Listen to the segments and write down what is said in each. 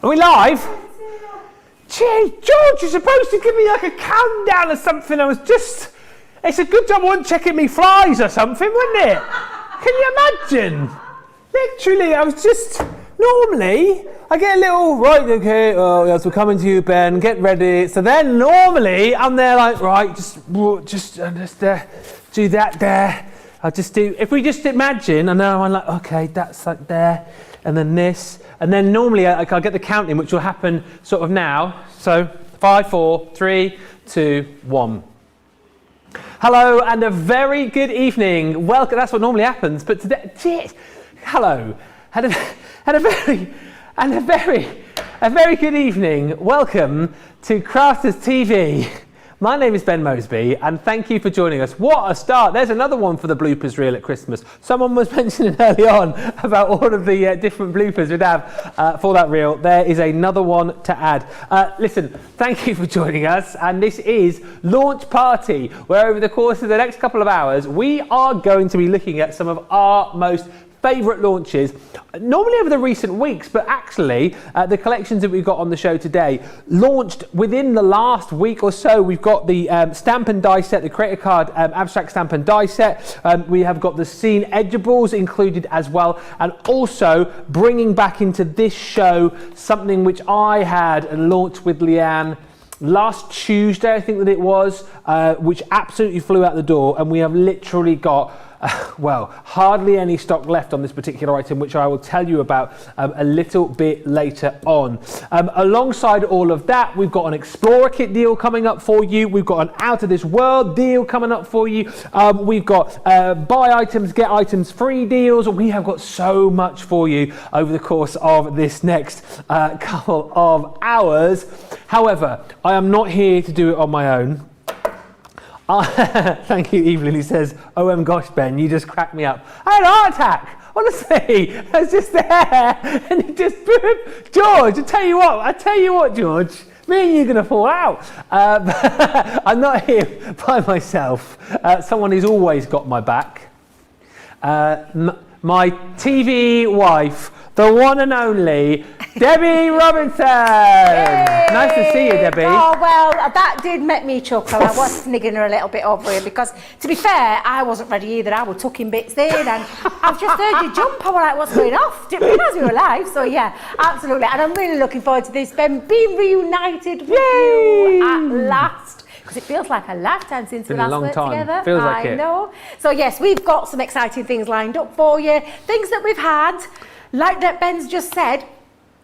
Are we live? Gee, George, you're supposed to give me like a countdown or something. It's a good job I wasn't checking me flies or something, wasn't it? Can you imagine? Literally, normally, I get a little, right, okay, yes, we're coming to you, Ben, get ready. So then normally, I'm there like, right, just do that there. If we just imagine, and now I'm like, okay, that's like there, and then this, and then normally I'll get the counting, which will happen sort of now. So 5, 4, 3, 2, 1. Hello and a very good evening. Welcome. That's what normally happens, but today, hello, and a very good evening. Welcome to Crafters TV. My name is Ben Moseby, and thank you for joining us. What a start. There's another one for the bloopers reel at Christmas. Someone was mentioning early on about all of the different bloopers we'd have for that reel. There is another one to add. Listen, thank you for joining us, and this is Launch Party, where over the course of the next couple of hours, we are going to be looking at some of our most favourite launches, normally over the recent weeks, but actually the collections that we've got on the show today launched within the last week or so. We've got the stamp and die set, the creator card abstract stamp and die set. We have got the scene edgeables included as well, and also bringing back into this show something which I had launched with Leanne last Tuesday, I think that it was, which absolutely flew out the door, and we have literally got hardly any stock left on this particular item, which I will tell you about a little bit later on. Alongside all of that, we've got an Explorer Kit deal coming up for you. We've got an Out of This World deal coming up for you. We've got buy items, get items free deals. We have got so much for you over the course of this next couple of hours. However, I am not here to do it on my own. Thank you, Evelyn, who says, "OM gosh, Ben, you just cracked me up." I had an heart attack. Honestly, I was just there, and it just, George, I tell you what, George, me and you are going to fall out. I'm not here by myself. Someone who's always got my back. My TV wife, the one and only Debbie Robinson. Yay! Nice to see you, Debbie. Oh, well, that did make me chuckle. I was snigging her a little bit over here because, to be fair, I wasn't ready either. I was tucking bits in, and I've just heard you jump. I was like, what's going off? Didn't realise you were alive. So, yeah, absolutely. And I'm really looking forward to this, Ben, being reunited with you at last. Because it feels like a lifetime since we last worked together. Feels like it. I know. So, yes, we've got some exciting things lined up for you. Things that we've had, like that Ben's just said,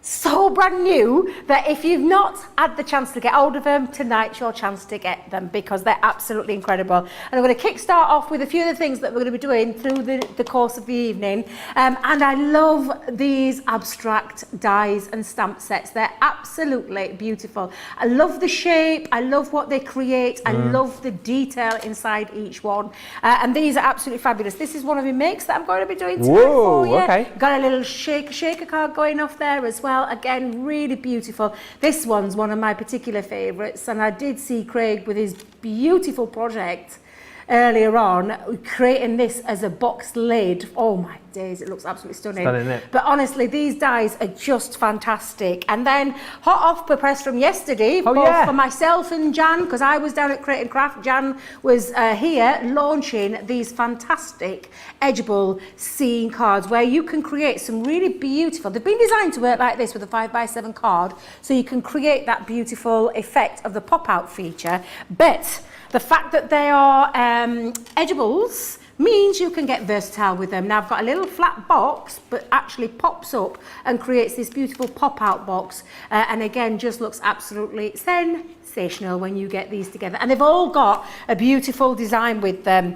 so brand new that if you've not had the chance to get hold of them, tonight's your chance to get them because they're absolutely incredible. And I'm going to kickstart off with a few of the things that we're going to be doing through the course of the evening. And I love these abstract dies and stamp sets. They're absolutely beautiful. I love the shape. I love what they create. I love the detail inside each one. And these are absolutely fabulous. This is one of the makes that I'm going to be doing tonight for you. Okay. Got a little shaker card going off there as well. Again, really beautiful. This one's one of my particular favourites, and I did see Craig with his beautiful project earlier on, creating this as a box lid. Oh my days, it looks absolutely stunning. Isn't it? But honestly, these dies are just fantastic. And then hot off the press from yesterday, both for myself and Jan, because I was down at Create and Craft. Jan was here launching these fantastic edgeable scene cards where you can create some really beautiful, they've been designed to work like this with a 5x7 card, so you can create that beautiful effect of the pop-out feature. But the fact that they are edgeables means you can get versatile with them. Now I've got a little flat box, but actually pops up and creates this beautiful pop-out box. And again, just looks absolutely sensational when you get these together. And they've all got a beautiful design with them.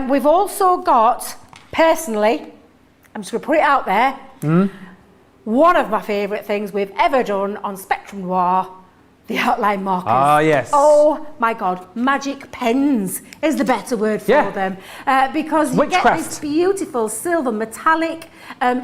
We've also got, personally, I'm just gonna put it out there, one of my favorite things we've ever done on Spectrum Noir, the outline markers. Ah, yes. Oh my God, magic pens is the better word for them. Because you get this beautiful silver metallic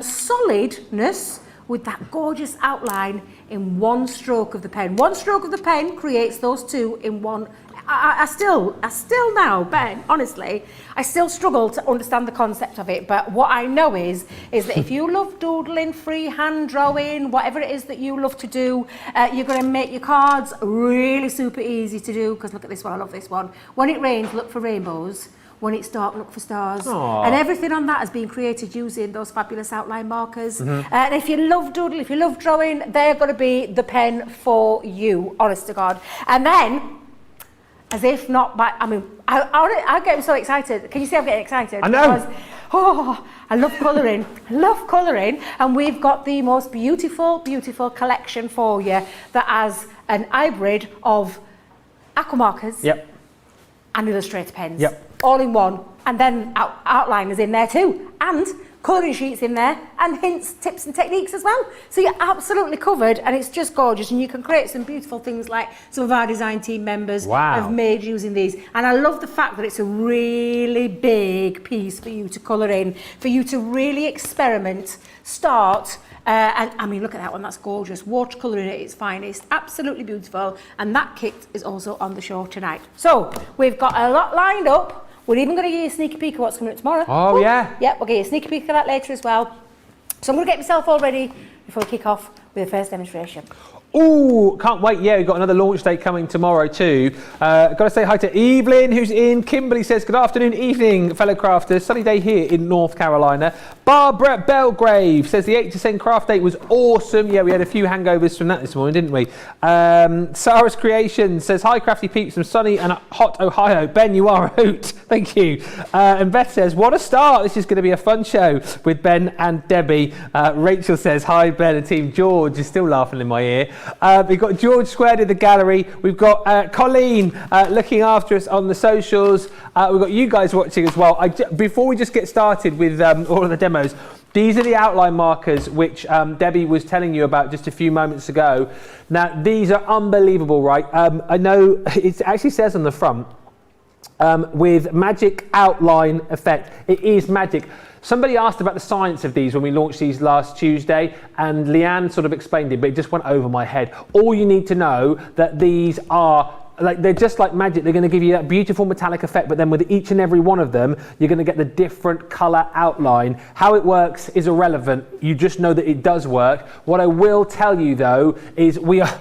solidness with that gorgeous outline in one stroke of the pen. One stroke of the pen creates those two in one I still now, Ben, honestly, I still struggle to understand the concept of it. But what I know is that if you love doodling, freehand drawing, whatever it is that you love to do, you're going to make your cards really super easy to do. Because look at this one, I love this one. When it rains, look for rainbows. When it's dark, look for stars. Aww. And everything on that has been created using those fabulous outline markers. And if you love doodling, if you love drawing, they're going to be the pen for you, honest to God. And then, as if not by, I mean, I get so excited. Can you see I'm getting excited? I know. Because, I love colouring. I love colouring. And we've got the most beautiful, beautiful collection for you that has an hybrid of aqua markers and illustrator pens. All in one, and then outliners in there too, and colouring sheets in there, and hints, tips and techniques as well. So you're absolutely covered, and it's just gorgeous, and you can create some beautiful things like some of our design team members have made using these. And I love the fact that it's a really big piece for you to colour in, for you to really experiment, start. And I mean, look at that one, that's gorgeous. Watercolour in it, its finest, absolutely beautiful. And that kit is also on the show tonight. So we've got a lot lined up. We're even going to give you a sneaky peek of what's coming up tomorrow. Oh, yeah. Yeah, we'll give you a sneaky peek of that later as well. So I'm going to get myself all ready before we kick off with the first demonstration. Ooh, can't wait. Yeah, we've got another launch day coming tomorrow too. Got to say hi to Evelyn, who's in. Kimberly says, good afternoon, evening, fellow crafters. Sunny day here in North Carolina. Barbara Belgrave says the 8 to 10 craft date was awesome. Yeah, we had a few hangovers from that this morning, didn't we? Sarah's Creation says, hi, crafty peeps from sunny and hot Ohio. Ben, you are a hoot. Thank you. And Beth says, what a start. This is going to be a fun show with Ben and Debbie. Rachel says, hi, Ben and team. George is still laughing in my ear. We've got George squared in the gallery. We've got Colleen looking after us on the socials. We've got you guys watching as well. Before we just get started with all of the demos, these are the outline markers which Debbie was telling you about just a few moments ago. Now, these are unbelievable, right? I know it actually says on the front, with magic outline effect. It is magic. Somebody asked about the science of these when we launched these last Tuesday, and Leanne sort of explained it, but it just went over my head. All you need to know that these are, like, they're just like magic. They're going to give you that beautiful metallic effect, but then with each and every one of them, you're going to get the different colour outline. How it works is irrelevant. You just know that it does work. What I will tell you, though, is we are...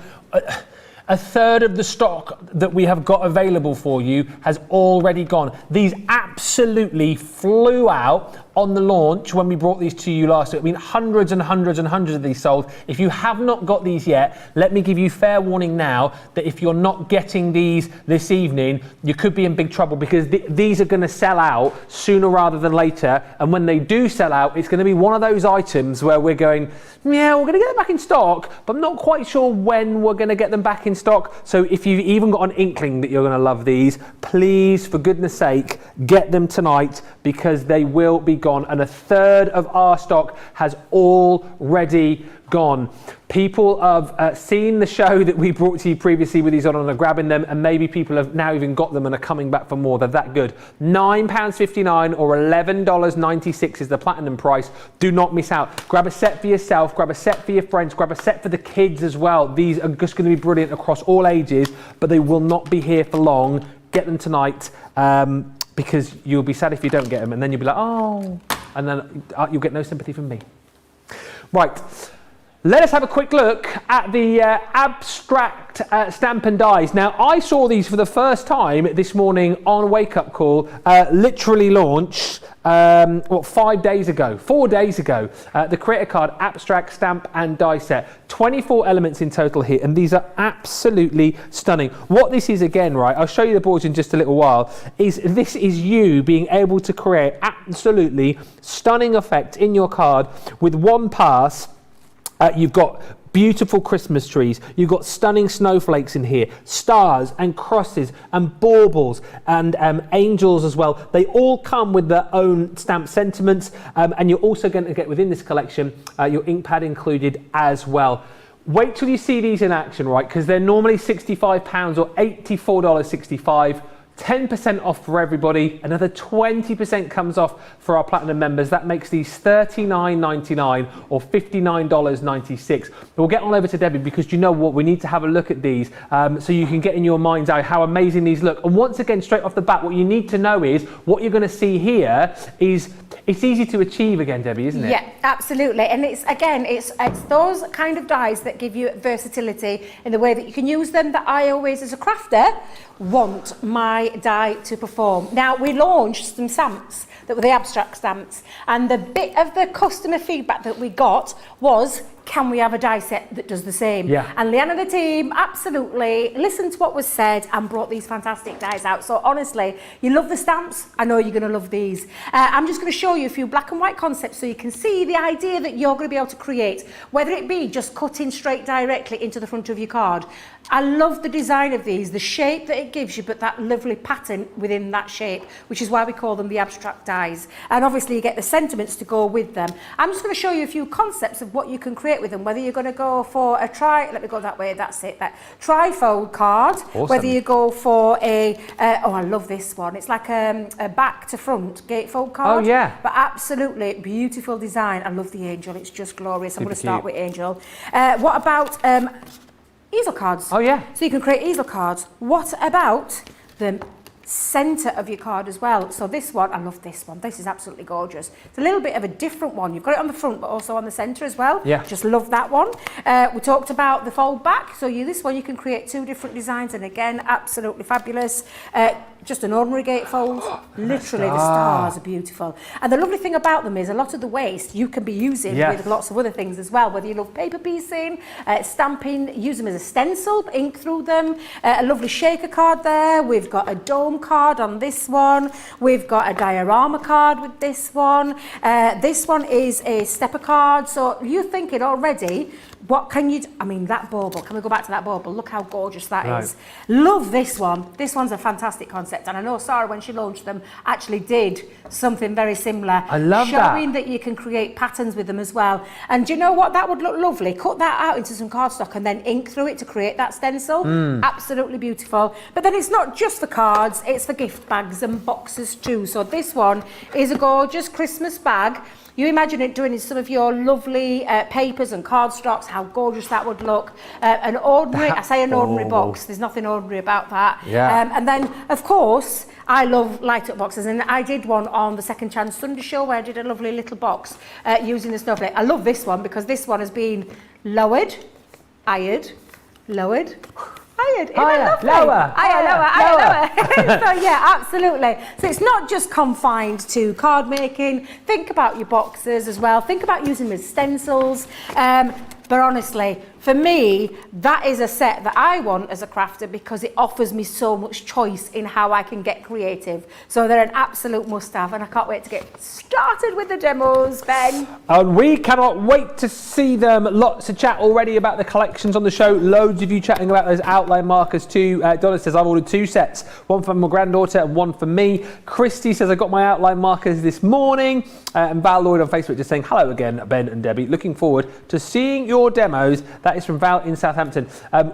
A third of the stock that we have got available for you has already gone. These absolutely flew out on the launch when we brought these to you last week. I mean, hundreds and hundreds and hundreds of these sold. If you have not got these yet, let me give you fair warning now that if you're not getting these this evening, you could be in big trouble, because these are going to sell out sooner rather than later. And when they do sell out, it's going to be one of those items where we're going, yeah, we're going to get them back in stock, but I'm not quite sure when we're going to get them back in stock. So if you've even got an inkling that you're going to love these, please, for goodness sake, get them tonight, because they will be gone. And a third of our stock has already gone. People have seen the show that we brought to you previously with these on and are grabbing them, and maybe people have now even got them and are coming back for more. They're that good. £9.59 or $11.96 is the platinum price. Do not miss out. Grab a set for yourself, grab a set for your friends, grab a set for the kids as well. These are just going to be brilliant across all ages, but they will not be here for long. Get them tonight, because you'll be sad if you don't get them, and then you'll be like, oh, and then you'll get no sympathy from me. Right. Let us have a quick look at the abstract stamp and dies. Now, I saw these for the first time this morning on Wake Up Call, literally launched, 5 days ago, 4 days ago. The Creator Card Abstract Stamp and Die Set. 24 elements in total here, and these are absolutely stunning. What this is, again, right, I'll show you the boards in just a little while, this is you being able to create absolutely stunning effect in your card with one pass. You've got beautiful Christmas trees, you've got stunning snowflakes in here, stars and crosses and baubles and angels as well. They all come with their own stamp sentiments, and you're also going to get within this collection your ink pad included as well. Wait till you see these in action, right? Because they're normally £65 or $84.65. 10% off for everybody. Another 20% comes off for our platinum members. That makes these $39.99 or $59.96. We'll get on over to Debbie because you know what? We need to have a look at these so you can get in your mind's eye how amazing these look. And once again, straight off the bat, what you need to know is what you're going to see here is it's easy to achieve again, Debbie, isn't it? Yeah, absolutely. And it's those kind of dies that give you versatility in the way that you can use them that I always, as a crafter, want my die to perform. Now, we launched some stamps that were the abstract stamps, and the bit of the customer feedback that we got was, can we have a die set that does the same? Yeah. And Leanne and the team absolutely listened to what was said and brought these fantastic dies out. So honestly, you love the stamps, I know you're going to love these. I'm just going to show you a few black and white concepts so you can see the idea that you're going to be able to create, whether it be just cutting straight directly into the front of your card. I love the design of these, the shape that it gives you, but that lovely pattern within that shape, which is why we call them the abstract dies. And obviously you get the sentiments to go with them. I'm just going to show you a few concepts of what you can create with them, whether you're going to go for a let me go that way, that's it, that trifold card, awesome. Whether you go for a, oh, I love this one, it's like a back to front gatefold card. Oh yeah. But absolutely beautiful design. I love the angel, it's just glorious. I'm going to start with angel. What about easel cards? Oh yeah. So you can create easel cards. What about the centre of your card as well? So this one, I love this one. This is absolutely gorgeous. It's a little bit of a different one. You've got it on the front, but also on the centre as well. Yeah. Just love that one. We talked about the fold back. So this one, you can create two different designs, and again, absolutely fabulous. Just an ordinary gatefold. Literally, the stars are beautiful. And the lovely thing about them is a lot of the waste you can be using with lots of other things as well, whether you love paper piecing, stamping, use them as a stencil, ink through them. A lovely shaker card there. We've got a dome card on this one. We've got a diorama card with this one. This one is a stepper card. So you're thinking already, what can you do? I mean, that bauble, can we go back to that bauble? Look how gorgeous that is. Love this one. This one's a fantastic concept. And I know Sarah, when she launched them, actually did something very similar. I love that. Showing that you can create patterns with them as well. And do you know what? That would look lovely. Cut that out into some cardstock and then ink through it to create that stencil. Absolutely beautiful. But then it's not just for cards, it's for gift bags and boxes too. So this one is a gorgeous Christmas bag. You imagine it doing in some of your lovely papers and cardstocks, how gorgeous that would look. An ordinary, I say an ordinary box, there's nothing ordinary about that. Yeah. And then, of course, I love light up boxes, and I did one on the Second Chance Sunday show where I did a lovely little box using the snowflake. I love this one because this one has been lowered, ironed, lowered, ironed. Higher, lower, higher, lower. So yeah, absolutely. So it's not just confined to card making. Think about your boxes as well. Think about using them as stencils. But honestly, for me, that is a set that I want as a crafter because it offers me so much choice in how I can get creative. So they're an absolute must-have, and I can't wait to get started with the demos, Ben. And we cannot wait to see them. Lots of chat already about the collections on the show. Loads of you chatting about those outline markers too. Donna says, I've ordered 2 sets, one for my granddaughter and one for me. Christy says, I got my outline markers this morning. And Val Lloyd on Facebook just saying, hello again, Ben and Debbie. Looking forward to seeing your demos. That is from Val in Southampton.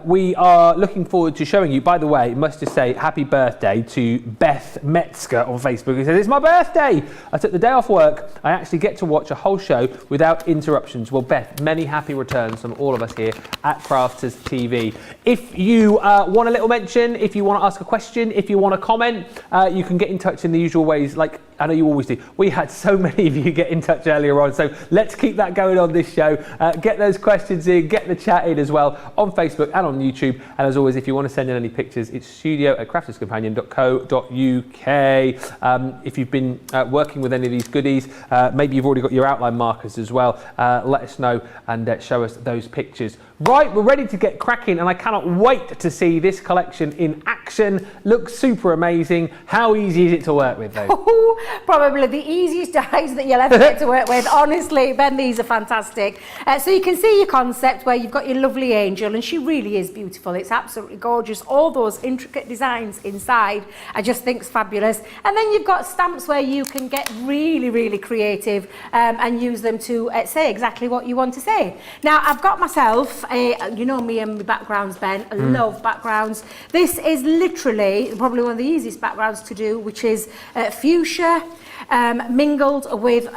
We are looking forward to showing you. By the way, must just say happy birthday to Beth Metzger on Facebook, who says, it's my birthday. I took the day off work. I actually get to watch a whole show without interruptions. Well, Beth, many happy returns from all of us here at Crafters TV. If you want a little mention, if you want to ask a question, if you want to comment, you can get in touch in the usual ways, like I know you always do. We had so many of you get in touch earlier on, so let's keep that going on this show. Get those questions in, get the chat in as well on Facebook and on YouTube. And as always, if you want to send in any pictures, it's studio@crafterscompanion.co.uk. If you've been working with any of these goodies, maybe you've already got your outline markers as well, let us know and show us those pictures. Right, we're ready to get cracking, and I cannot wait to see this collection in action. Looks super amazing. How easy is it to work with though? Probably the easiest dies that you'll ever get to work with. Honestly, Ben, these are fantastic. So you can see your concept where you've got your lovely angel, and she really is beautiful. It's absolutely gorgeous. All those intricate designs inside, I just think is fabulous. And then you've got stamps where you can get really, really creative and use them to say exactly what you want to say. Now, I've got myself you know me and my backgrounds, Ben. I love backgrounds. This is literally probably one of the easiest backgrounds to do, which is fuchsia mingled with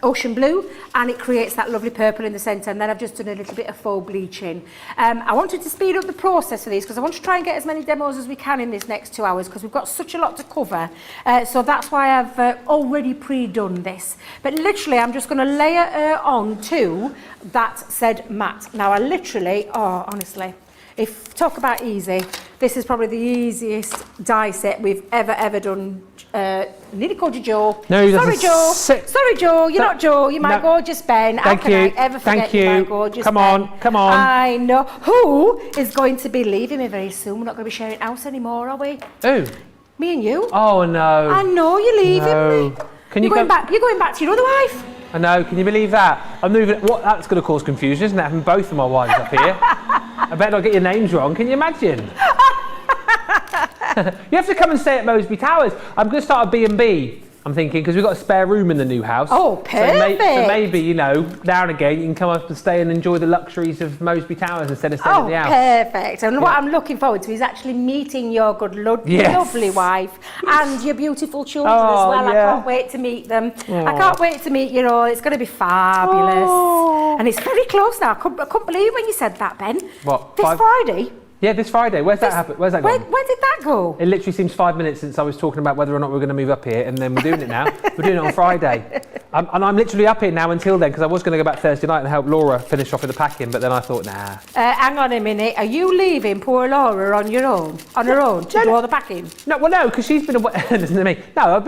ocean blue, and it creates that lovely purple in the centre. And then I've just done a little bit of faux bleaching. I wanted to speed up the process for these because I want to try and get as many demos as we can in this next 2 hours because we've got such a lot to cover. So that's why I've already pre-done this. But literally, I'm just going to layer on to that said mat. Now, I literally, honestly, if talk about easy, this is probably the easiest die set we've ever done. Nearly called you Joe. No, sorry, Joe. Sorry, Joe. You're not Joe. You're my gorgeous Ben. How can I ever forget you, my gorgeous Ben? Come on. I know. Who is going to be leaving me very soon? We're not going to be sharing house anymore, are we? Who? Me and you. Oh no. I know you're leaving me. Can you're going back. You're going back to your other wife. I know. Can you believe that? I'm moving. What? That's going to cause confusion, isn't it? Having both of my wives up here. I better not get your names wrong. Can you imagine? You have to come and stay at Moseby Towers. I'm going to start a B&B, I'm thinking, because we've got a spare room in the new house. Oh, perfect. So maybe, you know, now and again, you can come up and stay and enjoy the luxuries of Moseby Towers instead of staying at the house. Perfect. And what I'm looking forward to is actually meeting your good, lovely wife and your beautiful children as well. Yeah. I can't wait to meet them. I can't wait to meet you all. It's going to be fabulous. And it's very close now. I couldn't believe when you said that, Ben. What? This Friday? Yeah, this Friday. Where's that happen? Where's that gone? Where did that go? It literally seems 5 minutes since I was talking about whether or not we're going to move up here, and then we're doing it now. We're doing it on Friday. And I'm literally up here now until then, because I was going to go back Thursday night and help Laura finish off with the packing, but then I thought, nah. Hang on a minute. Are you leaving poor Laura on her own to do all the packing? No, because she's been away. Listen to me. No,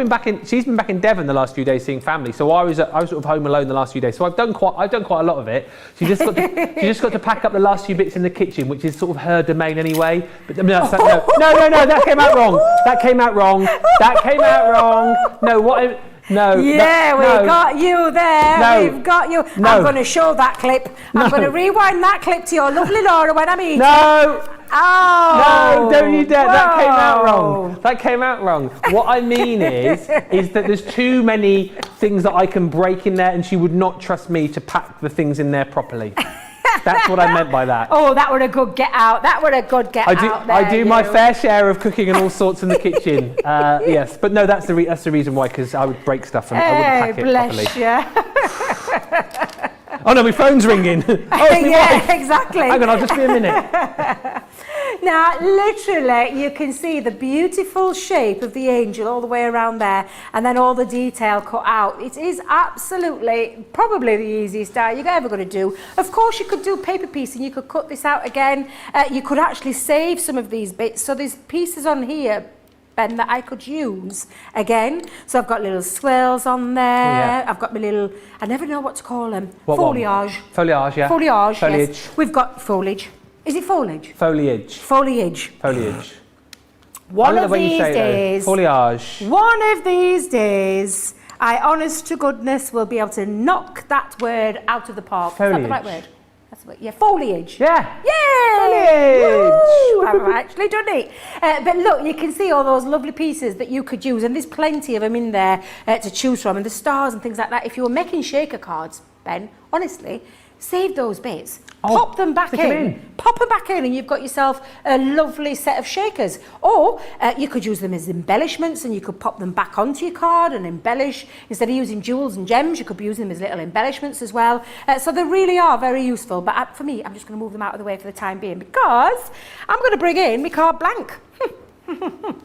she's been back in Devon the last few days seeing family, so I was sort of home alone the last few days. So I've done quite a lot of it. She just got to pack up the last few bits in the kitchen, which is sort of her domain anyway. But no, that came out wrong. No, yeah, we got you there. No, we've got you. No. I'm going to show that clip. I'm going to rewind that clip to your lovely Laura when I meet No. Oh. No, don't you dare. That came out wrong. What I mean is that there's too many things that I can break in there, and she would not trust me to pack the things in there properly. That's what I meant by that. Oh, that were a good get out. I do my fair share of cooking and all sorts in the kitchen. Yes, but no, that's the reason why, because I would break stuff and I wouldn't pack it properly. Oh no, my phone's ringing. Exactly. Hang on, I'll just be a minute. Now, literally, you can see the beautiful shape of the angel all the way around there, and then all the detail cut out. It is absolutely, probably the easiest die you're ever going to do. Of course, you could do paper piece, and you could cut this out again. You could actually save some of these bits. So there's pieces on here, Ben, that I could use again. So I've got little swirls on there. I've got my little, I never know what to call them. Foliage. Foliage, yeah. Foliage, yes. We've got foliage. Is it foliage? Foliage. One of these days, foliage. One of these days, I, honest to goodness, will be able to knock that word out of the park. Foliage. Is that the right word? That's the word. Yeah, foliage. Yeah. Yay! Foliage. I've actually done it. But look, you can see all those lovely pieces that you could use, and there's plenty of them in there to choose from, and the stars and things like that. If you were making shaker cards, Ben, honestly, save those bits. Pop them back in. Pop them back in, and you've got yourself a lovely set of shakers. Or you could use them as embellishments, and you could pop them back onto your card and embellish. Instead of using jewels and gems, you could be using them as little embellishments as well. So they really are very useful. But for me, I'm just going to move them out of the way for the time being, because I'm going to bring in my card blank.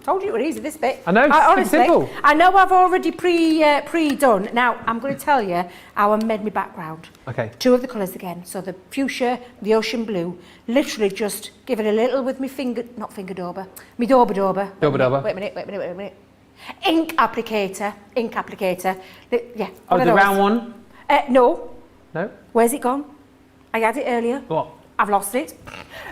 Told you it was easy, this bit. I know, it's simple. I know I've already pre-done. Now, I'm going to tell you how I made my background. Okay. 2 of the colours again. So the fuchsia, the ocean blue. Literally just give it a little with my finger, not finger dauber, my dauber. Wait a minute. Ink applicator. Yeah. Oh, the round one? No. No? Where's it gone? I had it earlier. What? I've lost it.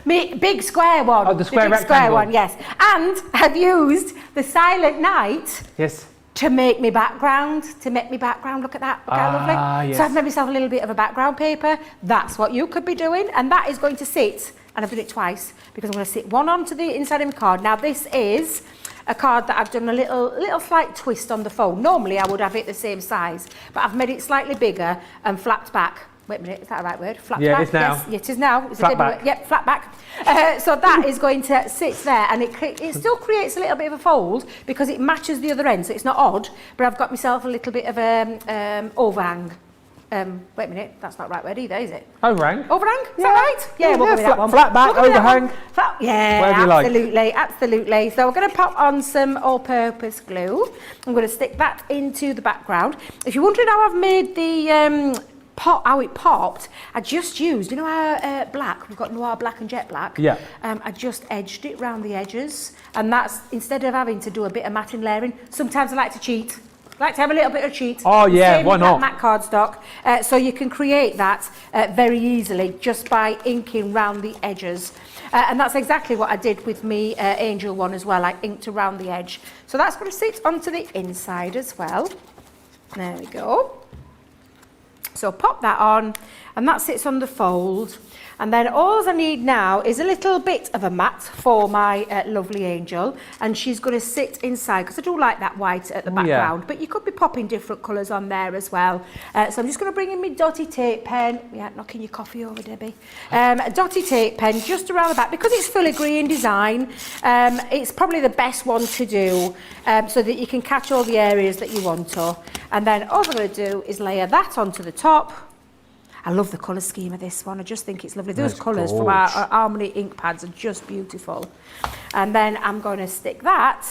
Me big square one. Oh, the square rectangle. Square one, yes. And I've used the Silent Night. Yes. To make me background. Look at that. Look how lovely. Yes. So I've made myself a little bit of a background paper. That's what you could be doing, and that is going to sit. And I've done it twice because I'm going to sit one onto the inside of my card. Now this is a card that I've done a little slight twist on the phone. Normally I would have it the same size, but I've made it slightly bigger and flapped back wait a minute, is that the right word? Flat Yeah, back? it is now. Yes, it is now. It's Flat a back. Yep, flat back. So that is going to sit there, and it still creates a little bit of a fold because it matches the other end, so it's not odd, but I've got myself a little bit of overhang. Wait a minute, that's not the right word either, is it? Overhang. Overhang? Is that right? Yeah, we'll go with that one. Flat back, We'll go with that overhang. one. Yeah, Whatever you like. absolutely, absolutely. So we're going to pop on some all-purpose glue. I'm going to stick that into the background. If you're wondering how I've made the how it popped, I just used, you know how black, we've got noir black and jet black? Yeah. I just edged it round the edges, and that's, instead of having to do a bit of matting layering, sometimes I like to cheat. I like to have a little bit of cheat. Oh yeah, Same why with not? that matte cardstock. So you can create that very easily just by inking round the edges. And that's exactly what I did with me Angel one as well. I inked around the edge. So that's going to sit onto the inside as well. There we go. So pop that on, and that sits on the fold. And then all I need now is a little bit of a mat for my lovely Angel, and she's going to sit inside, because I do like that white at the background, but you could be popping different colours on there as well. So I'm just going to bring in my dotty tape pen. Yeah, knocking your coffee over, Debbie. A dotty tape pen just around the back, because it's filigree in design. It's probably the best one to do, so that you can catch all the areas that you want to. And then all I'm going to do is layer that onto the top. I love the colour scheme of this one. I just think it's lovely. Those colours from our Harmony ink pads are just beautiful. And then I'm going to stick that.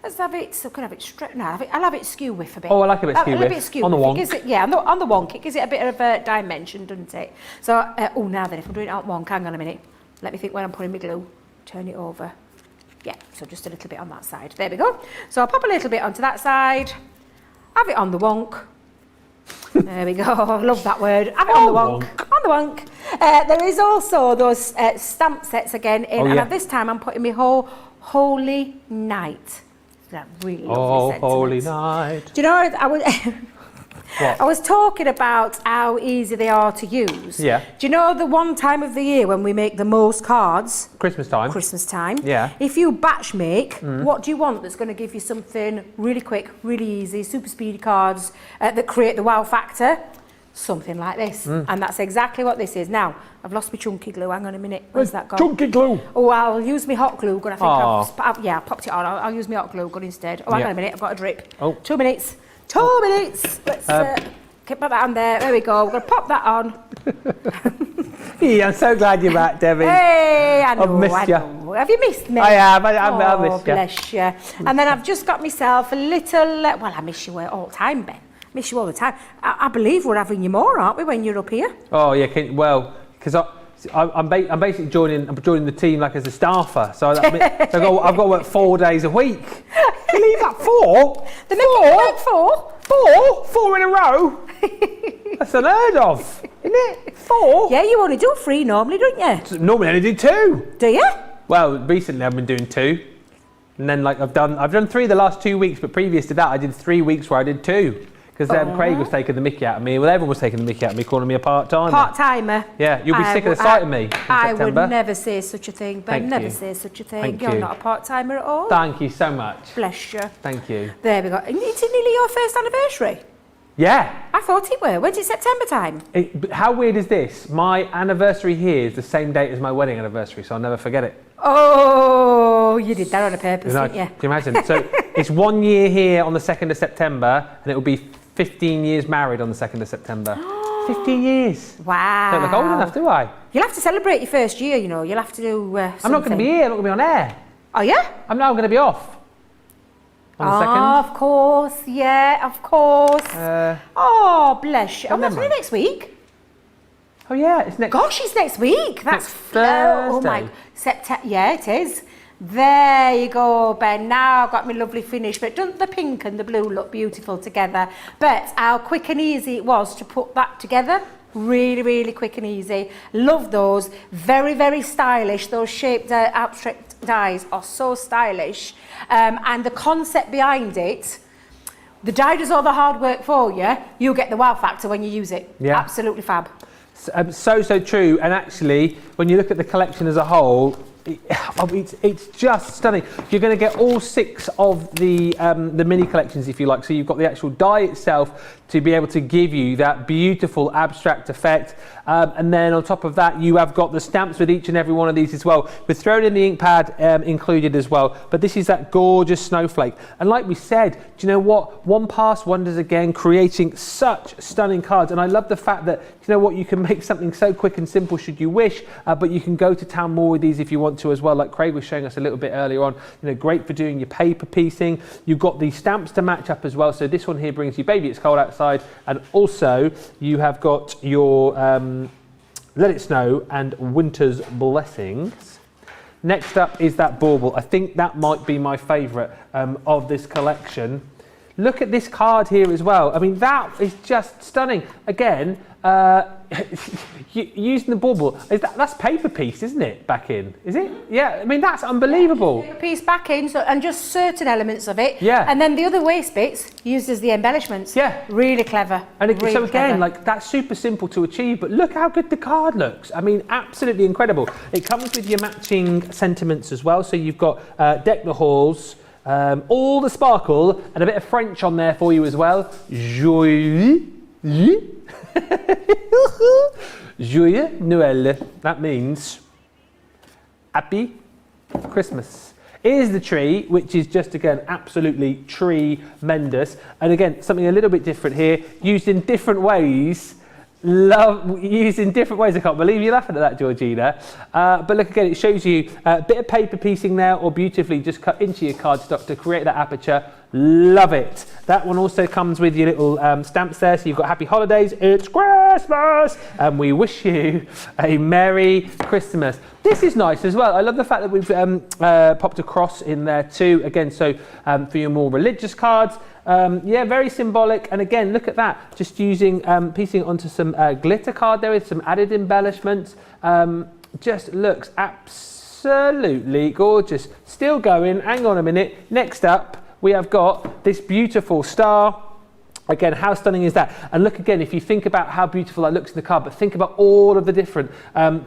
Let's have it. So can I have it straight? No, I'll have it skew whiff a bit. Oh, I like a bit skew whiff. A bit skew on the whiff. wonk. It gives it, yeah, on the wonk. It gives it a bit of a dimension, doesn't it? So, now then, if I'm doing it on wonk, hang on a minute. Let me think when I'm putting my glue. Turn it over. Yeah, so just a little bit on that side. There we go. So I'll pop a little bit onto that side. Have it on the wonk. There we go. I love that word. Have it on the wonk. On the wonk. There is also those stamp sets again in, and this time I'm putting my whole Holy Night. That really lovely sentiment. Holy Night. Do you know I was talking about how easy they are to use. Yeah. Do you know the one time of the year when we make the most cards? Christmas time. Christmas time. Yeah. If you batch make, what do you want that's going to give you something really quick, really easy, super speedy cards that create the wow factor? Something like this. And that's exactly what this is. Now, I've lost my chunky glue. Hang on a minute. Where's that gone? Chunky glue. Oh, I'll use my hot glue gun. I think I popped it on. I'll use my hot glue gun instead. Oh, hang on a minute. I've got a drip. Oh. 2 minutes. 2 minutes. Let's put that on there. There we go. We're going to pop that on. Yeah, I'm so glad you're back, Debbie. Hey, I know. I've missed you. Have you missed me? I have. I missed you. Bless you. And then I've just got myself a little... well, I miss you all the time, Ben. Miss you all the time. I believe we're having you more, aren't we, when you're up here? Oh, yeah. Because I'm basically joining the team like as a staffer. So I've got to work 4 days a week. Can you leave that 4? They make you work 4? 4? 4 in a row? That's unheard of, isn't it? 4? Yeah, you only do 3 normally, don't you? Normally I only do 2. Do you? Well, recently I've been doing 2. And then I've done 3 the last 2 weeks, but previous to that I did 3 weeks where I did 2. Because Craig was taking the mickey out of me. Well, everyone was taking the mickey out of me, calling me a part-timer. Part-timer. Yeah, you'll be sick of the sight of me in I September. would never say such a thing, but never say such a thing. Thank You're you. not a part-timer at all. Thank you so much. Bless you. Thank you. There we go. Is it nearly your first anniversary? Yeah. I thought it were. When's it, September time? But how weird is this? My anniversary here is the same date as my wedding anniversary, so I'll never forget it. Oh, you did that on purpose, didn't you? Can you imagine? So it's 1 year here on the 2nd of September, and it will be 15 years married on the 2nd of September. 15 years. Wow. Don't look old enough, do I? You'll have to celebrate your first year, you know. You'll have to do something. I'm not going to be here. I'm not going to be on air. Oh, yeah? I'm going to be off. On the 2nd. Of course. Yeah, of course. Oh, bless you. Oh, that's only next week. Oh, yeah. It's next... Gosh, it's next week. That's next Thursday. Oh, my... September. Yeah, it is. There you go, Ben. Now I've got my lovely finish. But doesn't the pink and the blue look beautiful together? But how quick and easy it was to put that together. Really, really quick and easy. Love those. Very, very stylish. Those shaped abstract dies are so stylish. And the concept behind it, the die does all the hard work for you. You get the wow factor when you use it. Yeah. Absolutely fab. So true. And actually, when you look at the collection as a whole, it's just stunning. You're going to get all 6 of the mini collections, if you like. So you've got the actual die itself to be able to give you that beautiful abstract effect. And then on top of that, you have got the stamps with each and every one of these as well. We've thrown in the ink pad included as well. But this is that gorgeous snowflake. And like we said, do you know what? One pass wonders again, creating such stunning cards. And I love the fact that, you know what, you can make something so quick and simple should you wish, but you can go to town more with these if you want to as well, like Craig was showing us a little bit earlier on. You know, great for doing your paper piecing. You've got the stamps to match up as well. So this one here brings you Baby It's Cold Outside, and also you have got your Let It Snow and Winter's Blessings. Next up is that bauble. I think that might be my favourite of this collection. Look at this card here as well. I mean, that is just stunning. Again, using the bauble, that's paper piece, isn't it, back in? Is it? Yeah, I mean, that's unbelievable. Paper piece back in, so, and just certain elements of it. Yeah. And then the other waste bits used as the embellishments. Yeah. Really clever. And really so again, clever. like, that's super simple to achieve, but look how good the card looks. I mean, absolutely incredible. It comes with your matching sentiments as well. So you've got Deck the Halls, all the sparkle, and a bit of French on there for you as well. Joyeux Noël. That means happy Christmas. Here's the tree, which is just, again, absolutely tremendous. And again, something a little bit different here, used in different ways. Used in different ways. I can't believe you're laughing at that, Georgina. But look, again, it shows you a bit of paper piecing there, or beautifully just cut into your cardstock to create that aperture. Love it. That one also comes with your little stamps there. So you've got Happy Holidays, it's Christmas, and we wish you a Merry Christmas. This is nice as well. I love the fact that we've popped a cross in there too. Again, so for your more religious cards. Yeah, very symbolic. And again, look at that. Just using, piecing it onto some glitter card there with some added embellishments. Just looks absolutely gorgeous. Still going. Hang on a minute. Next up, we have got this beautiful star. Again, how stunning is that? And look again, if you think about how beautiful that looks in the card, but think about all of the different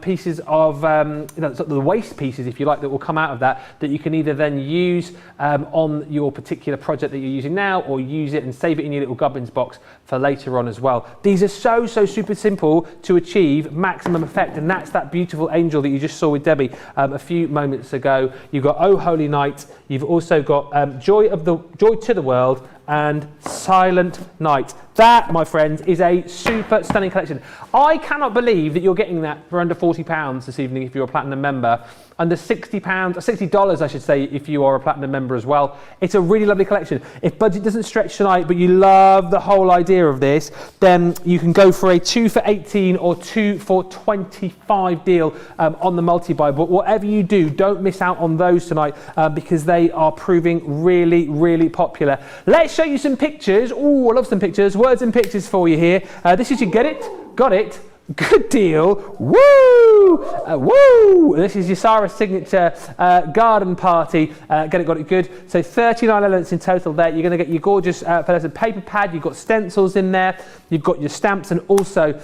pieces of, you know, sort of the waste pieces, if you like, that will come out of that you can either then use on your particular project that you're using now, or use it and save it in your little gubbins box for later on as well. These are so super simple to achieve maximum effect, and that's that beautiful angel that you just saw with Debbie a few moments ago. You've got Oh Holy Night, you've also got Joy to the World, and Silent Night. That, my friends, is a super stunning collection. I cannot believe that you're getting that for under £40 this evening if you're a Platinum member. Under £60, $60 I should say, if you are a Platinum member as well. It's a really lovely collection. If budget doesn't stretch tonight, but you love the whole idea of this, then you can go for a 2 for $18 or 2 for $25 deal on the multi-buy. But whatever you do, don't miss out on those tonight because they are proving really popular. Let's show you some pictures. Oh, I love some pictures. Words and pictures for you here. This is your Get It, Got It, Good Deal, woo! Woo! This is your Sarah signature garden party. Get It, Got It, Good. So 39 elements in total there. You're going to get your gorgeous paper pad. You've got stencils in there. You've got your stamps, and also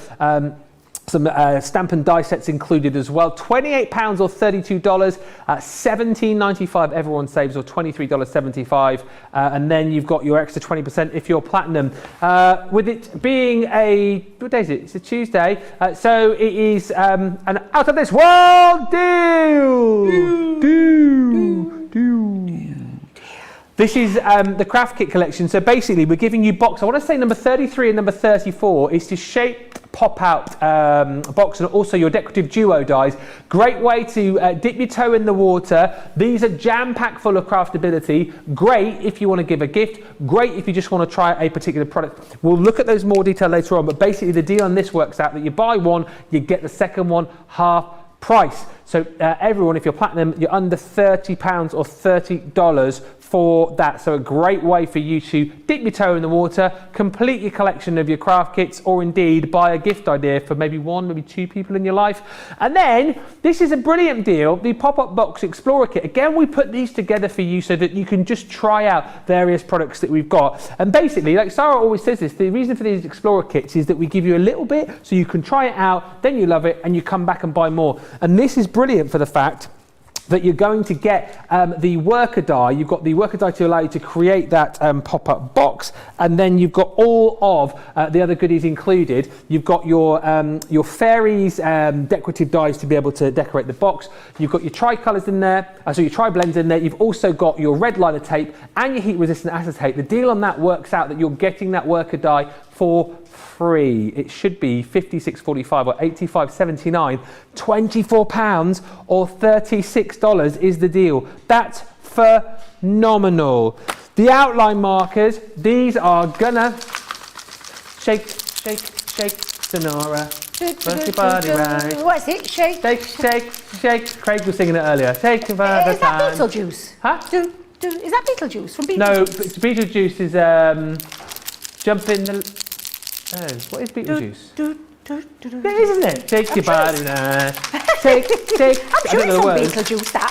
some stamp and die sets included as well. £28 or $32, $17.95 everyone saves, or $23.75, and then you've got your extra 20% if you're Platinum. With it being what day is it? It's a Tuesday, so it is an out of this world deal. This is the craft kit collection. So basically, we're giving you box. I want to say number 33 and number 34 is to shape pop-out box, and also your decorative duo dies. Great way to dip your toe in the water. These are jam-packed full of craftability. Great if you want to give a gift. Great if you just want to try a particular product. We'll look at those more detail later on, but basically the deal on this works out that you buy one, you get the second one half price. So everyone, if you're Platinum, you're under £30 or $30 for that. So a great way for you to dip your toe in the water, complete your collection of your craft kits, or indeed buy a gift idea for maybe one, maybe two people in your life. And then this is a brilliant deal, the pop-up box Explorer kit. Again, we put these together for you so that you can just try out various products that we've got. And basically, like Sarah always says this, the reason for these Explorer kits is that we give you a little bit so you can try it out, then you love it, and you come back and buy more. And this is brilliant for the fact that you're going to get the worker die. You've got the worker die to allow you to create that pop-up box, and then you've got all of the other goodies included. You've got your fairies decorative dies to be able to decorate the box. You've got your tri-colours in there, so your tri-blends in there. You've also got your red liner tape and your heat-resistant acetate. The deal on that works out that you're getting that worker die for free. It should be $56.45 or $85.79. £24 or $36 is the deal. That's phenomenal. The outline markers, these are gonna shake, shake, shake, Sonora. Work your body right. What's it? Shake, shake, shake, shake. Craig was singing it earlier. Shake your body. Is that Beetlejuice? Huh? Is that Beetlejuice from Beetlejuice? No, Beetlejuice is jump in the. Oh, what is Beetlejuice? It is, isn't it? Shake your body now. Shake. I'm sure it's from Beetlejuice, that.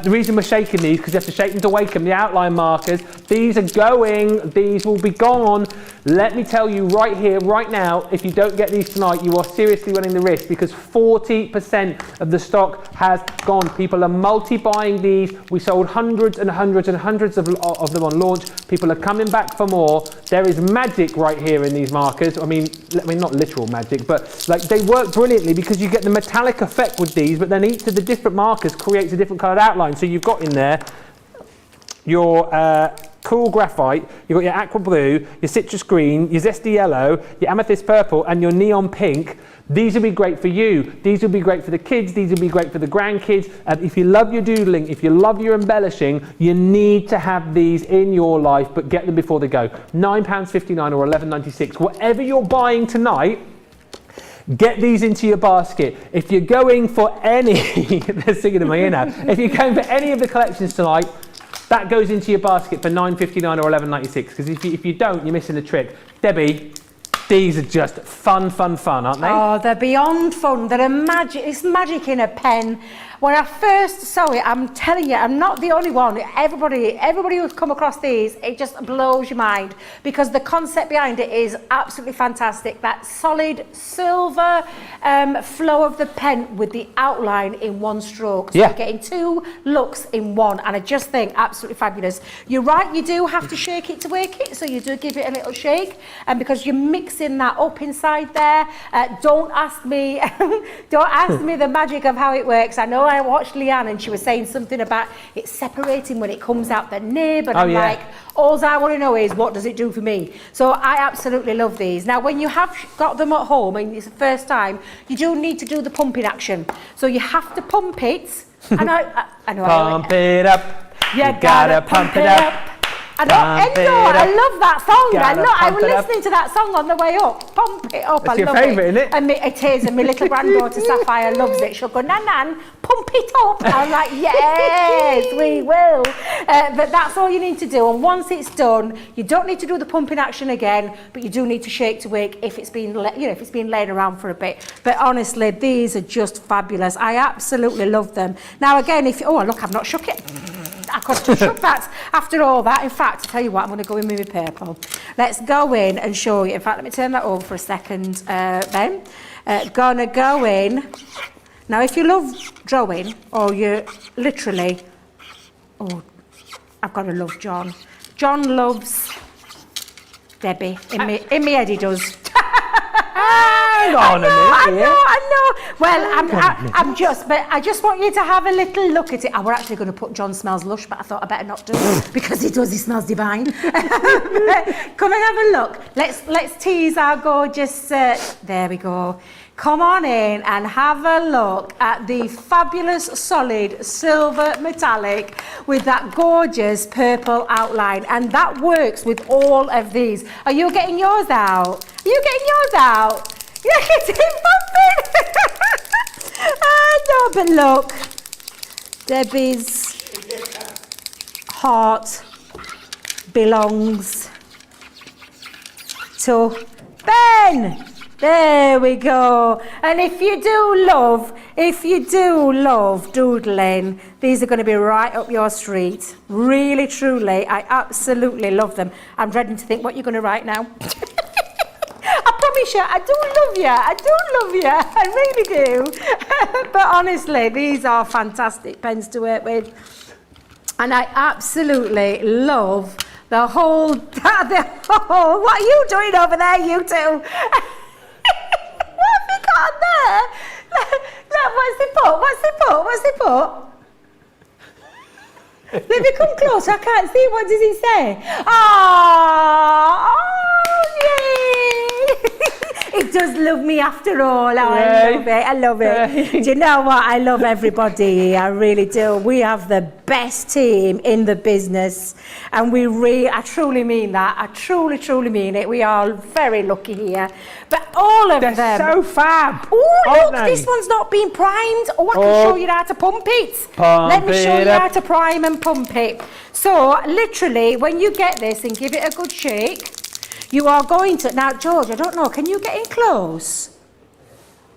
The reason we're shaking these, because you have to shake them to wake them, the outline markers. These will be gone. Let me tell you right here, right now, if you don't get these tonight, you are seriously running the risk, because 40% of the stock has gone. People are multi-buying these. We sold hundreds and hundreds and hundreds of them on launch. People are coming back for more. There is magic right here in these markers. I mean, not literal magic, but like they work brilliantly because you get the metallic effect with these, but then each of the different markers creates a different coloured outline. So you've got in there your cool graphite, you've got your aqua blue, your citrus green, your zesty yellow, your amethyst purple, and your neon pink. These will be great for you. These will be great for the kids. These will be great for the grandkids. If you love your doodling, if you love your embellishing, you need to have these in your life, but get them before they go. £9.59 or £11.96. Whatever you're buying tonight, get these into your basket. If you're going for any, they're singing in my ear now. If you're going for any of the collections tonight, that goes into your basket for £9.59 or £11.96. Because if you don't, you're missing the trick. Debbie, these are just fun, aren't they? Oh, they're beyond fun. They're magic. It's magic in a pen. When I first saw it, I'm telling you, I'm not the only one. Everybody who's come across these, it just blows your mind, because the concept behind it is absolutely fantastic. That solid silver flow of the pen with the outline in one stroke. So you're getting two looks in one, and I just think absolutely fabulous. You're right, you do have to shake it to wake it, so you do give it a little shake, and because you're mixing that up inside there. Don't ask me the magic of how it works. I know I watched Leanne and she was saying something about it separating when it comes out the nib, and I'm like, all I want to know is what does it do for me? So I absolutely love these. Now, when you have got them at home and it's the first time, you do need to do the pumping action. So you have to pump it. And I know. Pump it up. You gotta pump it up. I love that song. I was listening to that song on the way up. Pump it up. It's your favourite, isn't it? And it is. And my little granddaughter Sapphire loves it. She'll go, Nan, pump it up. I'm like, yes, we will. But that's all you need to do. And once it's done, you don't need to do the pumping action again, but you do need to shake to wake if it's been, if it's been laid around for a bit. But honestly, these are just fabulous. I absolutely love them. Now again, look, I've not shook it. I could have shook that after all that. In fact, I tell you what, I'm going to go in with my purple. Let's go in and show you. In fact, let me turn that over for a second, Ben. Gonna go in. Now, if you love drawing, or you literally... Oh, I've got to love John. John loves Debbie. In me head he does. Hang on I know. Well, I just want you to have a little look at it. I were actually going to put John smells lush, but I thought I better not do because he does. He smells divine. Come and have a look. Let's tease our gorgeous. There we go. Come on in and have a look at the fabulous solid silver metallic with that gorgeous purple outline, and that works with all of these. Are you getting yours out? Are you getting yours out? You're getting pumping. No, but look, Debbie's heart belongs to Ben. There we go. And if you do love doodling, these are going to be right up your street. Really, truly, I absolutely love them. I'm dreading to think what you're going to write now. I promise you, I do love you. I do love you. I really do. But honestly, these are fantastic pens to work with. And I absolutely love the whole, what are you doing over there, you two? What have you got on there? What's the put? Let me come closer, I can't see, what does it say? Oh, yay! It does love me after all. I love it. Do you know what? I love everybody here. I really do. We have the best team in the business, and I truly mean that. I truly mean it. We are very lucky here. But all of them. They're so fab. Oh, look, this one's not been primed. Oh, I can show you how to pump it. Let me show you how to prime and pump it. So, literally, when you get this and give it a good shake, you are going to, now George, I don't know, can you get in close?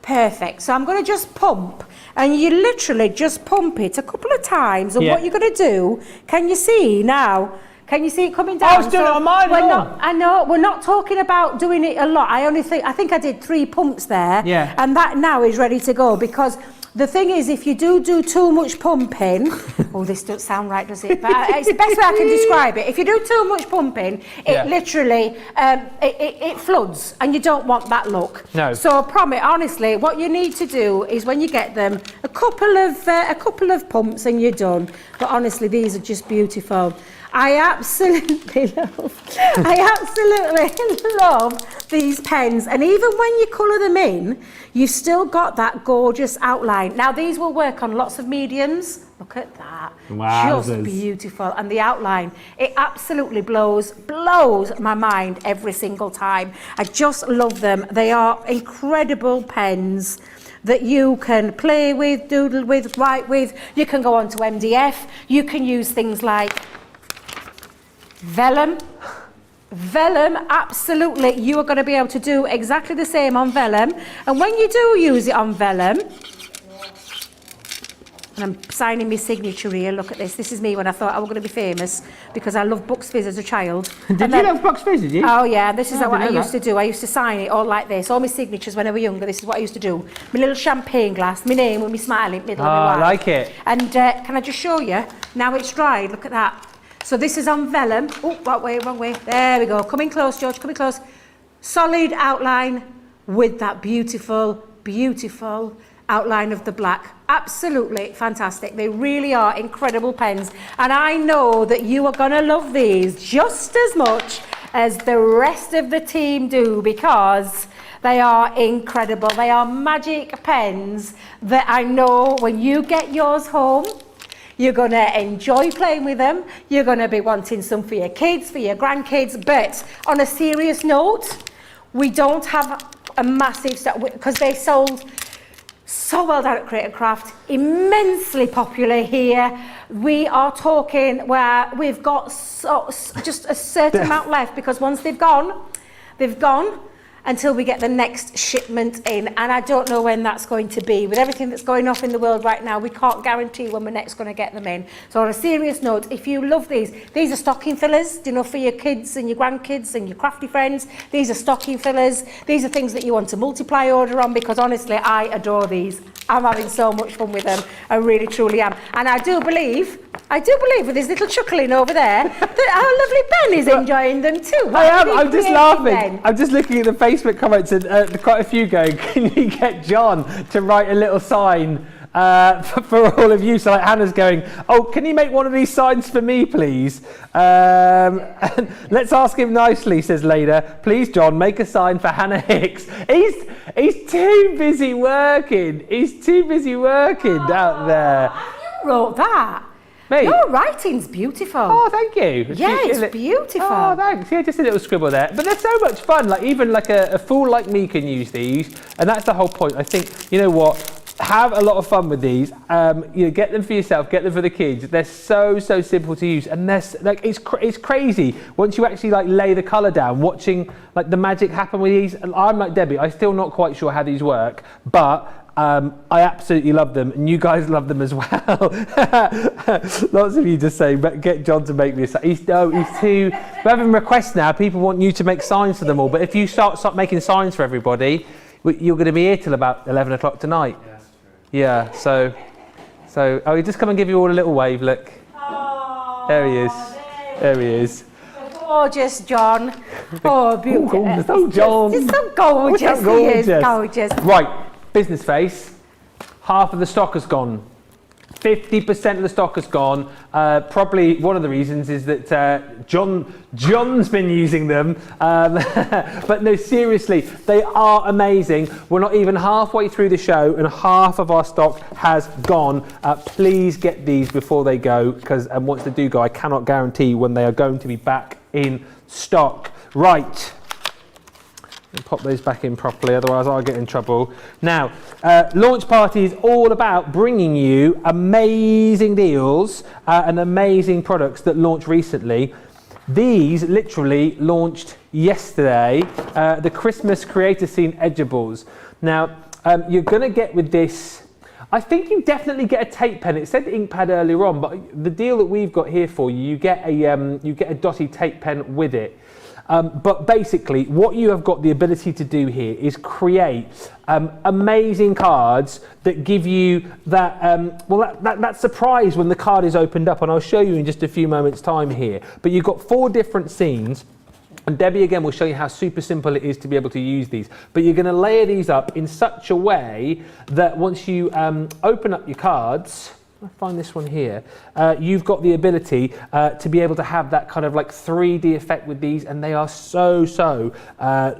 Perfect. So I'm going to just pump, and you literally just pump it a couple of times, and what you're going to do, can you see now? Can you see it coming down? I was doing it on mine. I know, we're not talking about doing it a lot. I think I did 3 pumps there, and that now is ready to go, because the thing is, if you do too much pumping, oh, this doesn't sound right, does it? But it's the best way I can describe it. If you do too much pumping, it literally, it floods, and you don't want that look. No. So, honestly, what you need to do is when you get them, a couple of pumps and you're done. But honestly, these are just beautiful. I absolutely love these pens, and even when you colour them in, you've still got that gorgeous outline. Now these will work on lots of mediums. Look at that. Wowzers. Just beautiful. And the outline, it absolutely blows my mind every single time. I just love them. They are incredible pens that you can play with, doodle with, write with. You can go on to MDF. You can use things like vellum, absolutely, you are going to be able to do exactly the same on vellum. And when you do use it on vellum, and I'm signing my signature here, look at this. This is me when I thought I was going to be famous, because I loved Bucks Fizz as a child. Did you love Bucks Fizz, did you? Oh yeah, this is what I used to do. I used to sign it all like this. All my signatures when I was younger, this is what I used to do. My little champagne glass, my name with me smiling in the middle of my I like it. And can I just show you? Now it's dried, look at that. So this is on vellum. Oh, wrong way. There we go. Coming close, George, coming close. Solid outline with that beautiful outline of the black. Absolutely fantastic. They really are incredible pens. And I know that you are going to love these just as much as the rest of the team do, because they are incredible. They are magic pens that I know when you get yours home, you're going to enjoy playing with them. You're going to be wanting some for your kids, for your grandkids. But on a serious note, we don't have a massive stock, because they sold so well down at Create & Craft, immensely popular here. We are talking where we've got just a certain amount left, because once they've gone until we get the next shipment in, and I don't know when that's going to be. With everything that's going off in the world right now, we can't guarantee when we're next going to get them in. So on a serious note, if you love these are stocking fillers, you know, for your kids and your grandkids and your crafty friends. These are stocking fillers. These are things that you want to multiply order on, because honestly, I adore these. I'm having so much fun with them. I really, truly am. And I do believe with his little chuckling over there, that our lovely Ben is enjoying them too. I'm just laughing. Ben? I'm just looking at the Facebook comments, and quite a few going, can you get John to write a little sign for all of you? So like Hannah's going, oh, can you make one of these signs for me, please? Let's ask him nicely, says Leda. Please, John, make a sign for Hannah Hicks. He's too busy working. Out there. You wrote that. Me? Your writing's beautiful. Oh, thank you. Yeah, it's beautiful. Oh, thanks. Yeah, just a little scribble there. But they're so much fun. Like, even like a fool like me can use these. And that's the whole point. I think, you know what? Have a lot of fun with these. Get them for yourself, get them for the kids. They're so simple to use, and they're like it's crazy once you actually like lay the colour down, watching like the magic happen with these. And I'm like Debbie, I'm still not quite sure how these work, but I absolutely love them, and you guys love them as well. Lots of you just say, get John to make me a sign. He's too... We're having requests now. People want you to make signs for them all, but if you start making signs for everybody, you're going to be here till about 11 o'clock tonight. Yeah, that's true. Yeah, so he'll just come and give you all a little wave, look. Oh, there he is. There he is. Gorgeous, John. Oh, beautiful. Oh, John. It's so gorgeous. He is gorgeous. Right, business face. Half of the stock has gone. 50% of the stock has gone. Probably one of the reasons is that John's been using them. But no, seriously, they are amazing. We're not even halfway through the show and half of our stock has gone. Please get these before they go, because once they do go, I cannot guarantee when they are going to be back in stock. Right. Pop those back in properly, otherwise I'll get in trouble. Now, Launch Party is all about bringing you amazing deals and amazing products that launched recently. These literally launched yesterday, the Christmas Creator Scene Edgeables. Now, you're going to get with this, I think you definitely get a tape pen. It said ink pad earlier on, but the deal that we've got here for you, you get a dotty tape pen with it. But basically, what you have got the ability to do here is create amazing cards that give you that, that surprise when the card is opened up. And I'll show you in just a few moments' time here. But you've got 4 different scenes. And Debbie, again, will show you how super simple it is to be able to use these. But you're going to layer these up in such a way that once you open up your cards, I find this one here, you've got the ability to be able to have that kind of like 3D effect with these, and they are so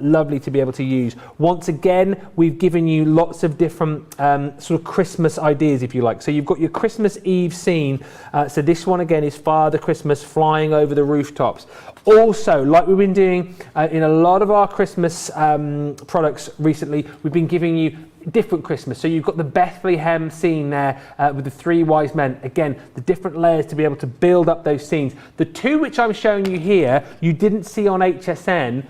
lovely to be able to use. Once again, we've given you lots of different sort of Christmas ideas, if you like. So you've got your Christmas Eve scene. So this one again is Father Christmas flying over the rooftops. Also, like we've been doing in a lot of our Christmas products recently, we've been giving you different Christmas. So you've got the Bethlehem scene there with the 3 wise men. Again, the different layers to be able to build up those scenes. The 2 which I'm showing you here, you didn't see on HSN.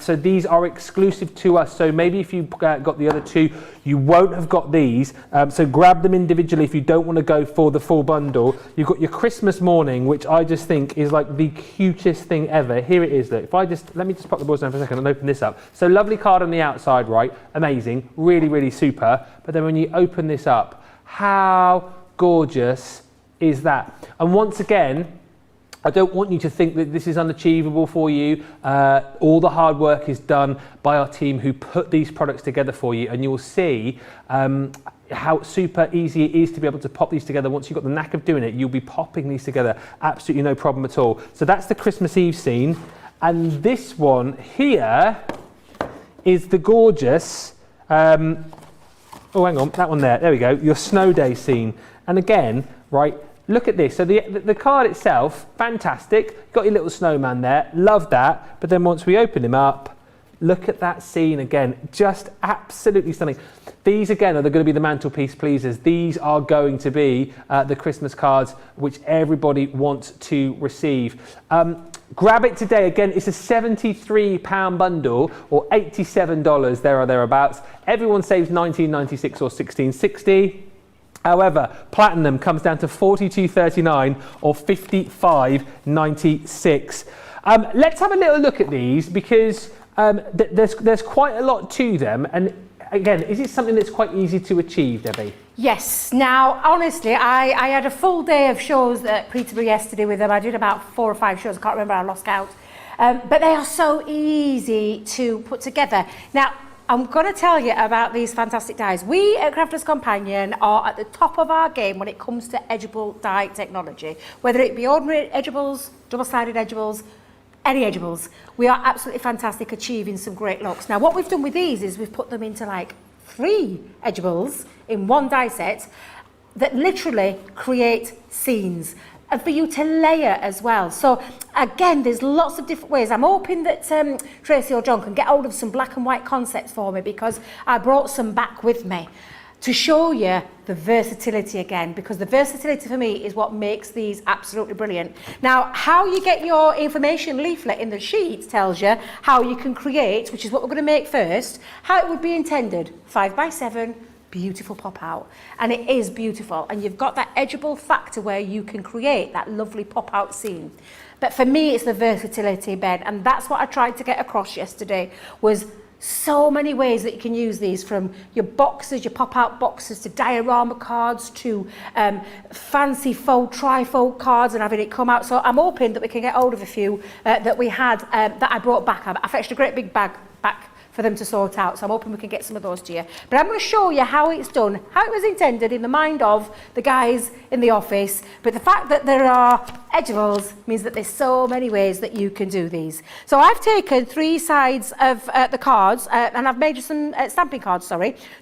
So these are exclusive to us. So maybe if you got the other 2, you won't have got these. So grab them individually if you don't want to go for the full bundle. You've got your Christmas morning, which I just think is like the cutest thing ever. Here it is. Look, let me just pop the balls down for a second and open this up. So lovely card on the outside, right? Amazing, really super. But then when you open this up, how gorgeous is that? And once again, I don't want you to think that this is unachievable for you. All the hard work is done by our team who put these products together for you, and you will see how super easy it is to be able to pop these together. Once you've got the knack of doing it, you'll be popping these together absolutely no problem at all. So that's the Christmas Eve scene, and this one here is the gorgeous oh, hang on, that one there we go, your snow day scene. And again, right, look at this. So the card itself, fantastic. Got your little snowman there, love that. But then once we open him up, look at that scene again, just absolutely stunning. These again are going to be the mantelpiece pleasers. These are going to be the Christmas cards which everybody wants to receive. Grab it today. Again, it's a £73 bundle or $87 there or thereabouts. Everyone saves $19.96 or $16.60. However, platinum comes down to $42.39 or $55.96. Let's have a little look at these because there's quite a lot to them. And again, is it something that's quite easy to achieve, Debbie? Yes. Now, honestly, I had a full day of shows at Peterborough yesterday with them. I did about 4 or 5 shows. I can't remember, I lost count. But they are so easy to put together. Now, I'm going to tell you about these fantastic dies. We at Crafters Companion are at the top of our game when it comes to edgeable die technology. Whether it be ordinary edgeables, double-sided edgeables, any edgeables. We are absolutely fantastic achieving some great looks. Now, what we've done with these is we've put them into like 3 edgeables in one die set that literally create scenes. And for you to layer as well. So again, there's lots of different ways. I'm hoping that Tracy or John can get hold of some black and white concepts for me because I brought some back with me to show you the versatility again, because the versatility for me is what makes these absolutely brilliant. Now, how you get your information leaflet in the sheet tells you how you can create, which is what we're going to make first, how it would be intended, 5x7 beautiful pop out, and it is beautiful, and you've got that edgeable factor where you can create that lovely pop out scene. But for me, it's the versatility, Ben, and that's what I tried to get across yesterday, was so many ways that you can use these, from your boxes, your pop-out boxes, to diorama cards, to fancy fold, trifold cards, and having it come out. So I'm hoping that we can get hold of a few that we had that I brought back. I fetched a great big bag back for them to sort out, so I'm hoping we can get some of those to you. But I'm going to show you how it's done, how it was intended in the mind of the guys in the office. But the fact that there are edgeables means that there's so many ways that you can do these. So I've taken 3 sides of the cards, and I've made some stamping cards,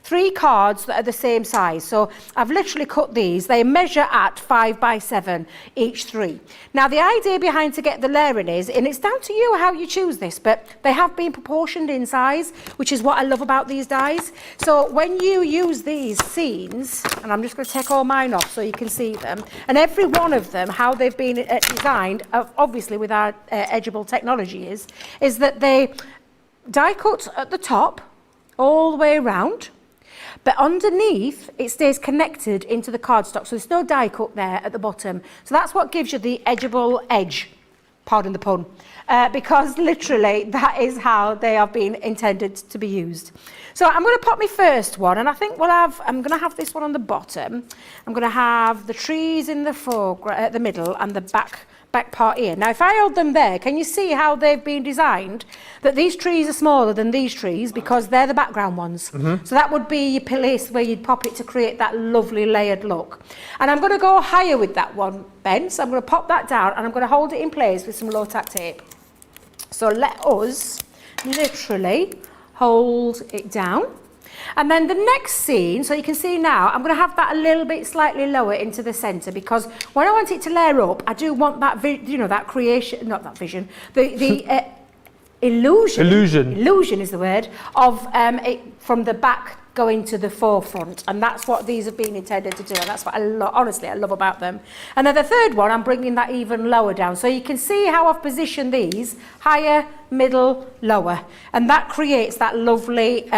3 cards that are the same size. So I've literally cut these. They measure at 5 by 7 each 3. Now the idea behind to get the layering is, and it's down to you how you choose this, but they have been proportioned in size, which is what I love about these dies. So when you use these scenes, and I'm just going to take all mine off so you can see them, and every one of them, how they've been designed, obviously with our edgeable technology, is that they die cut at the top all the way around, but underneath it stays connected into the cardstock, so there's no die cut there at the bottom. So that's what gives you the edgeable edge, pardon the pun, because literally that is how they have been intended to be used. So I'm going to pop my first one, and I think I'm going to have this one on the bottom. I'm going to have the trees in the foreground, the middle, and the back part here. Now, if I hold them there, can you see how they've been designed? That these trees are smaller than these trees because they're the background ones. Mm-hmm. So that would be your place where you'd pop it to create that lovely layered look. And I'm going to go higher with that one, Ben. So I'm going to pop that down, and I'm going to hold it in place with some low-tack tape. So let us literally hold it down. And then the next scene, so you can see now, I'm going to have that a little bit slightly lower into the centre, because when I want it to layer up, I do want that, that creation, not that vision, the illusion is the word, of it from the back going to the forefront, and that's what these have been intended to do, and that's what honestly I love about them. And then the third one, I'm bringing that even lower down, so you can see how I've positioned these higher, middle, lower, and that creates that lovely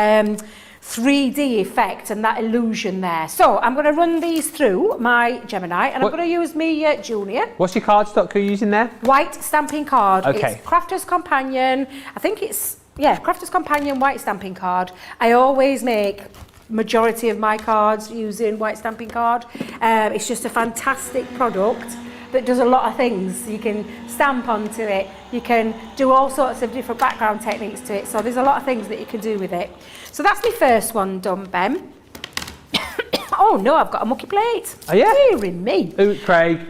3D effect and that illusion there. So I'm going to run these through my Gemini, and I'm going to use my Junior. What's your cardstock you're using there? White stamping card. Okay. It's Crafter's Companion. I think it's, Crafter's Companion white stamping card. I always make majority of my cards using white stamping card. It's just a fantastic product that does a lot of things. You can stamp onto it, you can do all sorts of different background techniques to it, so there's a lot of things that you can do with it. So that's my first one done, Ben. Oh no, I've got a mucky plate. Oh yeah? Dear me. Ooh, Craig.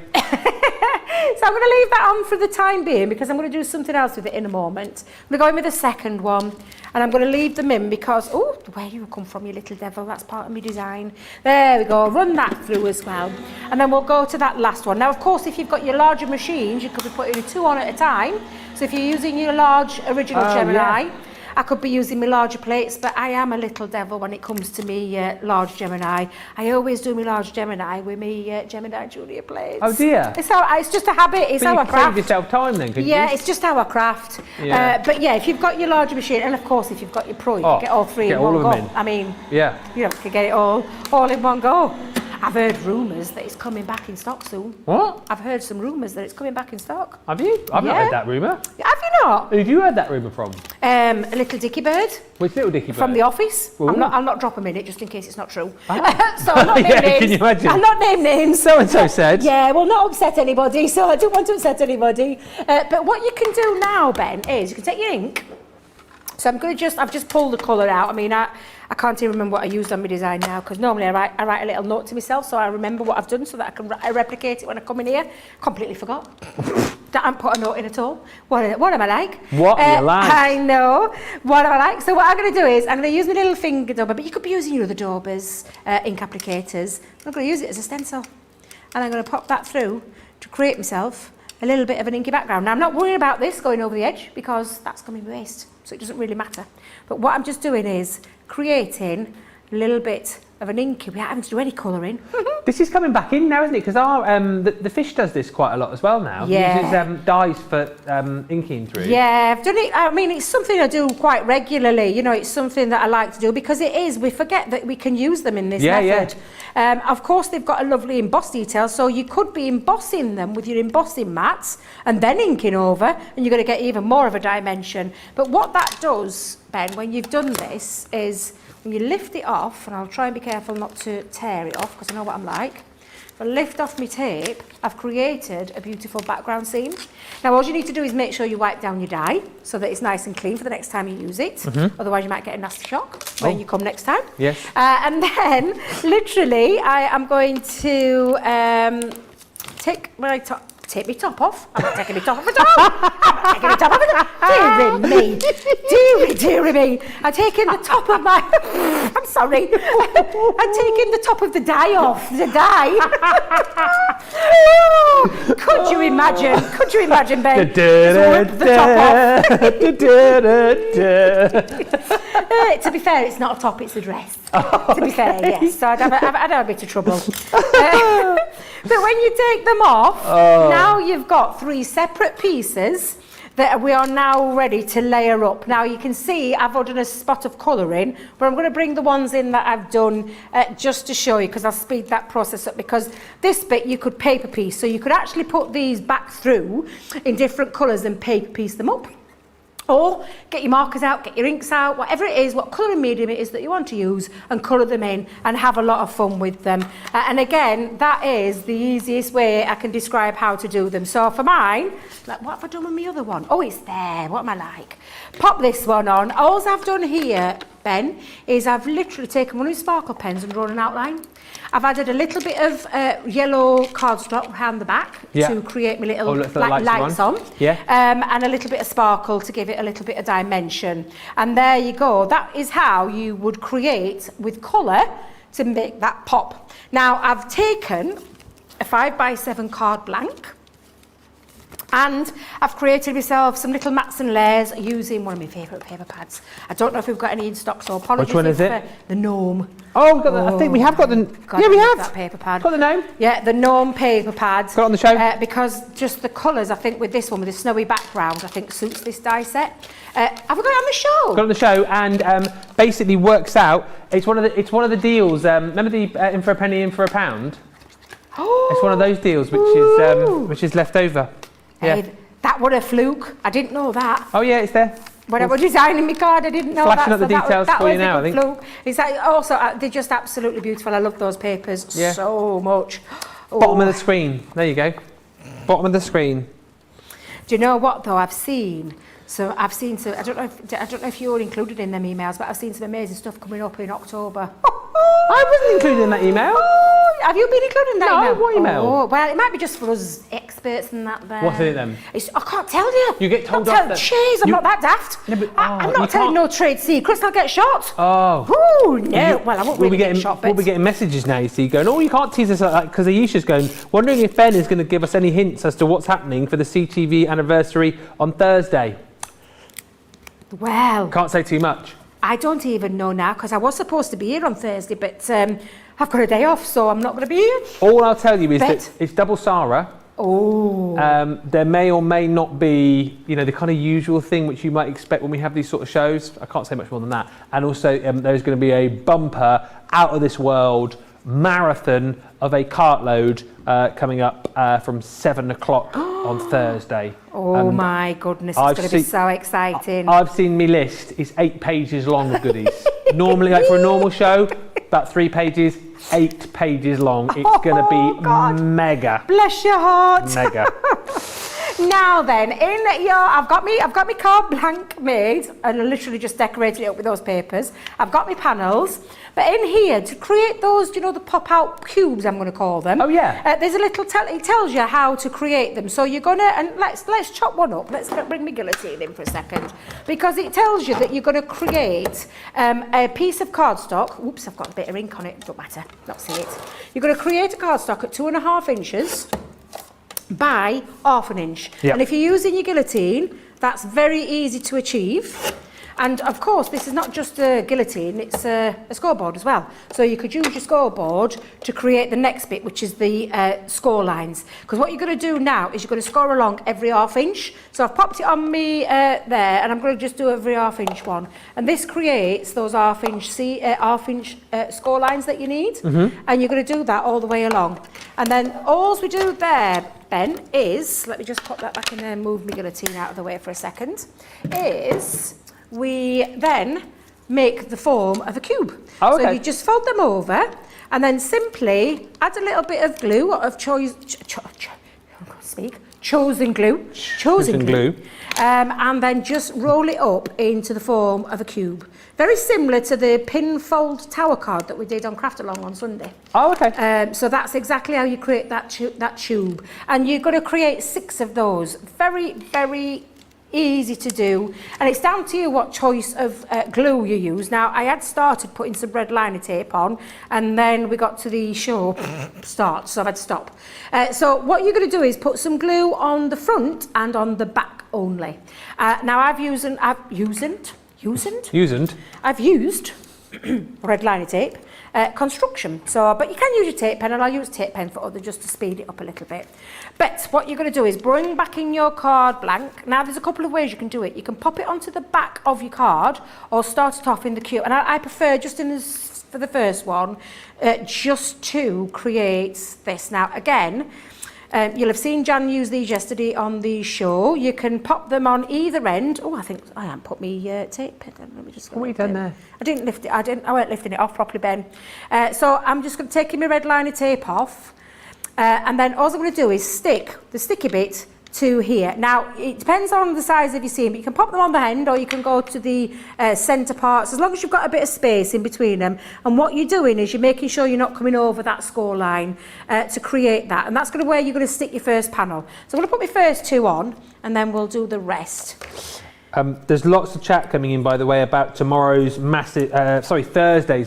So I'm going to leave that on for the time being, because I'm going to do something else with it in a moment. I'm going to go in with the second one, and I'm going to leave them in because, oh, where you come from, you little devil, that's part of my design. There we go, run that through as well. And then we'll go to that last one. Now, of course, if you've got your larger machines, you could be putting 2 on at a time. So if you're using your large original Gemini, yeah, I could be using my larger plates, but I am a little devil when it comes to me large Gemini. I always do my large Gemini with me Gemini Junior plates. Oh dear. It's just a habit, it's how I craft. Save yourself time then, couldn't you? Yeah, it's just how I craft. Yeah. But yeah, if you've got your larger machine, and of course if you've got your Pro, you can get all 3 in one go. I mean, yeah, you can get it all in one go. I've heard rumours that it's coming back in stock soon. What? I've heard some rumours that it's coming back in stock. Have you? I've not heard that rumour. Have you not? Who have you heard that rumour from? A little Dicky Bird. Which little Dicky Bird? From the office. Ooh. I'll not drop them in it just in case it's not true. Ah. So I'm not name names. Can you imagine? I'll not name names. So-and-so said. Yeah, well, not upset anybody, so I don't want to upset anybody. But what you can do now, Ben, is you can take your ink. So I've just pulled the colour out. I mean, I can't even remember what I used on my design now, because normally I write a little note to myself so I remember what I've done so that I can replicate it when I come in here. Completely forgot. I haven't put a note in at all. What am I like? What are you like? I know. What am I like? So what I'm going to do is I'm going to use my little finger dauber, but you could be using your other daubers, ink applicators. I'm going to use it as a stencil. And I'm going to pop that through to create myself a little bit of an inky background. Now, I'm not worried about this going over the edge because that's going to be waste, so it doesn't really matter. But what I'm just doing is creating a little bit of an inky without having to do any colouring. This is coming back in now, isn't it? Because our the fish does this quite a lot as well now. Yeah. Uses dyes for inking through. Yeah, I've done it. I mean, it's something I do quite regularly. You know, it's something that I like to do because it is. We forget that we can use them in this method. Of course, they've got a lovely emboss detail, so you could be embossing them with your embossing mats and then inking over, and you're going to get even more of a dimension. But what that does, Ben, when you've done this, is when you lift it off, and I'll try and be careful not to tear it off because I know what I'm like. If I lift off my tape, I've created a beautiful background scene. Now, all you need to do is make sure you wipe down your dye so that it's nice and clean for the next time you use it. Otherwise, you might get a nasty shock when you come next time. Yes. And then, literally, I am going to take my top off. I'm not taking my top off at all. I'm not taking my top off at all. Dearie me. Dearie me. I'm taking the top of my... I'm sorry. I'm taking the top of the dye off. The dye. Could you imagine? Could you imagine, Ben? The top off. To be fair, it's not a top, it's a dress. To be fair, yes. So I'd have a bit of trouble. But when you take them off, now you've got 3 separate pieces that we are now ready to layer up. Now you can see I've done a spot of colouring, but I'm going to bring the ones in that I've done just to show you, because I'll speed that process up, because this bit you could paper piece, so you could actually put these back through in different colours and paper piece them up. Or get your markers out, get your inks out, whatever it is, what colouring medium it is that you want to use, and colour them in and have a lot of fun with them. And again, that is the easiest way I can describe how to do them. So for mine, like, what have I done with my other one? Oh, it's there. What am I like? Pop this one on. All I've done here, Ben, is I've literally taken one of these sparkle pens and drawn an outline. I've added a little bit of yellow cardstock around the back to create my little lights on. And a little bit of sparkle to give it a little bit of dimension. And there you go. That is how you would create with colour to make that pop. Now, I've taken a 5x7 card blank, and I've created myself some little mats and layers using one of my favourite paper pads. I don't know if we've got any in stock, so apologies. Which one is it? The Gnome. Oh, I think we have got the... God, yeah, we have. That paper pad. Got the Gnome? Yeah, the Gnome paper pad. Got it on the show? Because just the colours, I think, with this one, with the snowy background, I think suits this die set. Have we got it on the show? Got it on the show, and basically works out. It's one of the deals. Remember the in for a penny, in for a pound? Oh. It's one of those deals which is left over. Yeah. Hey, that was a fluke. I didn't know that. Oh yeah, it's there. When I was designing my card, I didn't know Flashing that. up the details for you now, I think. Fluke. It's like, also, they're just absolutely beautiful. I love those papers so much. Oh. Bottom of the screen. There you go. Bottom of the screen. Do you know what though? I've seen some. I don't know if you're included in them emails, but I've seen some amazing stuff coming up in October. I wasn't included in that email. Have you been included in that email? No, what email? Oh, well, it might be just for us experts and that there. What's in it then? I can't tell you. You get told off. that. Jeez, I'm not that daft. No, but, I'm not telling no trade secrets. I'll get shot. Oh. Ooh, no. Well, I won't really get shot. We'll be getting messages now, you see, going, oh, you can't tease us like that, because Aisha's going, wondering if Ben is going to give us any hints as to what's happening for the CTV anniversary on Thursday. Well. Can't say too much. I don't even know now, because I was supposed to be here on Thursday, but I've got a day off, so I'm not going to be here. All I'll tell you is that it's double Sarah. Oh. There may or may not be, the kind of usual thing which you might expect when we have these sort of shows. I can't say much more than that. And also, there's going to be a bumper, out of this world marathon of a cartload coming up from 7 o'clock on Thursday. Oh my goodness, it's going to be so exciting. I've seen my list. It's 8 pages long of goodies. Normally, like for a normal show, about 3 pages, 8 pages long. It's going to be mega. Bless your heart. Mega. Now then, I've got my card blank made, and I literally just decorated it up with those papers. I've got my panels, but in here to create those, the pop-out cubes, I'm going to call them. Oh yeah. There's a little it tells you how to create them. So you're gonna, and let's chop one up. Let's bring my guillotine in for a second, because it tells you that you're going to create a piece of cardstock. Oops, I've got a bit of ink on it. Don't matter. Not see it. You're going to create a cardstock at 2.5 inches. By 1/2 inch. Yep. And if you're using your guillotine, that's very easy to achieve. And of course, this is not just a guillotine, it's a scoreboard as well. So you could use your scoreboard to create the next bit, which is the score lines. Because what you're going to do now is you're going to score along every half inch. So I've popped it on me there, and I'm going to just do every half inch one. And this creates those half inch score lines that you need. And you're going to do that all the way along. And then all we do there, Ben, is, let me just pop that back in there and move my guillotine out of the way for a second, is we then make the form of a cube. Oh, okay. So you just fold them over and then simply add a little bit of glue, of chosen glue. And then just roll it up into the form of a cube. Very similar to the pinfold tower card that we did on Craft Along on Sunday. Oh, okay. So that's exactly how you create that tube. And you're going to create 6 of those. Very, very easy to do. And it's down to you what choice of glue you use. Now, I had started putting some red liner tape on, and then we got to the show start, so I've had to stop. So what you're going to do is put some glue on the front and on the back only. Now, I've used red liner tape construction. So, but you can use your tape pen, and I'll use tape pen for other just to speed it up a little bit. But what you're going to do is bring back in your card blank. Now, there's a couple of ways you can do it. You can pop it onto the back of your card, or start it off in the cube. And I prefer just for the first one, just to create this. Now, again, you'll have seen Jan use these yesterday on the show. You can pop them on either end. Oh, I think I haven't put me tape pen. Let me just. What have you done there? I didn't lift it. I weren't lifting it off properly, Ben. So I'm just going to take my red liner tape off, and then all I'm going to do is stick the sticky bit to here. Now, it depends on the size of your seam, but you can pop them on the end, or you can go to the centre parts, as long as you've got a bit of space in between them. And what you're doing is you're making sure you're not coming over that score line to create that. And that's going to where you're going to stick your first panel. So I'm going to put my first 2 on, and then we'll do the rest. There's lots of chat coming in, by the way, about Thursday's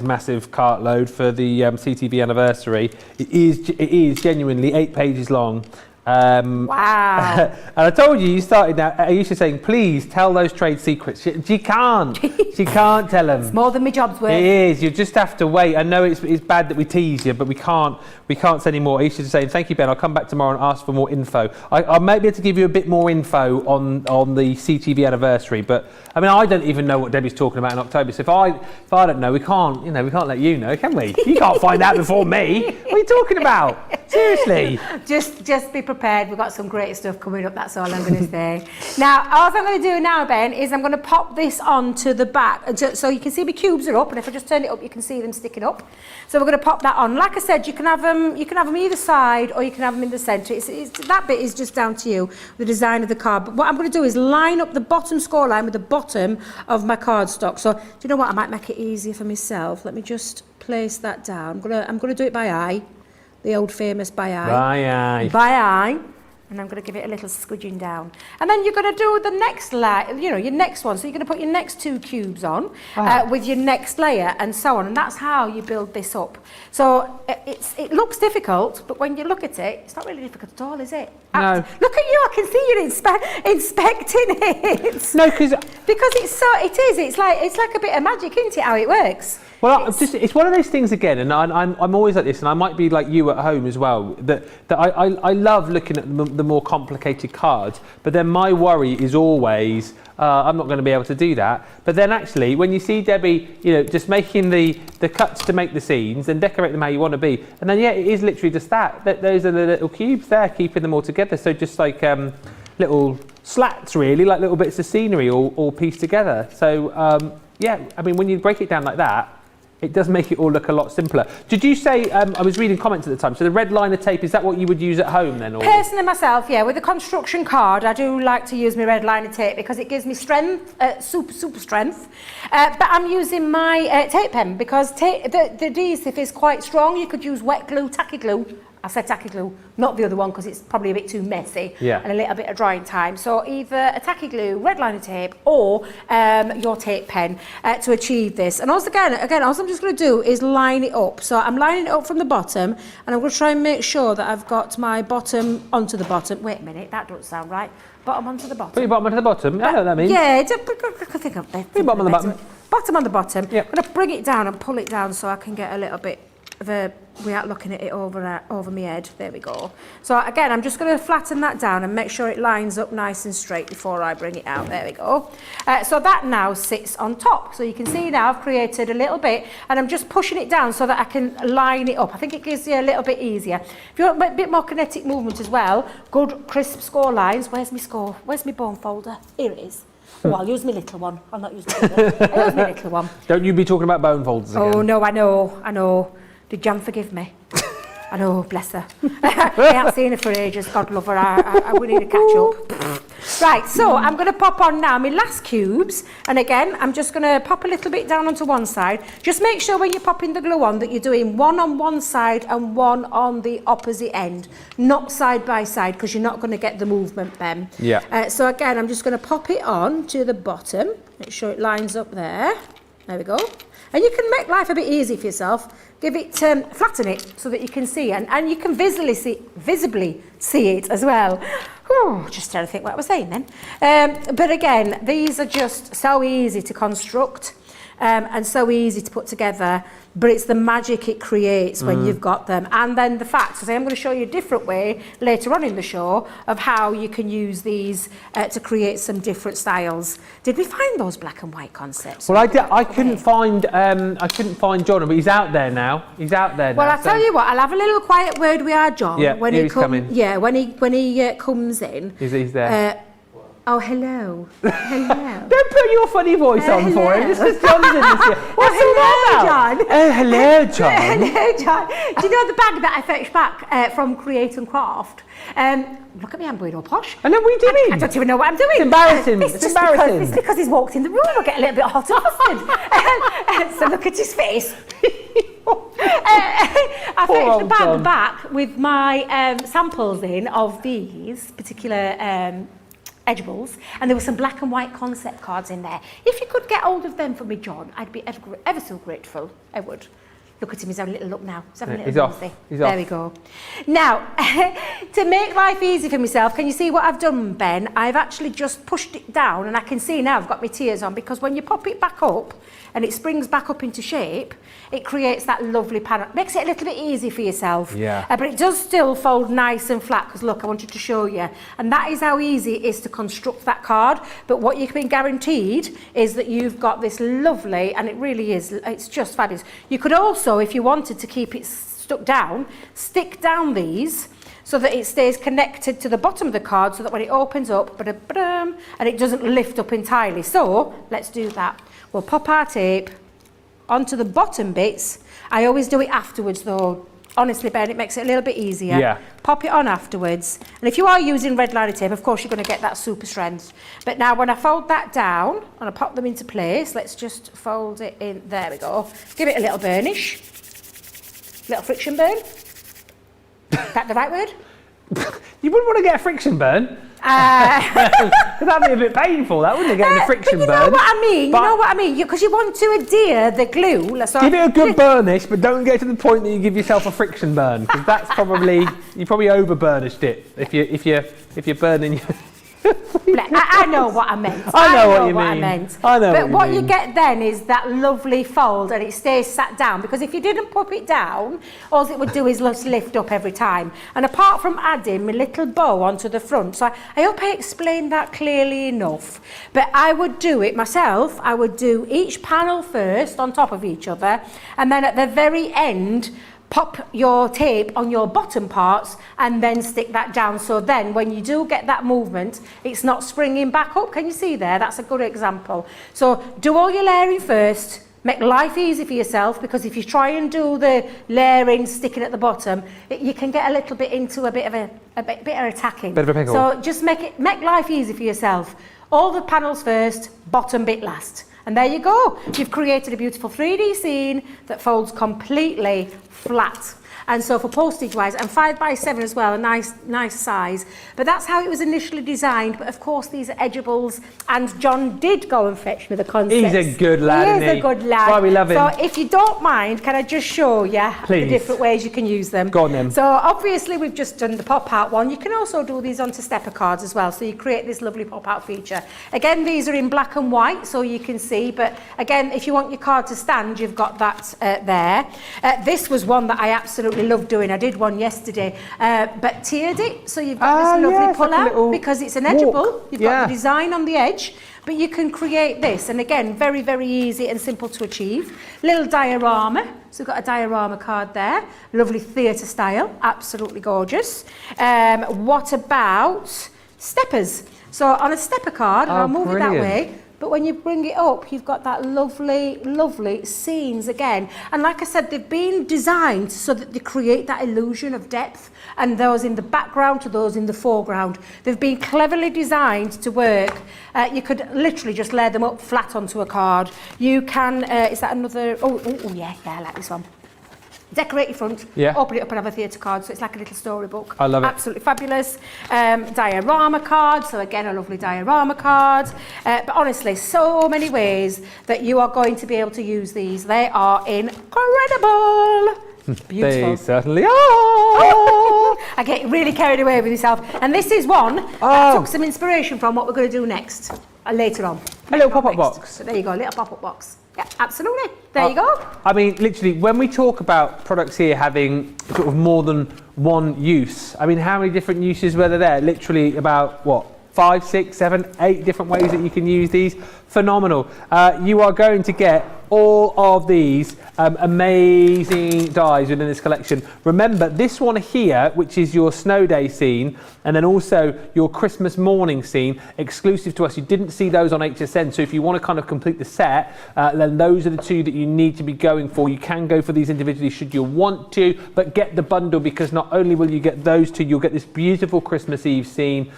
massive cart load for the CTV anniversary. It is genuinely 8 pages long. Wow. And I told you started now, Aisha saying, please tell those trade secrets. She can't. She can't tell them. It's more than my job's worth. It is. You just have to wait. I know it's bad that we tease you, but we can't say any more. Aisha's saying, thank you, Ben. I'll come back tomorrow and ask for more info. I might be able to give you a bit more info on the CTV anniversary, but I mean, I don't even know what Debbie's talking about in October. So if I don't know, we can't let you know, can we? You can't find out before me. What are you talking about? Seriously. Just be prepared. We've got some great stuff coming up. That's all I'm going to say. Now, all I'm going to do now, Ben, is I'm going to pop this onto the back, so you can see my cubes are up. And if I just turn it up, you can see them sticking up. So we're going to pop that on. Like I said, you can have them either side, or you can have them in the centre. That bit is just down to you, the design of the card. But what I'm going to do is line up the bottom score line with the bottom of my cardstock. So do you know what? I might make it easier for myself. Let me just place that down. I'm going to do it by eye. The old famous by eye. By eye. And I'm going to give it a little squidging down. And then you're going to do the next layer, your next one. So you're going to put your next 2 cubes on with your next layer, and so on. And that's how you build this up. So it looks difficult, but when you look at it, it's not really difficult at all, is it? No. Look at you, I can see you inspecting it. No, because it's like a bit of magic, isn't it, how it works? Well, it's one of those things again, and I'm always like this, and I might be like you at home as well, that I love looking at the more complicated cards, but then my worry is always, I'm not going to be able to do that. But then actually, when you see Debbie, just making the cuts to make the scenes and decorate them how you want to be, and then it is literally just that. Those are the little cubes there, keeping them all together. So just like little slats, really, like little bits of scenery all pieced together. So I mean, when you break it down like that, it does make it all look a lot simpler. Did you say, I was reading comments at the time, so the red liner tape, is that what you would use at home then? Or? Personally myself, yeah, with the construction card, I do like to use my red liner tape because it gives me strength, super strength. But I'm using my tape pen because the adhesive is quite strong. You could use wet glue, tacky glue. I said tacky glue, not the other one, because it's probably a bit too messy and a little bit of drying time. So either a tacky glue, red liner tape, or your tape pen to achieve this. And also again, all I'm just going to do is line it up. So I'm lining it up from the bottom, and I'm going to try and make sure that I've got my bottom onto the bottom. Wait a minute, that doesn't sound right. Bottom onto the bottom. Put your bottom onto the bottom. I know what that means. Yeah, I think of Put your bottom on the bottom. Bottom on the bottom. Yep. I'm going to bring it down and pull it down so I can get a little bit of a, without looking at it over my head. There we go. So again, I'm just going to flatten that down and make sure it lines up nice and straight before I bring it out. There we go. So that now sits on top. So you can see now I've created a little bit, and I'm just pushing it down so that I can line it up. I think it gives you a little bit easier. If you want a bit more kinetic movement as well, good crisp score lines. Where's my score? Where's my bone folder? Here it is. Oh, I'll use my little one. I'll not use my little. I'll use my little one. Don't you be talking about bone folders again. Oh no, I know. Did Jan forgive me? I know, bless her. I haven't seen her for ages, God love her. I we need to catch up. Right, so I'm going to pop on now my last cubes, and again, I'm just going to pop a little bit down onto one side. Just make sure when you're popping the glue on that you're doing one on one side and one on the opposite end, not side by side, because you're not going to get the movement then. Yeah. So again, I'm just going to pop it on to the bottom, make sure it lines up there. There we go. And you can make life a bit easy for yourself. Give it, flatten it so that you can see, and you can visibly see it as well. Whew, just trying to think what I was saying then. But again, these are just so easy to construct and so easy to put together, but it's the magic it creates when you've got them. And then the fact, so I'm going to show you a different way later on in the show of how you can use these to create some different styles. Did we find those black and white concepts? Well, I couldn't find John, but he's out there now. He's out there now. Well, I'll tell you what, I'll have a little quiet word with our John when he coming. Yeah, when he comes in. He's there. Oh, hello. Hello. Don't put your funny voice on for him. This is John's in this year. What's all that about? John. Oh, hello, John. Hello, John. Do you know the bag that I fetched back from Create and Craft? Look at me, I'm going all posh. I know what you're doing. I don't even know what I'm doing. It's embarrassing. It's embarrassing. It's because he's walked in the room. I get a little bit hot and flustered. So look at his face. I fetched the bag back with my samples in of these particular edibles, and there were some black and white concept cards in there. If you could get hold of them for me, John, I'd be ever so grateful. I would. Look at him, he's having a little look now. He's having a little off. He's there off. We go. Now, to make life easy for myself, can you see what I've done, Ben? I've actually just pushed it down, and I can see now I've got my tears on, because when you pop it back up and it springs back up into shape, it creates that lovely panel. Makes it a little bit easy for yourself. Yeah. But it does still fold nice and flat, because look, I wanted to show you. And that is how easy it is to construct that card. But what you can be guaranteed is that you've got this lovely, and it really is, it's just fabulous. You could also, if you wanted to keep it stuck down, stick down these so that it stays connected to the bottom of the card, so that when it opens up, and it doesn't lift up entirely. So let's do that. We'll pop our tape onto the bottom bits. I always do it afterwards though. Honestly, Ben, it makes it a little bit easier. Yeah. Pop it on afterwards. And if you are using red liner tape, of course you're going to get that super strength. But now when I fold that down and I pop them into place, let's just fold it in. There we go. Give it a little burnish. Little friction burn. Is that the right word? You wouldn't want to get a friction burn. That'd be a bit painful, that, wouldn't it, getting a friction burn? You know what I mean, because you want to adhere the glue. So give it a good burnish, but don't get to the point that you give yourself a friction burn, because that's probably, you probably over burnished it if you're burning your... I know what I meant. I know what you mean. But what you get then is that lovely fold, and it stays sat down, because if you didn't pop it down, all it would do is just lift up every time. And apart from adding my little bow onto the front, so I hope I explained that clearly enough. But I would do it myself. I would do each panel first on top of each other, and then at the very end, pop your tape on your bottom parts and then stick that down. So then when you do get that movement, it's not springing back up. Can you see there? That's a good example. So do all your layering first. Make life easy for yourself, because if you try and do the layering sticking at the bottom, you can get a little bit into a bit of attacking. Bit of a pickle. So just make life easy for yourself. All the panels first, bottom bit last. And there you go. You've created a beautiful 3D scene that folds completely flat. And so for postage wise, and 5x7 as well, a nice size. But that's how it was initially designed. But of course, these are edgeables. And John did go and fetch me the concepts. He's a good lad, He is a good lad. That's why we love him. So if you don't mind, can I just show you the different ways you can use them? Go on then. So obviously we've just done the pop-out one. You can also do these onto stepper cards as well. So you create this lovely pop-out feature. Again, these are in black and white, so you can see. But again, if you want your card to stand, you've got that there. This was one that I absolutely loved doing. I did one yesterday, but tiered it. So you've got this lovely pull-out because it's an edgeable. You've got the design on the edge. But you can create this, and again, very, very easy and simple to achieve. Little diorama, so we've got a diorama card there. Lovely theatre style, absolutely gorgeous. What about steppers? So on a stepper card, and I'll move it that way, but when you bring it up, you've got that lovely, lovely scenes again. And like I said, they've been designed so that they create that illusion of depth, and those in the background to those in the foreground. They've been cleverly designed to work. You could literally just lay them up flat onto a card. You can, is that another, yeah, I like this one. Decorate your front, open it up and have a theatre card, so it's like a little storybook. I love it. Absolutely fabulous. Diorama card, so again a lovely diorama card. But honestly, so many ways that you are going to be able to use these. They are incredible. Beautiful. They certainly are. I get really carried away with myself. And this is one that I took some inspiration from what we're going to do next, later on. A little pop-up box. So there you go, a little pop-up box. Yeah, absolutely. There you go. I mean, literally, when we talk about products here having sort of more than one use, I mean, how many different uses were there? Literally about, what, 5, 6, 7, 8 different ways that you can use these. Phenomenal. You are going to get all of these amazing dies within this collection. Remember, this one here, which is your snow day scene, and then also your Christmas morning scene, exclusive to us. You didn't see those on HSN, so if you want to kind of complete the set, then those are the two that you need to be going for. You can go for these individually should you want to, but get the bundle, because not only will you get those two, you'll get this beautiful Christmas Eve scene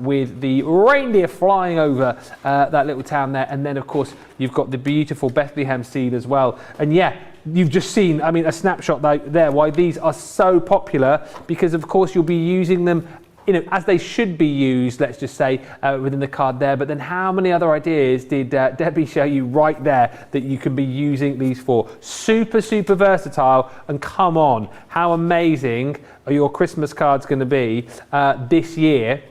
with the reindeer flying over that little town there, and then of course you've got the beautiful Bethlehem scene as well. And yeah, you've just seen, I mean, a snapshot there why these are so popular, because of course you'll be using them, you know, as they should be used, let's just say, within the card there. But then how many other ideas did Debbie show you right there that you can be using these for? Super, super versatile. And come on, how amazing are your Christmas cards going to be this year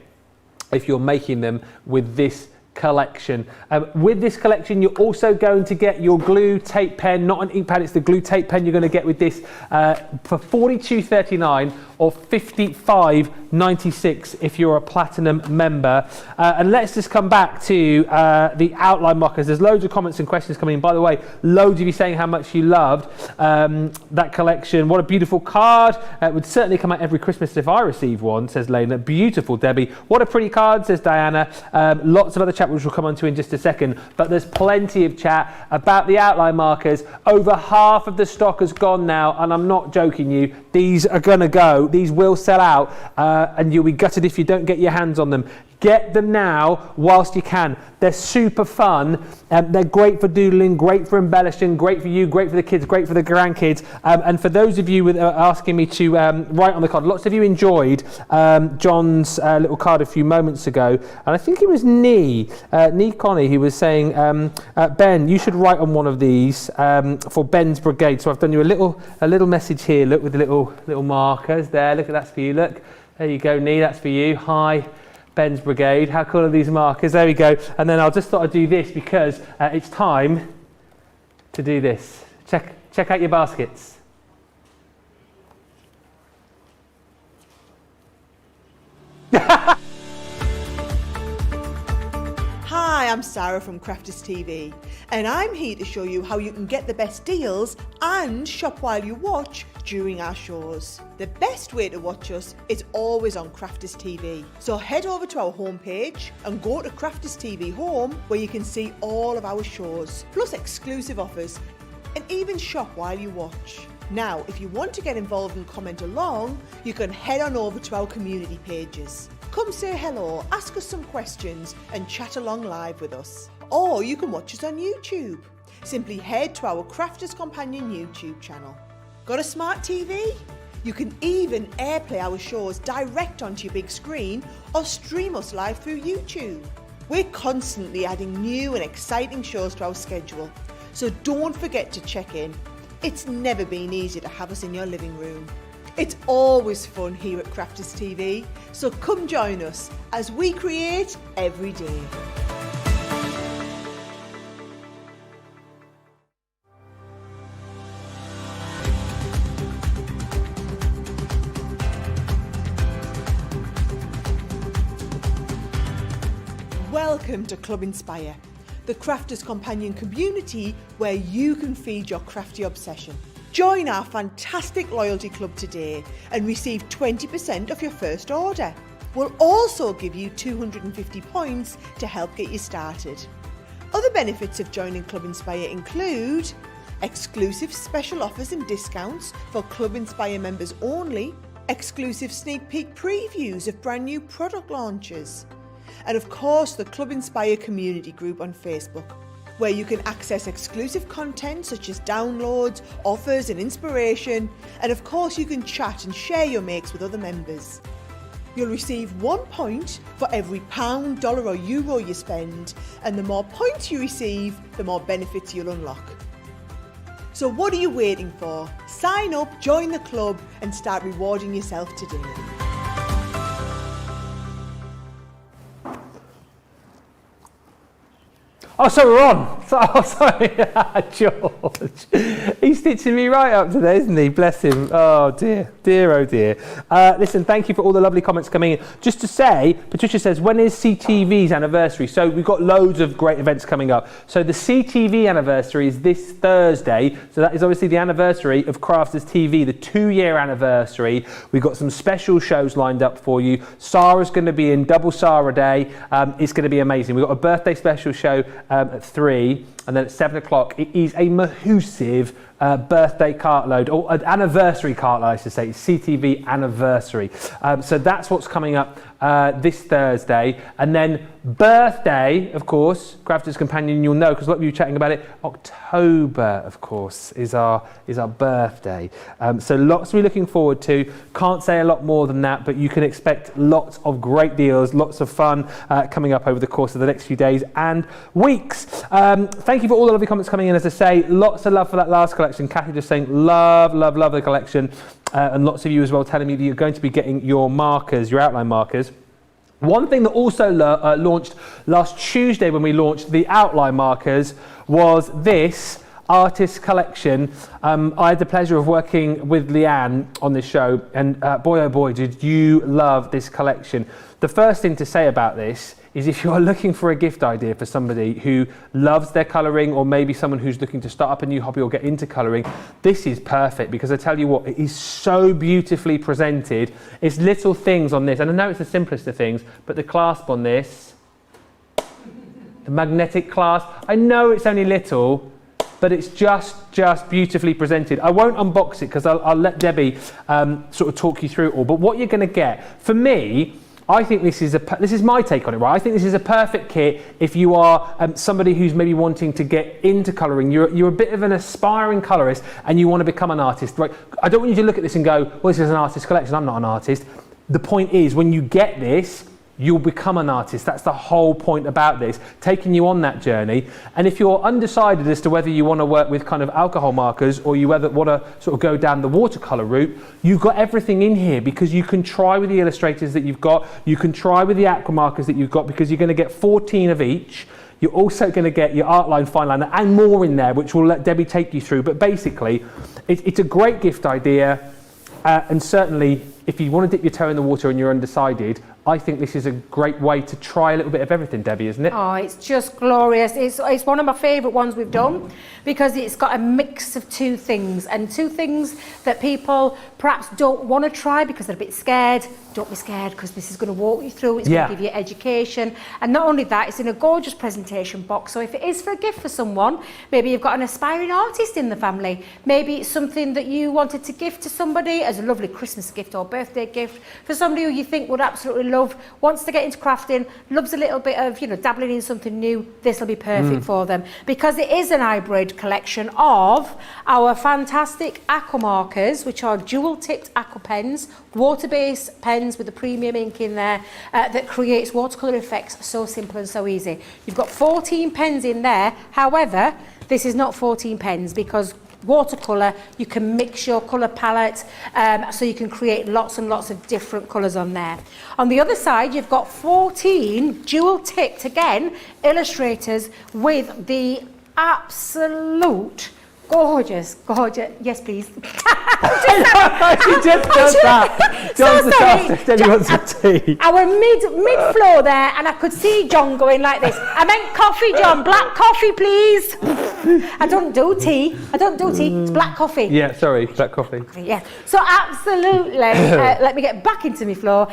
if you're making them with this collection. With this collection, you're also going to get your glue tape pen, not an ink pad, it's the glue tape pen you're going to get with this for $42.39 or $55.96 if you're a platinum member. And let's just come back to the outline markers. There's loads of comments and questions coming in. By the way, loads of you saying how much you loved that collection. What a beautiful card. It would certainly come out every Christmas if I received one, says Lena. Beautiful, Debbie. What a pretty card, says Diana. Lots of other chat which we'll come on to in just a second, but there's plenty of chat about the outline markers. Over half of the stock has gone now, and I'm not joking you. These are going to go. These will sell out, and you'll be gutted if you don't get your hands on them. Get them now whilst you can. They're super fun. They're great for doodling, great for embellishing, great for you, great for the kids, great for the grandkids. And for those of you asking me to write on the card, lots of you enjoyed John's little card a few moments ago. And I think it was Nee Connie who was saying, Ben, you should write on one of these for Ben's Brigade. So I've done you a little message here. Look, with the little markers there. Look, that's for you. Look, there you go, Nee. That's for you. Hi, Ben's Brigade. How cool are these markers? There we go. And then I just thought I'd do this because it's time to do this. Check out your baskets. Hi, I'm Sarah from Crafters TV, and I'm here to show you how you can get the best deals and shop while you watch during our shows. The best way to watch us is always on Crafters TV. So head over to our homepage and go to Crafters TV Home, where you can see all of our shows, plus exclusive offers, and even shop while you watch. Now, if you want to get involved and comment along, you can head on over to our community pages. Come say hello, ask us some questions, and chat along live with us. or you can watch us on YouTube. Simply head to our Crafters Companion YouTube channel. Got a smart TV? You can even airplay our shows direct onto your big screen or stream us live through YouTube. We're constantly adding new and exciting shows to our schedule, so don't forget to check in. It's never been easier to have us in your living room. It's always fun here at Crafters TV, so come join us as we create every day. Welcome to Club Inspire, the Crafters Companion community where you can feed your crafty obsession. Join our fantastic loyalty club today and receive 20% off your first order. We'll also give you 250 points to help get you started. Other benefits of joining Club Inspire include exclusive special offers and discounts for Club Inspire members only, exclusive sneak peek previews of brand new product launches, and of course the Club Inspire community group on Facebook, where you can access exclusive content such as downloads, offers and inspiration, and of course you can chat and share your makes with other members. You'll receive 1 point for every pound, dollar or euro you spend, and the more points you receive, the more benefits you'll unlock. So what are you waiting for? Sign up, join the club and start rewarding yourself today. Oh, so we're on. Oh, sorry, George. He's stitching me right up today, isn't he? Bless him. Oh, dear. Dear, oh, dear. Listen, thank you for all the lovely comments coming in. Just to say, Patricia says, when is CTV's anniversary? So we've got loads of great events coming up. So the CTV anniversary is this Thursday. So that is obviously the anniversary of Crafters TV, the 2-year anniversary. We've got some special shows lined up for you. Sarah's going to be in Double Sarah Day. It's going to be amazing. We've got a birthday special show at 3, and then at 7 o'clock it is a massive birthday cartload, or an anniversary cartload I should say, CTV anniversary. So that's what's coming up this Thursday. And then birthday, of course, Crafters Companion, you'll know because a lot of you were chatting about it, October of course is our birthday. So lots to be looking forward to. Can't say a lot more than that, but you can expect lots of great deals, lots of fun coming up over the course of the next few days and weeks. Thank you for all the lovely comments coming in. As I say, lots of love for that last collection. Kathy just saying love the collection, and lots of you as well telling me that you're going to be getting your markers, your outline markers. One thing that also launched last Tuesday when we launched the outline markers was this artist collection. I had the pleasure of working with Leanne on this show, and boy oh boy did you love this collection. The first thing to say about this is if you're looking for a gift idea for somebody who loves their colouring, or maybe someone who's looking to start up a new hobby or get into colouring, this is perfect because I tell you what, it is so beautifully presented. It's little things on this, and I know it's the simplest of things, but the clasp on this, the magnetic clasp, I know it's only little, but it's just beautifully presented. I won't unbox it because I'll let Debbie sort of talk you through it all, but what you're going to get, for me, I think this is my take on it, right? I think this is a perfect kit if you are somebody who's maybe wanting to get into colouring. You're a bit of an aspiring colourist and you want to become an artist, right? I don't want you to look at this and go, well, this is an artist collection. I'm not an artist. The point is, when you get this, you'll become an artist. That's the whole point about this, taking you on that journey. And if you're undecided as to whether you want to work with kind of alcohol markers or you want to sort of go down the watercolour route, you've got everything in here because you can try with the illustrators that you've got, you can try with the aqua markers that you've got, because you're going to get 14 of each. You're also going to get your art line, fine liner and more in there, which will let Debbie take you through. But basically, it's a great gift idea. And certainly, if you want to dip your toe in the water and you're undecided, I think this is a great way to try a little bit of everything, Debbie, isn't it? Oh, it's just glorious. It's one of my favourite ones we've done because it's got a mix of two things, and two things that people perhaps don't want to try because they're a bit scared. Don't be scared because this is going to walk you through. It's going to give you education. And not only that, it's in a gorgeous presentation box. So if it is for a gift for someone, maybe you've got an aspiring artist in the family, maybe it's something that you wanted to gift to somebody as a lovely Christmas gift or birthday birthday gift, for somebody who you think would absolutely love, wants to get into crafting, loves a little bit of, dabbling in something new, this will be perfect for them, because it is an hybrid collection of our fantastic aqua markers, which are dual-tipped aqua pens, water-based pens with the premium ink in there that creates watercolour effects so simple and so easy. You've got 14 pens in there. However, this is not 14 pens because watercolour, you can mix your colour palette so you can create lots and lots of different colours on there. On the other side, you've got 14 dual-tipped, again, illustrators with the absolute gorgeous, yes please. She just does that. John's Debbie wants a tea. Our mid-floor there, and I could see John going like this. I meant coffee, John, black coffee please. I don't do tea, it's black coffee. Yeah, sorry, black coffee. Yeah, so absolutely, let me get back into my floor.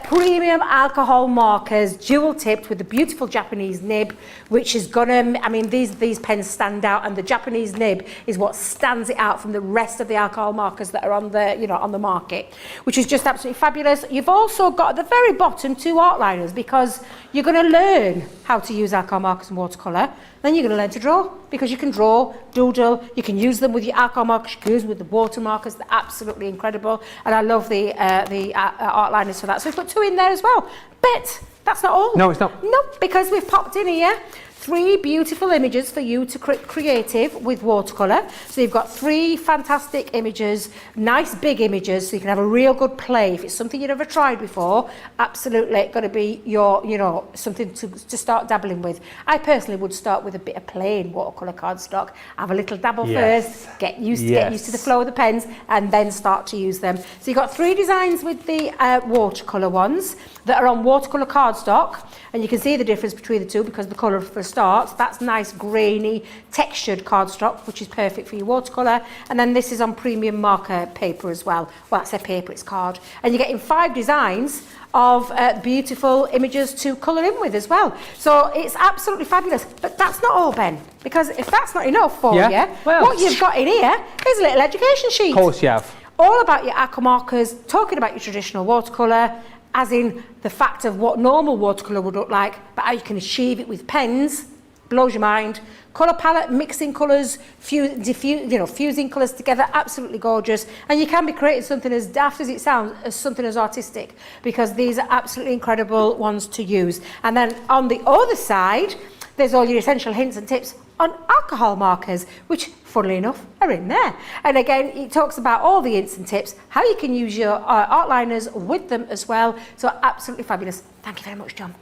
Premium alcohol markers, dual tipped with the beautiful Japanese nib, which is gonna, these pens stand out, and the Japanese nib is what stands it out from the rest of the alcohol markers that are on the, on the market, which is just absolutely fabulous. You've also got at the very bottom 2 art liners, because you're going to learn how to use alcohol markers and watercolour. Then you're going to learn to draw, because you can draw, doodle, you can use them with your alcohol markers, you can use them with the water markers. They're absolutely incredible, and I love the art liners for that. So we've got 2 in there as well. But that's not all. No, it's not. No, because we've popped in here 3 beautiful images for you to creative with watercolour. So you've got 3 fantastic images, nice big images, so you can have a real good play. If it's something you've never tried before, absolutely going to be your, something to start dabbling with. I personally would start with a bit of plain watercolour cardstock, have a little dabble first, get used to the flow of the pens, and then start to use them. So you've got 3 designs with the watercolour ones that are on watercolour cardstock, and you can see the difference between the 2 because the colour for a start, that's nice grainy textured cardstock, which is perfect for your watercolour, and then this is on premium marker paper as well. Well, I say paper, it's card, and you're getting 5 designs of beautiful images to colour in with as well. So it's absolutely fabulous. But that's not all, Ben, because if that's not enough for you, what you've got in here is a little education sheet. Of course you have. All about your aqua markers, talking about your traditional watercolour, as in the fact of what normal watercolour would look like, but how you can achieve it with pens. Blows your mind. Colour palette, mixing colours, fusing colours together, absolutely gorgeous. And you can be creating something as daft as it sounds, as something as artistic, because these are absolutely incredible ones to use. And then on the other side, there's all your essential hints and tips on alcohol markers, which, funnily enough, are in there. And again, it talks about all the hints and tips, how you can use your art liners with them as well. So absolutely fabulous. Thank you very much, John.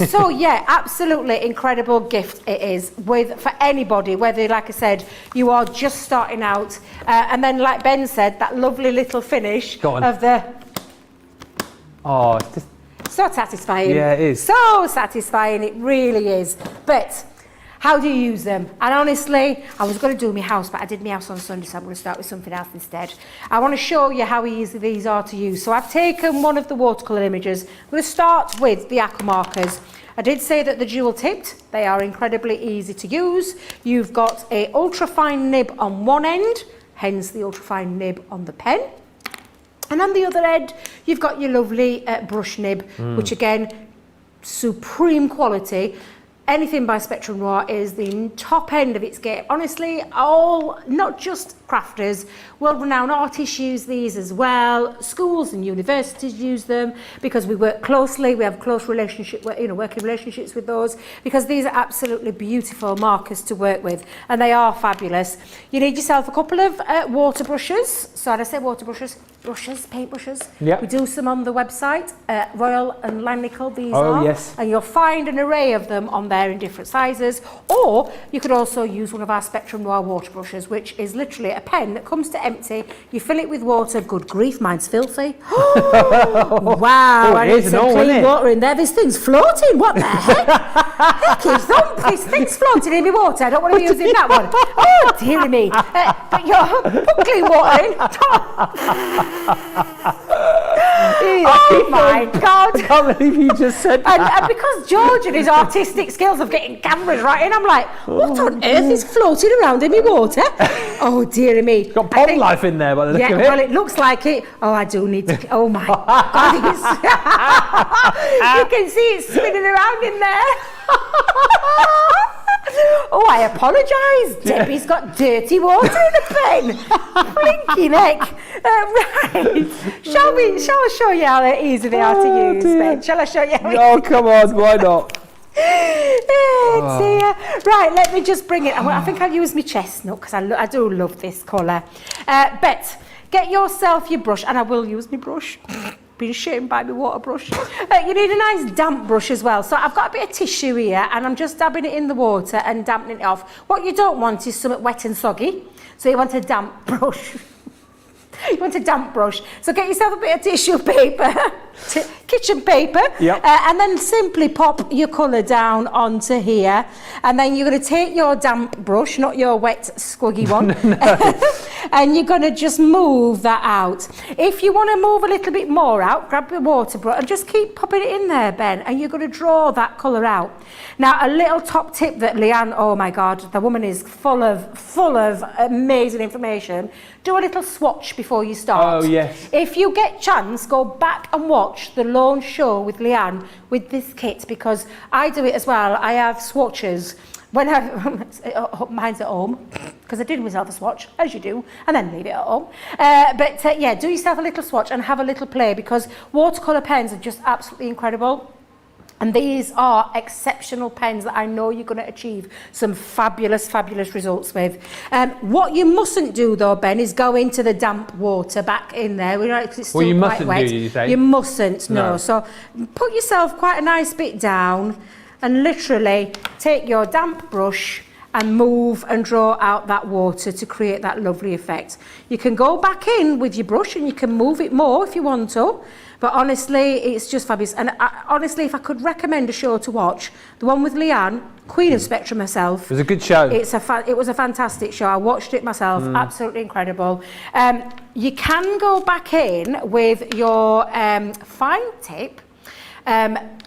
So yeah, absolutely incredible gift it is for anybody, whether, like I said, you are just starting out, and then, like Ben said, that lovely little finish of the... Oh, it's just... So satisfying. Yeah, it is. So satisfying, it really is. But how do you use them? And honestly, I was going to do my house, but I did my house on Sunday, so I'm going to start with something else instead. I want to show you how easy these are to use. So I've taken one of the watercolour images. I'm going to start with the aqua markers. I did say that the dual tipped, they are incredibly easy to use. You've got a ultra fine nib on one end, hence the ultra fine nib on the pen. And on the other end, you've got your lovely brush nib, which again, supreme quality. Anything by Spectrum Noir is the top end of its game. Honestly, not just crafters, world-renowned artists use these as well. Schools and universities use them because we work closely. We have close working relationships with those, because these are absolutely beautiful markers to work with, and they are fabulous. You need yourself a couple of water brushes. So when I say water brushes, paint brushes. Yep. We do some on the website, Royal and Langnickel, these are. Oh, yes. And you'll find an array of them on there in different sizes, or you could also use one of our Spectrum Noir water brushes, which is literally a pen that comes to empty. You fill it with water. Good grief, mine's filthy. Wow, I need some clean water in there. This thing's floating. What the heck? Heck is this thing's floating in my water. I don't want to be using that one. Oh, dearie me. But put clean water in. Oh my God. I can't believe you just said that. And because George and his artistic skills of getting cameras right in, I'm like, what on earth is floating around in my water? Oh, dear me. Got pond life in there by the look of it. Well, it looks like it. Oh, I do need to. Oh, my God. You can see it spinning around in there. Oh, I apologise. Debbie's got dirty water in the pen. Blinking heck. Right. Shall I show you how easy they are to use, Ben? Shall I show you how Oh, come on, why not? Dear. Right, let me just bring it. I think I'll use my chestnut because I do love this colour. Bet, get yourself your brush, and I will use my brush. Been shamed by my water brush. You need a nice damp brush as well. So I've got a bit of tissue here and I'm just dabbing it in the water and dampening it off. What you don't want is something wet and soggy. So you want a damp brush. You want a damp brush. So get yourself a bit of tissue paper, kitchen paper, and then simply pop your colour down onto here. And then you're going to take your damp brush, not your wet, squuggy one, and you're going to just move that out. If you want to move a little bit more out, grab your water brush and just keep popping it in there, Ben, and you're going to draw that colour out. Now, a little top tip that Leanne, oh my God, the woman is full of amazing information. Do a little swatch before you start. Oh, yes. If you get chance, go back and watch the launch show with Leanne with this kit, because I do it as well. I have swatches. When mine's at home, because I did myself a swatch, as you do, and then leave it at home. Yeah, do yourself a little swatch and have a little play, because watercolour pens are just absolutely incredible. And these are exceptional pens that I know you're going to achieve some fabulous, fabulous results with. What you mustn't do though, Ben, is go into the damp water back in there. It's still you quite mustn't wet. do, you say? You mustn't, no. So put yourself quite a nice bit down and literally take your damp brush and move and draw out that water to create that lovely effect. You can go back in with your brush and you can move it more if you want to. But honestly, it's just fabulous. And honestly, if I could recommend a show to watch, the one with Leanne, Queen of Spectrum herself. It was a good show. It was a fantastic show. I watched it myself. Absolutely incredible. You can go back in with your fine tip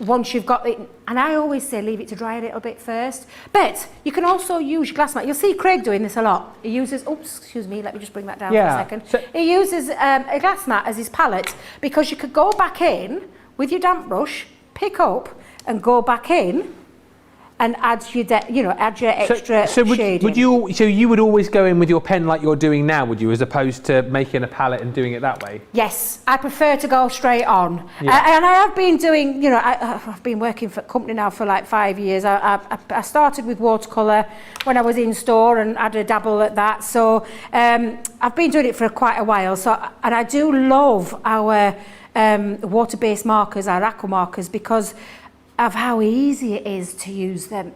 once you've got it. And I always say leave it to dry a little bit first. But you can also use your glass mat. You'll see Craig doing this a lot. He uses, oops, excuse me, let me just bring that down for a second. So, he uses a glass mat as his palette, because you could go back in with your damp brush, pick up and go back in and add your extra shading. So you would always go in with your pen like you're doing now, would you, as opposed to making a palette and doing it that way? Yes, I prefer to go straight on. And I have been doing, I've been working for a company now for like 5 years. I started with watercolour when I was in store and had a dabble at that. So I've been doing it for quite a while. And I do love our water-based markers, our aqua markers, because of how easy it is to use them.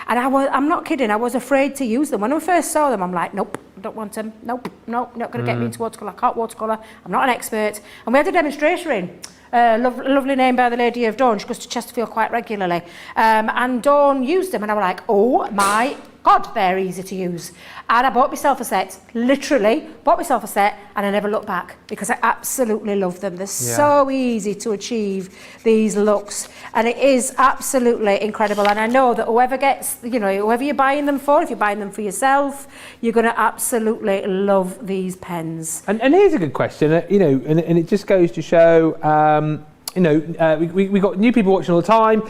I'm not kidding, I was afraid to use them. When I first saw them, I'm like, nope, don't want them. Nope, not going to get me into watercolour. I can't watercolour. I'm not an expert. And we had a demonstration in. Lovely name by the lady of Dawn. She goes to Chesterfield quite regularly. And Dawn used them and I was like, oh my God, they're easy to use. And I bought myself a set, literally bought myself a set, and I never looked back because I absolutely love them. They're so easy to achieve these looks, and it is absolutely incredible. And I know that whoever gets, whoever you're buying them for, if you're buying them for yourself, you're going to absolutely love these pens. And here's a good question, and it just goes to show, we got new people watching all the time,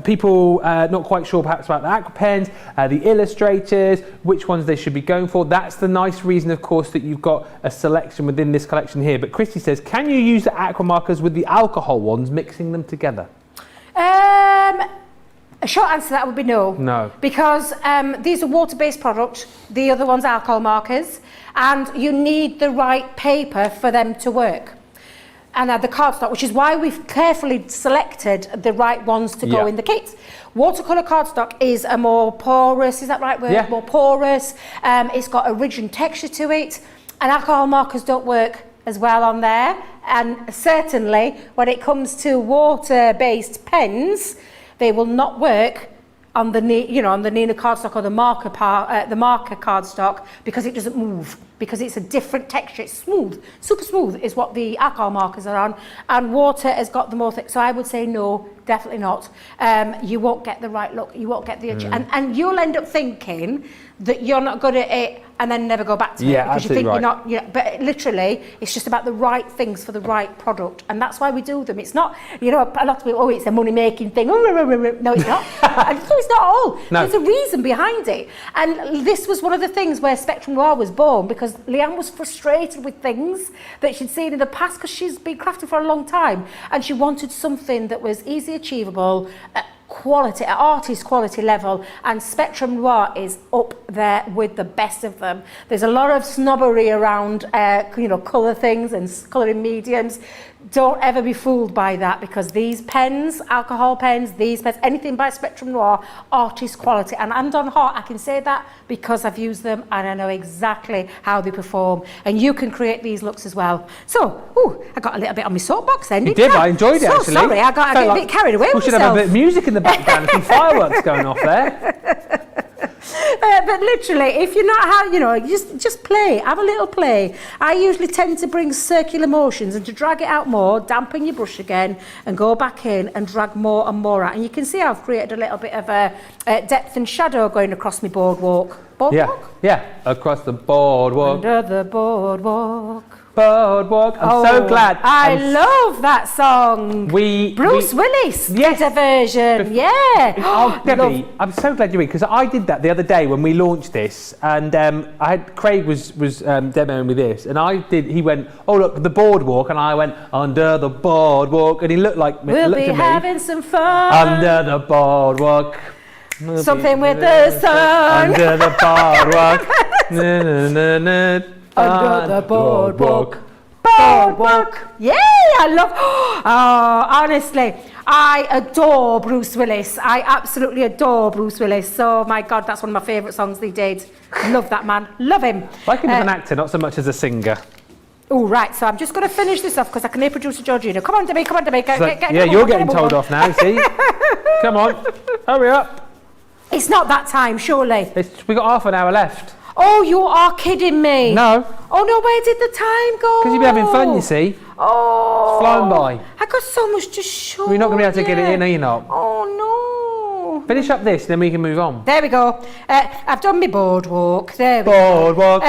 people not quite sure perhaps about the aqua pens, the illustrators, which ones they should be going for. That's the nice reason, of course, that you've got a selection within this collection here. But Christy says, can you use the aqua markers with the alcohol ones, mixing them together? A short answer to that would be no. No. Because these are water-based products, the other one's alcohol markers, and you need the right paper for them to work. And the cardstock, which is why we've carefully selected the right ones to go in the kit. Watercolour cardstock is a more porous, is that right word? Yeah. More porous. It's got a ridged texture to it. And alcohol markers don't work as well on there. And certainly when it comes to water-based pens, they will not work on the Nina cardstock or the marker cardstock because it doesn't move, because it's a different texture. It's smooth, super smooth is what the alcohol markers are on, and water has got the more thick. So I would say no, definitely not. You won't get the right look. You won't get the and you'll end up thinking that you're not good at it and then never go back to it because you think you're not. But literally, it's just about the right things for the right product, and that's why we do them. It's not, a lot of people, it's a money-making thing. No, it's not. No, it's not at all. No. There's a reason behind it, and this was one of the things where Spectrum Noir was born, because Leanne was frustrated with things that she'd seen in the past because she's been crafting for a long time, and she wanted something that was easily achievable, quality, at artist quality level, and Spectrum Noir is up there with the best of them. There's a lot of snobbery around colour things and colouring mediums. Don't ever be fooled by that, because these pens, alcohol pens, these pens, anything by Spectrum Noir, artist quality. And hand on heart, I can say that because I've used them and I know exactly how they perform. And you can create these looks as well. So, I got a little bit on my soapbox then, didn't I? I enjoyed it, actually. Sorry, I got a bit carried away with myself. We should have a bit of music in the background, some fireworks going off there. But literally, if you're not just play, have a little play. I usually tend to bring circular motions, and to drag it out more, dampen your brush again and go back in and drag more and more out. And you can see I've created a little bit of a depth and shadow going across my boardwalk. Boardwalk? Yeah, across the boardwalk. Under the boardwalk. Boardwalk. I'm so glad. I love that song. Bruce Willis did a version. Yeah. Oh, Debbie, I'm so glad you're in, because I did that the other day when we launched this, and Craig was demoing me this, and he went, oh look, the boardwalk, and I went, under the boardwalk, and he looked like me. We'll be having some fun. Under the boardwalk. Something with the sun. Under the boardwalk. Na, na, na, na. Under the boardwalk. Boardwalk. Yay! I love. Honestly, I adore Bruce Willis. I absolutely adore Bruce Willis. So, my God, that's one of my favourite songs they did. Love that man. Love him. Like him as an actor, not so much as a singer. Oh, right. So I'm just going to finish this off because I can hear producer Georgina. Come on, Debbie. You're getting told off now, see? Come on. Hurry up. It's not that time, surely. We got half an hour left. Oh, you are kidding me. No. Oh, no, where did the time go? Because you've been having fun, you see. Oh. It's flying by. I got so much to show. We're not going to be able to get it in, are you not? Oh, no. Finish up this, then we can move on. There we go. I've done my boardwalk. There we Boardwalk.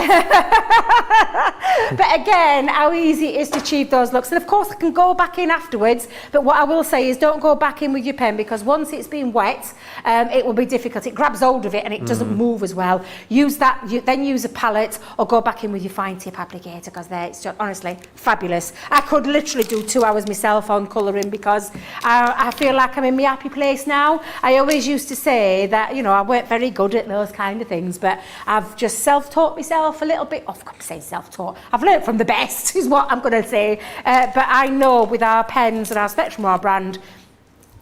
But again, how easy it is to achieve those looks. And of course, I can go back in afterwards. But what I will say is don't go back in with your pen, because once it's been wet, it will be difficult. It grabs hold of it and it doesn't move as well. Use that, then use a palette or go back in with your fine tip applicator, because it's just honestly fabulous. I could literally do 2 hours myself on colouring, because I feel like I'm in my happy place now. I always used to say that, I weren't very good at those kind of things, but I've just self-taught myself a little bit. Of course, I'm saying self-taught. I've learnt from the best, is what I'm going to say. But I know with our pens and our Spectrum Noir brand,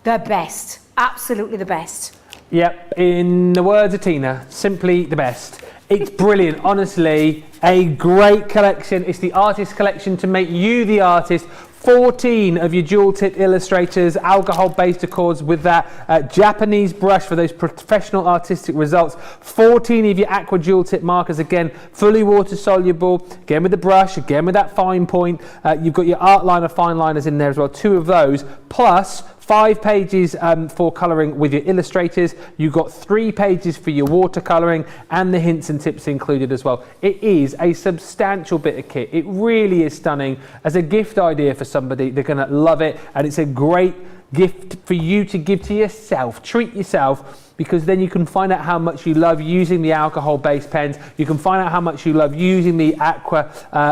the best. Absolutely the best. Yep, in the words of Tina, simply the best. It's brilliant, honestly. A great collection. It's the artist collection to make you the artist. 14 of your dual tip illustrators, alcohol-based accords with that Japanese brush for those professional artistic results. 14 of your aqua dual tip markers, again, fully water soluble, again with the brush, again with that fine point. You've got your art liner, fine liners in there as well, 2 of those, plus 5 pages for colouring with your illustrators. You've got 3 pages for your watercolouring, and the hints and tips included as well. It is a substantial bit of kit. It really is stunning. As a gift idea for somebody, they're going to love it, and it's a great gift for you to give to yourself. Treat yourself, because then you can find out how much you love using the alcohol-based pens. You can find out how much you love using the aqua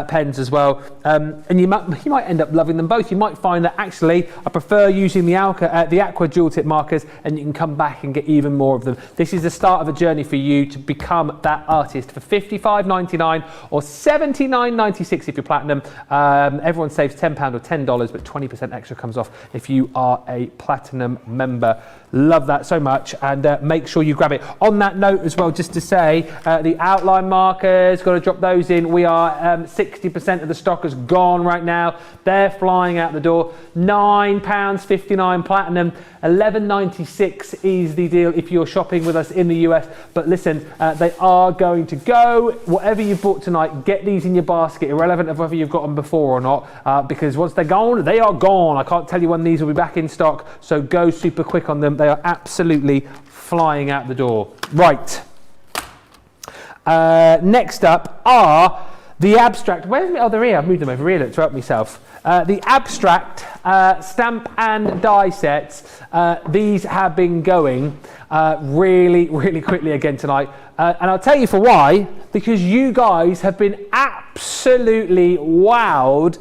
pens as well. And you might end up loving them both. You might find that actually I prefer using the aqua dual tip markers, and you can come back and get even more of them. This is the start of a journey for you to become that artist for $55.99 or $79.96 if you're platinum. Everyone saves £10 or $10, but 20% extra comes off if you are a platinum member. Love that so much. And make sure you grab it. On that note as well, just to say, the outline markers, got to drop those in. We are 60% of the stock has gone right now. They're flying out the door. £9.59 platinum, £11.96 is the deal if you're shopping with us in the US. But listen, they are going to go. Whatever you bought tonight, get these in your basket, irrelevant of whether you've got them before or not, because once they're gone, they are gone. I can't tell you when these will be back in stock, so go super quick on them. They are absolutely flying out the door. Right. Next up are the abstract. Where's my other ear? I've moved them over here to help myself. The abstract stamp and die sets. These have been going really, really quickly again tonight. And I'll tell you for why, because you guys have been absolutely wowed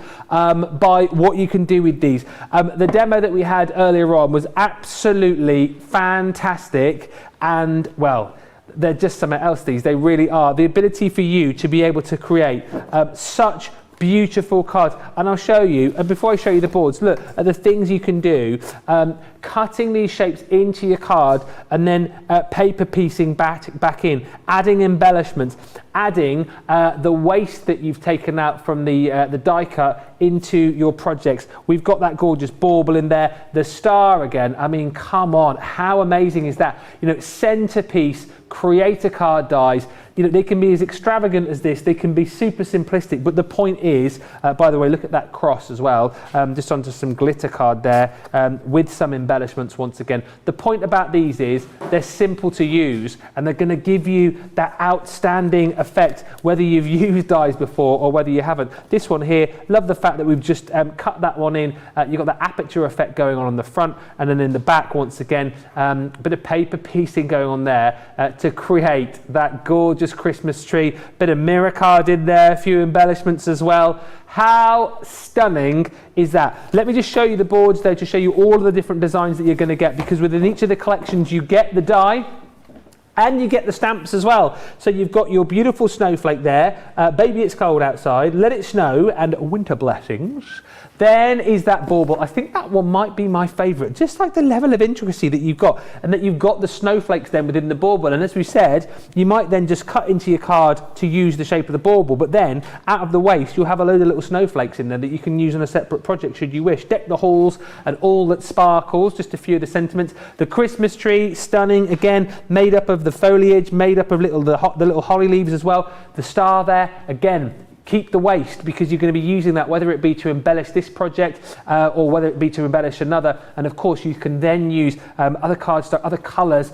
by what you can do with these. The demo that we had earlier on was absolutely fantastic, and well, they're just something else, these. They really are. The ability for you to be able to create such beautiful cards, and I'll show you, and before I show you the boards, look at the things you can do, cutting these shapes into your card and then paper piecing back in, adding embellishments, adding the waste that you've taken out from the die cut into your projects. We've got that gorgeous bauble in there, the star again. I mean, come on, how amazing is that? You know, centerpiece creator card dies. You know, they can be as extravagant as this, they can be super simplistic, but the point is, by the way, look at that cross as well, just onto some glitter card there, with some embellishments once again. The point about these is they're simple to use, and they're going to give you that outstanding effect, whether you've used dies before or whether you haven't. This one here, love the fact that we've just cut that one in. You've got the aperture effect going on the front, and then in the back, once again, bit of paper piecing going on there to create that gorgeous Christmas tree. Bit of mirror card in there, a few embellishments as well. How stunning is that? Let me just show you the boards there to show you all of the different designs that you're going to get, because within each of the collections you get the die and you get the stamps as well. So you've got your beautiful snowflake there, baby it's cold outside, let it snow, and winter blessings. Then is that bauble. I think that one might be my favourite, just like the level of intricacy that you've got, and that you've got the snowflakes then within the bauble. And as we said, you might then just cut into your card to use the shape of the bauble, but then out of the waste you'll have a load of little snowflakes in there that you can use on a separate project should you wish. Deck the halls and all that sparkles, just a few of the sentiments. The Christmas tree, stunning, again, made up of the foliage, made up of the little holly leaves as well. The star there, again, keep the waste, because you're going to be using that, whether it be to embellish this project or whether it be to embellish another. And of course you can then use other cardstock, other colours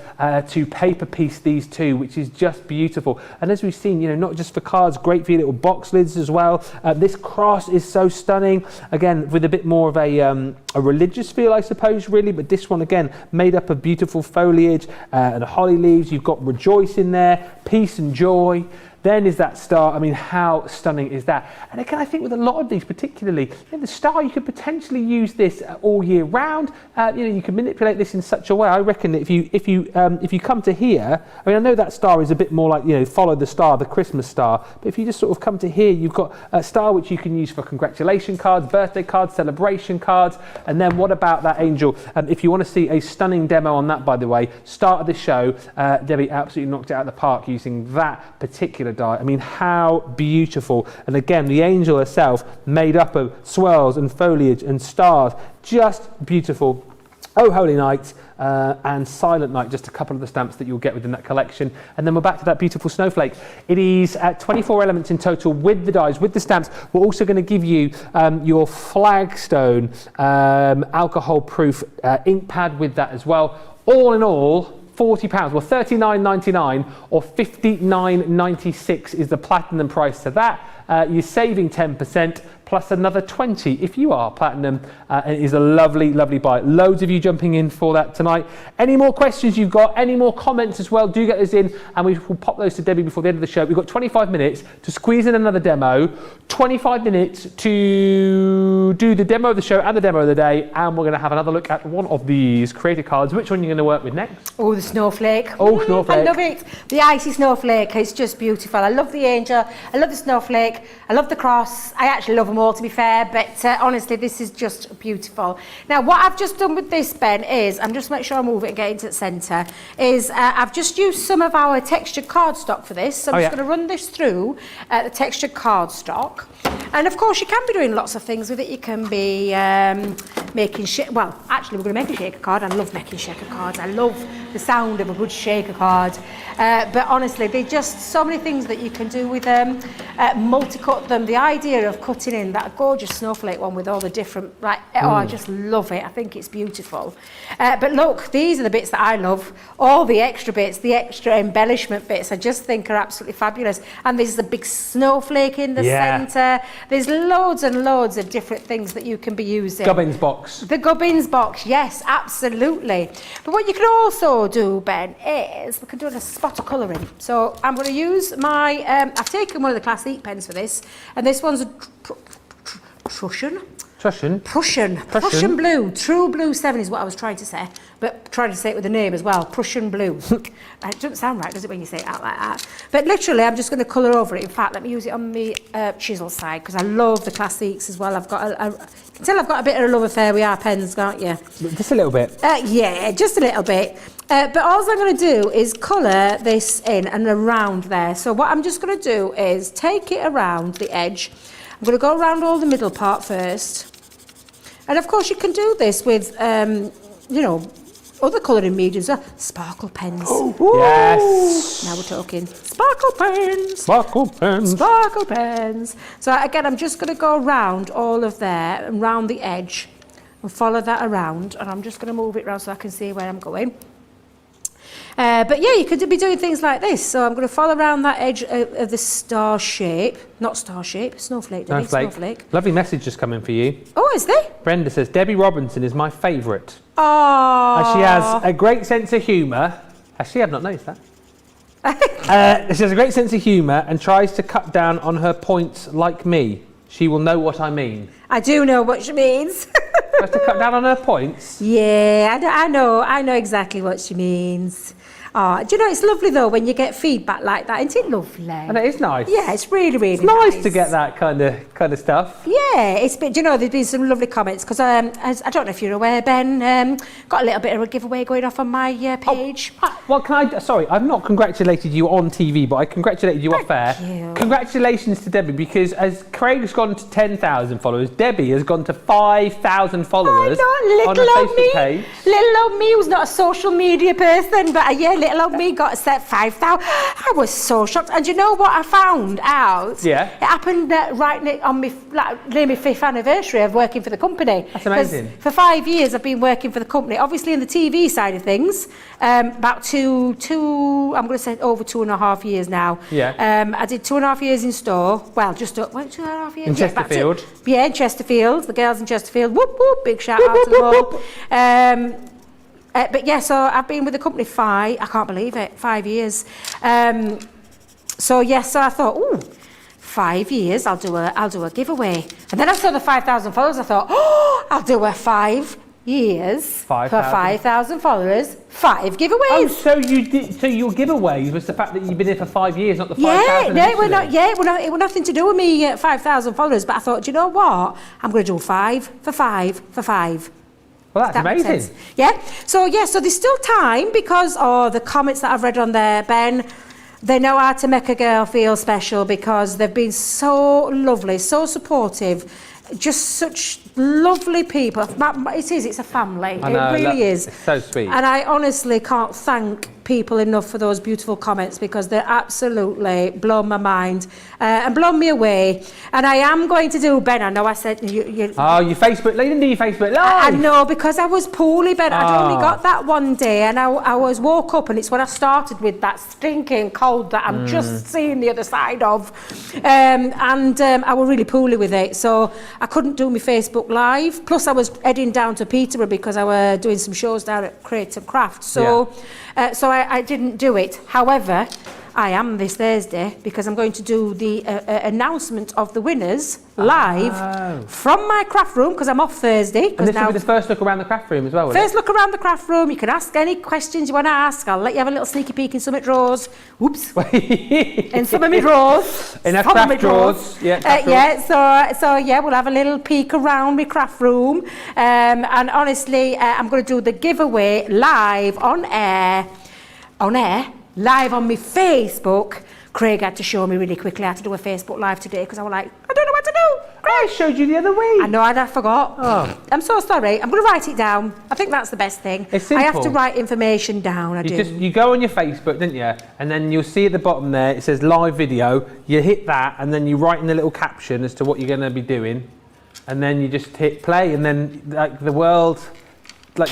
to paper piece these too, which is just beautiful. And as we've seen, you know, not just for cards, great for your little box lids as well. This cross is so stunning, again with a bit more of a religious feel, I suppose, really, but this one again made up of beautiful foliage and holly leaves. You've got rejoice in there, peace and joy. Then is that star. I mean, how stunning is that? And again, I think with a lot of these, particularly the star, you could potentially use this all year round. You know, you can manipulate this in such a way. I reckon that if you come to here, I mean, I know that star is a bit more like, you know, follow the star, the Christmas star. But if you just sort of come to here, you've got a star which you can use for congratulation cards, birthday cards, celebration cards. And then what about that angel? If you want to see a stunning demo on that, by the way, start of the show, Debbie absolutely knocked it out of the park using that particular die. I mean, how beautiful. And again, the angel herself made up of swirls and foliage and stars, just beautiful. Oh Holy Night and Silent Night, just a couple of the stamps that you'll get within that collection. And then we're back to that beautiful snowflake. It is 24 elements in total with the dies, with the stamps. We're also going to give you your Flagstone alcohol proof ink pad with that as well. All in all, £40, well $39.99 or $59.96 is the platinum price to that. You're saving 10% plus another 20 if you are platinum, and it is a lovely, lovely buy. Loads of you jumping in for that tonight. Any more questions you've got, any more comments as well, do get those in, and we will pop those to Debbie before the end of the show. We've got 25 minutes to squeeze in another demo, 25 minutes to do the demo of the show and the demo of the day, and we're going to have another look at one of these creator cards. Which one are you going to work with next? Oh, the snowflake. Oh, snowflake. I love it. The icy snowflake, it's just beautiful. I love the angel, I love the snowflake, I love the cross. I actually love them more, to be fair, but honestly, this is just beautiful. Now, what I've just done with this, Ben, is, I'm just make sure I move it and get into the centre, is I've just used some of our textured cardstock for this. So I'm just going to run this through the textured cardstock. And of course, you can be doing lots of things with it. You can be making well, actually, we're going to make a shaker card. I love making shaker cards. I love the sound of a good shaker card. But honestly, they're just so many things that you can do with them. Multi-cut them. The idea of cutting in that gorgeous snowflake one with all the different, I just love it. I think it's beautiful. But look, these are the bits that I love. All the extra bits, the extra embellishment bits, I just think are absolutely fabulous. And there's a big snowflake in the centre. There's loads and loads of different things that you can be using. Gubbins box. The Gubbins box, yes, absolutely. But what you can also do, Ben, is we can do a spot of colouring. So I'm going to use my, I've taken one of the Classique pens for this, and this one's a Prussian blue. True blue 7 is what I was trying to say, but trying to say it with a name as well. Prussian blue. It doesn't sound right, does it, when you say it out like that? But literally, I'm just going to colour over it. In fact, let me use it on the chisel side, because I love the Classiques as well. I've got you can tell I've got a bit of a love affair with our pens, can't you? Just a little bit. Yeah, just a little bit. But all I'm going to do is colour this in and around there. So what I'm just going to do is take it around the edge. I'm going to go around all the middle part first. And of course you can do this with, other colouring mediums. Sparkle pens. Oh, yes. Now we're talking. Sparkle pens. Sparkle pens. Sparkle pens. So again, I'm just going to go around all of there and round the edge and follow that around. And I'm just going to move it around so I can see where I'm going. But yeah, you could be doing things like this. So I'm going to follow around that edge of the star shape. Not star shape, snowflake. Snowflake. Lovely message just coming for you. Oh, is there? Brenda says, Debbie Robinson is my favourite. Oh. She has a great sense of humour. Actually, I've not noticed that. She has a great sense of humour and tries to cut down on her points like me. She will know what I mean. I do know what she means. Tries to cut down on her points? Yeah, I know exactly what she means. Oh, do you know, it's lovely though when you get feedback like that, isn't it lovely? And it is nice. Yeah, it's really, really it's nice to get that kind of stuff. Yeah, it's been, do you know, there's been some lovely comments because I don't know if you're aware, Ben, got a little bit of a giveaway going off on my page. Oh, well, sorry, I've not congratulated you on TV, but I congratulated you off air. You. Congratulations to Debbie, because as Craig's gone to 10,000 followers, Debbie has gone to 5,000 followers on her Facebook page. Little old me who's not a social media person, but yeah, little old me got set 5,000. I was so shocked. And you know what I found out? Yeah. It happened right on near my 5th anniversary of working for the company. That's amazing. For 5 years I've been working for the company, obviously in the TV side of things. About two, I'm going to say over 2.5 years now. Yeah. I did 2.5 years in store. Well, just 2.5 years. In Chesterfield. Yeah, in Chesterfield. The girls in Chesterfield. Whoop, whoop. Big shout out to them all. But yeah, so I've been with the company I can't believe it, 5 years. So yes, so I thought, 5 years, I'll do a giveaway. And then I saw the 5,000 followers, I thought, I'll do a 5 years for 5,000 followers, 5 giveaways. Oh, so your giveaway was the fact that you've been here for 5 years, not the 5,000. Yeah, it was nothing to do with me 5,000 followers, but I thought, do you know what? I'm going to do 5 for 5 for 5. Well, that's amazing. Yeah. So there's still time because the comments that I've read on there, Ben, they know how to make a girl feel special because they've been so lovely, so supportive, just such lovely people. It's a family. I know, it really is. It's so sweet. And I honestly can't thank people enough for those beautiful comments because they're absolutely blown my mind and blown me away. And I am going to do, Ben, I know I said you oh, your Facebook, you didn't do your Facebook Live. I know, because I was poorly, Ben. I'd only got that one day and I woke up and it's when I started with that stinking cold that I'm just seeing the other side of. I was really poorly with it. So I couldn't do my Facebook Live. Plus I was heading down to Peterborough because I was doing some shows down at Create and Craft. So I didn't do it. However, I am this Thursday because I'm going to do the announcement of the winners live from my craft room because I'm off Thursday. And this will be the first look around the craft room as well, First look around the craft room. You can ask any questions you want to ask. I'll let you have a little sneaky peek in some of drawers. Oops. In some of my drawers. In our craft drawers. Yeah, so we'll have a little peek around my craft room. And honestly, I'm going to do the giveaway live on air, live on my Facebook. Craig had to show me really quickly how to do a Facebook Live today because I was like, I don't know what to do. I showed you the other week. I know, I forgot. Oh. I'm so sorry. I'm going to write it down. I think that's the best thing. It's simple. I have to write information down. You go on your Facebook, don't you? And then you'll see at the bottom there, it says live video. You hit that and then you write in a little caption as to what you're going to be doing. And then you just hit play and then like the world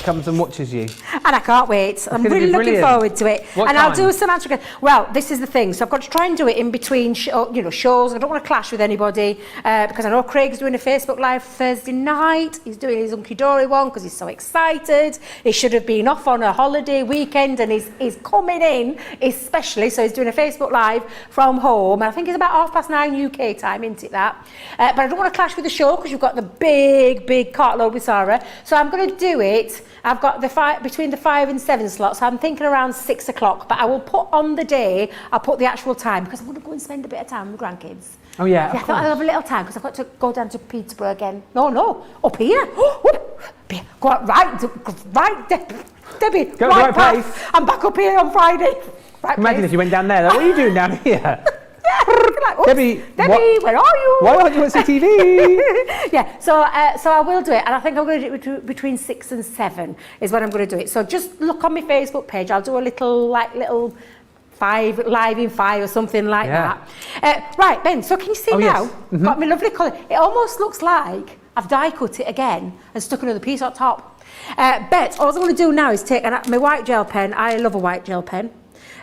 comes and watches you. And I can't wait. I'm really looking forward to it. What and time? I'll do some actual. Well, this is the thing. So I've got to try and do it in between shows. I don't want to clash with anybody because I know Craig's doing a Facebook Live Thursday night. He's doing his Unky Dory one because he's so excited. He should have been off on a holiday weekend and he's coming in especially. So he's doing a Facebook Live from home. And I think it's about 9:30 UK time, isn't it that? But I don't want to clash with the show because you've got the big cartload with Sarah. So I'm going to do it. I've got between the 5 and 7 slots. So I'm thinking around 6 o'clock. But I will put on the day. I'll put the actual time because I want to go and spend a bit of time with my grandkids. Oh yeah. I thought I'd have a little time because I've got to go down to Peterborough again. No, up here. Go out, right, Debbie. Go to the right place. I'm back up here on Friday. Right Imagine if you went down there. Like, what are you doing down here? Like, Debbie, where are you? Why aren't you watching TV? Yeah, so I will do it, and I think I'm going to do it between 6 and 7 is when I'm going to do it. So just look on my Facebook page. I'll do a little 5 live in 5 or something like that. Right, Ben. So can you see now? Yes. Mm-hmm. Got my lovely colour. It almost looks like I've die cut it again and stuck another piece on top. But all I'm going to do now is take my white gel pen. I love a white gel pen,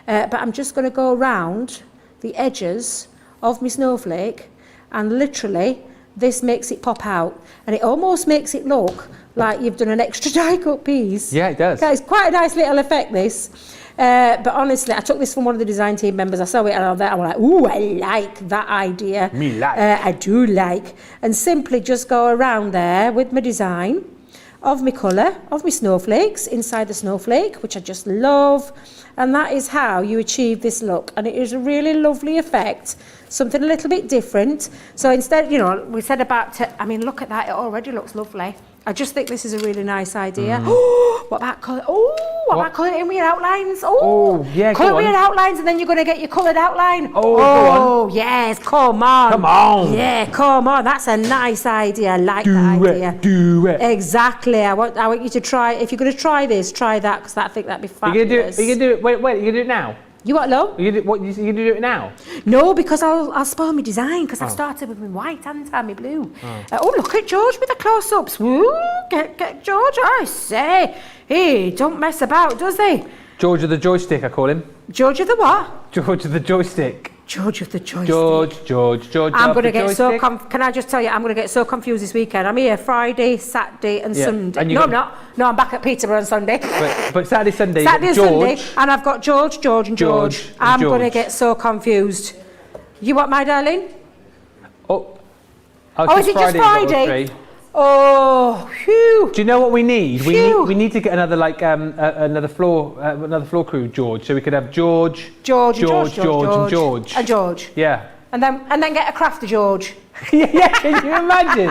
but I'm just going to go around the edges of my snowflake, and literally this makes it pop out, and it almost makes it look like you've done an extra die cut piece. Yeah, it does. It's quite a nice little effect, this. But honestly, I took this from one of the design team members. I saw it and I was like, ooh, I like that idea. Me like. I do like. And simply just go around there with my design of my colour, of my snowflakes, inside the snowflake, which I just love. And that is how you achieve this look. And it is a really lovely effect, something a little bit different. So instead, we said look at that, it already looks lovely. I just think this is a really nice idea. What about colour? What about colouring it in with your outlines? Yeah, colour with your outlines, and then you're going to get your coloured outline. Go on. Yes, come on. Come on. Yeah, come on. That's a nice idea. I like that idea. Do it. Exactly. I want you to try. If you're going to try this, try that because I think that'd be fabulous. You're going to do it. Wait. You're going to do it now. You what, love? You going to do it now? No, because I'll spoil my design because I've started with my white and my blue. Look at George with the close-ups. Woo, get George. I say, he don't mess about, does he? George of the joystick, I call him. George of the what? George of the joystick. George of the joystick. George. I'm going to get so can I just tell you, I'm going to get so confused this weekend. I'm here Friday, Saturday and Sunday. And no, I'm not. No, I'm back at Peterborough on Sunday. But Saturday, Sunday, Saturday and George. Sunday, and I've got George and George. I'm going to get so confused. You what, my darling? Is it just Friday? Oh, phew. Do you know what we need? Phew. We need to get another another floor crew, George, so we could have George, and George. Yeah. And then get a crafter George. Yeah, can you imagine?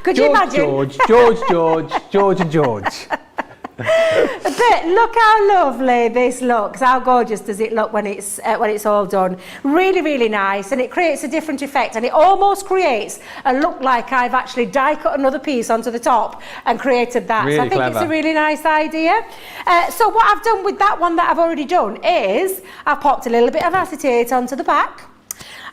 Could you imagine? George and George. But look how lovely this looks. How gorgeous does it look when it's all done? Really, really nice, and it creates a different effect, and it almost creates a look like I've actually die cut another piece onto the top and created that. Really so I think clever. It's a really nice idea. So what I've done with that one that I've already done is I've popped a little bit of acetate onto the back.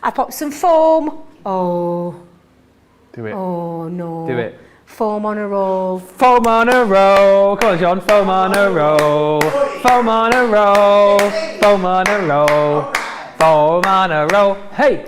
I popped some foam. Do it. Oh no. Do it. Foam on a roll. Foam on a roll. Come on, John. Foam on a roll. Foam on a roll. Foam on a roll. Foam on a roll. Hey.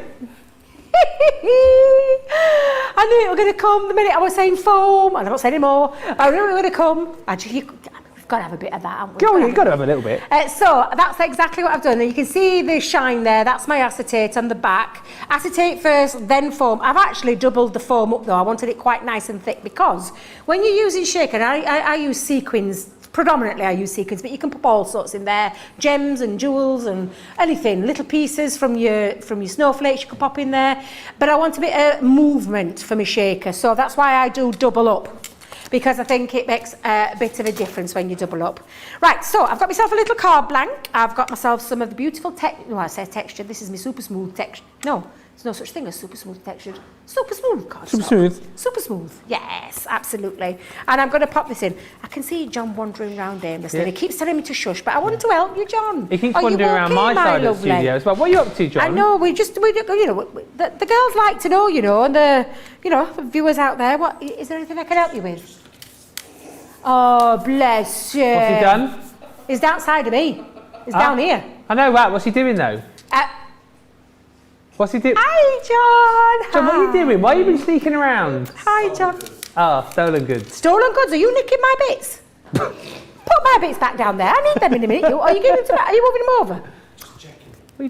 I knew it was going to come the minute I was saying foam, and I'm not saying anymore. I knew it was going to come. Actually, we've got to have a bit of that, haven't we? Go on, you've got to have a little bit. So that's exactly what I've done. And you can see the shine there. That's my acetate on the back. Acetate first, then foam. I've actually doubled the foam up though. I wanted it quite nice and thick because when you're using shaker, I use sequins. Predominantly I use sequins, but you can put all sorts in there. Gems and jewels and anything. Little pieces from your snowflakes you can pop in there. But I want a bit of movement for my shaker. So that's why I do double up. Because I think it makes a bit of a difference when you double up. Right, so I've got myself a little card blank. I've got myself some of the beautiful I say texture. This is my super smooth texture. No, there's no such thing as super smooth textured. Super smooth cardstock. Super smooth. Super smooth. Yes, absolutely. And I'm going to pop this in. I can see John wandering around aimlessly. Yeah. He keeps telling me to shush, but I wanted to help you, John. He keeps wandering around my side of the studio as well. What are you up to, John? I know. The girls like to know, and the viewers out there. What is there anything I can help you with? Oh, bless you. What's he done? He's outside of me. He's down here. I know that. What's he doing though? What's he doing? Hi, John. John, what are you doing? Why have you been sneaking around? Hi, John. Oh, stolen goods. Stolen goods? Are you nicking my bits? Put my bits back down there. I need them in a minute. Are you giving them to me? Are you moving them over?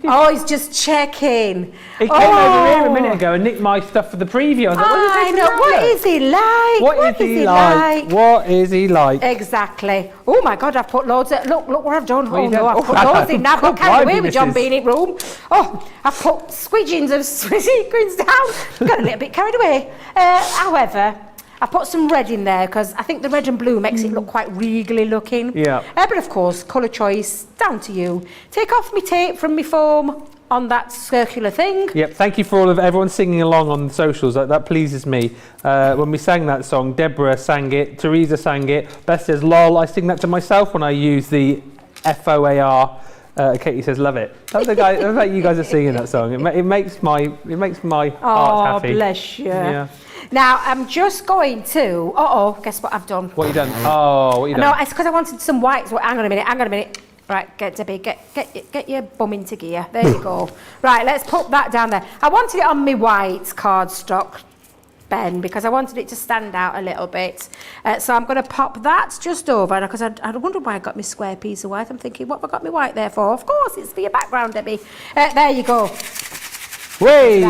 Oh, he's just checking. He came over here a minute ago and nicked my stuff for the preview. I was like, what is he like? What is he like? What is he like? Exactly. Oh my God, I've put loads of, look what I've done. I've put loads in now. I've got carried away with John being in room. Oh, I've put squidgings of sequins down. Got a little bit carried away. However, I put some red in there because I think the red and blue makes it look quite regally looking. Yeah. But of course, colour choice, down to you. Take off my tape from my foam on that circular thing. Yep, thank you for everyone singing along on the socials. That pleases me. When we sang that song, Deborah sang it, Teresa sang it, Beth says, lol, I sing that to myself when I use the FOAR. Katie says, love it. That's the guy. I bet you guys are singing that song. It makes my heart happy. Oh, bless you. Yeah. Now, I'm just going to... guess what I've done? What you done? Oh, what you done? No, it's because I wanted some whites. Well, hang on a minute. Right, Debbie, get your bum into gear. There you go. Right, let's put that down there. I wanted it on my white cardstock, Ben, because I wanted it to stand out a little bit. So I'm going to pop that just over, because I wonder why I got my square piece of white. I'm thinking, what have I got my white there for? Of course, it's for your background, Debbie. There you go. Way.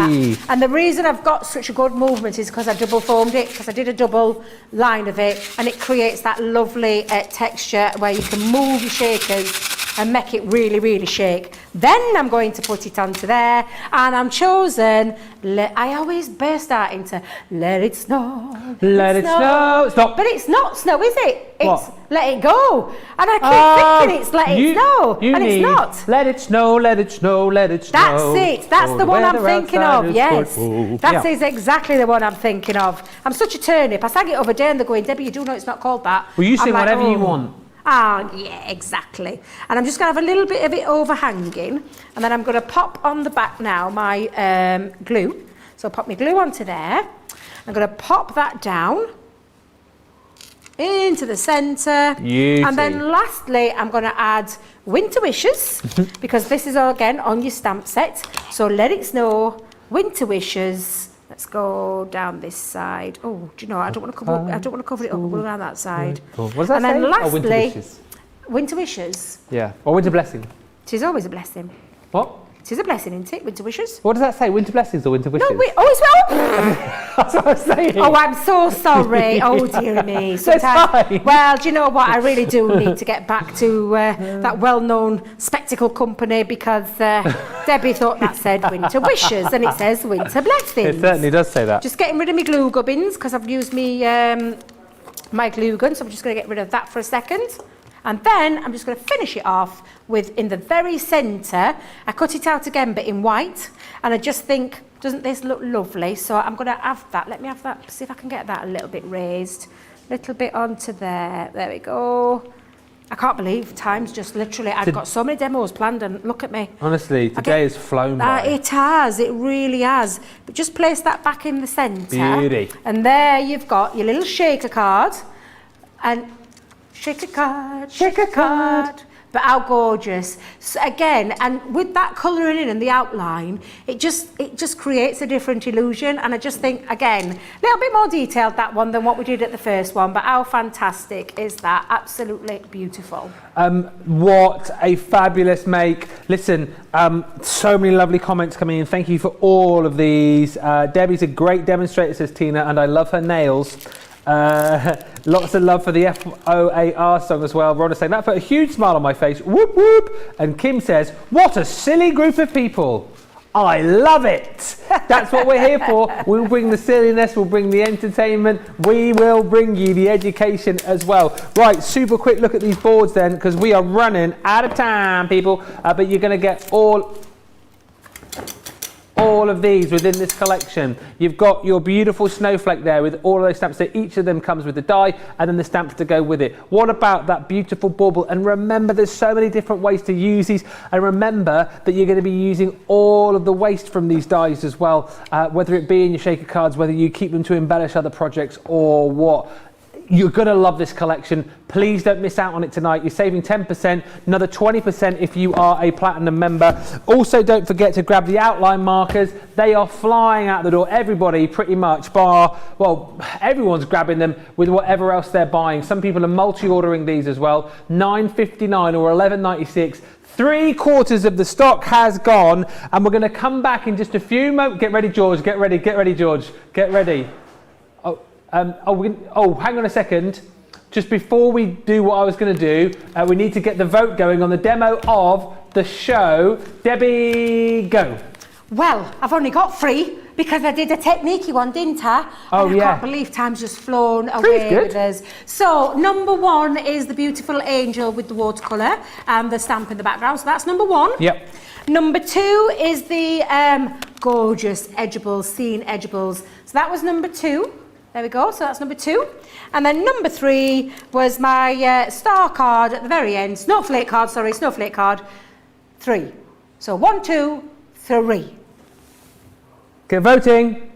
And the reason I've got such a good movement is because I double foamed it, because I did a double line of it, and it creates that lovely texture where you can move your shakers and make it really, really shake. Then I'm going to put it onto there, and I'm chosen, I always burst out into let it snow. Let it snow. Stop. But it's not snow, is it? It's what? Let it go. And I keep thinking it's let it snow, and it's not. Let it snow, let it snow, let it snow. That's it. That's the one I'm thinking of, yes. That is exactly the one I'm thinking of. I'm such a turnip. I sang it over there and they're going, Debbie, you do know it's not called that. Well, you sing whatever you want. Ah, yeah, exactly. And I'm just going to have a little bit of it overhanging, and then I'm going to pop on the back now my glue. So I'll pop my glue onto there. I'm going to pop that down into the centre. And then lastly, I'm going to add Winter Wishes, because this is, again, on your stamp set. So Let It Snow, Winter Wishes. Let's go down this side. Oh, do you know? I don't want to cover it up. We'll go down that side. What does that and say? then lastly, Winter Wishes. Winter Wishes. Yeah. Or Winter Blessing. Tis always a blessing. What? Tis a blessing, isn't it? Winter Wishes. What does that say? Winter Blessings or Winter Wishes? No, it's well. That's what I was saying. Oh, I'm so sorry. Oh, dear me. Well, do you know what? I really do need to get back to that well-known spectacle company, because Debbie thought that said Winter Wishes, and it says Winter Blessings. It certainly does say that. Just getting rid of my glue gubbins, because I've used my glue gun, so I'm just going to get rid of that for a second. And then I'm just going to finish it off with, in the very centre, I cut it out again, but in white. And I just think, doesn't this look lovely? So I'm going to have that. Let me have that, see if I can get that a little bit raised. Little bit onto there. There we go. I can't believe time's just literally, I've got so many demos planned, and look at me. Honestly, today has flown by. It has, it really has. But just place that back in the centre. Beauty. And there you've got your little shaker card. And shake a card, but how gorgeous. So again, and with that colouring in and the outline, it just creates a different illusion. And I just think, again, a little bit more detailed, that one, than what we did at the first one, but how fantastic is that? Absolutely beautiful. What a fabulous make. Listen, so many lovely comments coming in. Thank you for all of these. Debbie's a great demonstrator, says Tina, and I love her nails. Lots of love for the FOAR song as well. Rhonda saying, that put a huge smile on my face. Whoop, whoop. And Kim says, what a silly group of people. I love it. That's what we're here for. We'll bring the silliness, we'll bring the entertainment, we will bring you the education as well. Right, super quick look at these boards then, because we are running out of time, people. But you're going to get all of these within this collection. You've got your beautiful snowflake there with all of those stamps. So each of them comes with the die and then the stamps to go with it. What about that beautiful bauble? And remember, there's so many different ways to use these. And remember that you're going to be using all of the waste from these dies as well, whether it be in your shaker cards, whether you keep them to embellish other projects or what. You're going to love this collection. Please don't miss out on it tonight. You're saving 10%, another 20% if you are a platinum member. Also, don't forget to grab the outline markers. They are flying out the door. Everybody pretty much bar, well, everyone's grabbing them with whatever else they're buying. Some people are multi-ordering these as well. $9.59 or $11.96. 3/4 of the stock has gone, and we're going to come back in just a few moments. Get ready, George. Get ready, George. Get ready. Hang on a second. Just before we do what I was going to do, we need to get the vote going on the demo of the show. Debbie, go. Well, I've only got 3 because I did a techniquey one, didn't I? Oh, and I can't believe time's just flown away with us. So, number 1 is the beautiful angel with the watercolour and the stamp in the background. So that's number 1. Yep. Number 2 is the gorgeous edgeables, scene edgeables. So that was number 2. There we go, so that's number 2. And then number 3 was my star card at the very end. Snowflake card, 3. So 1, 2, 3. Get voting.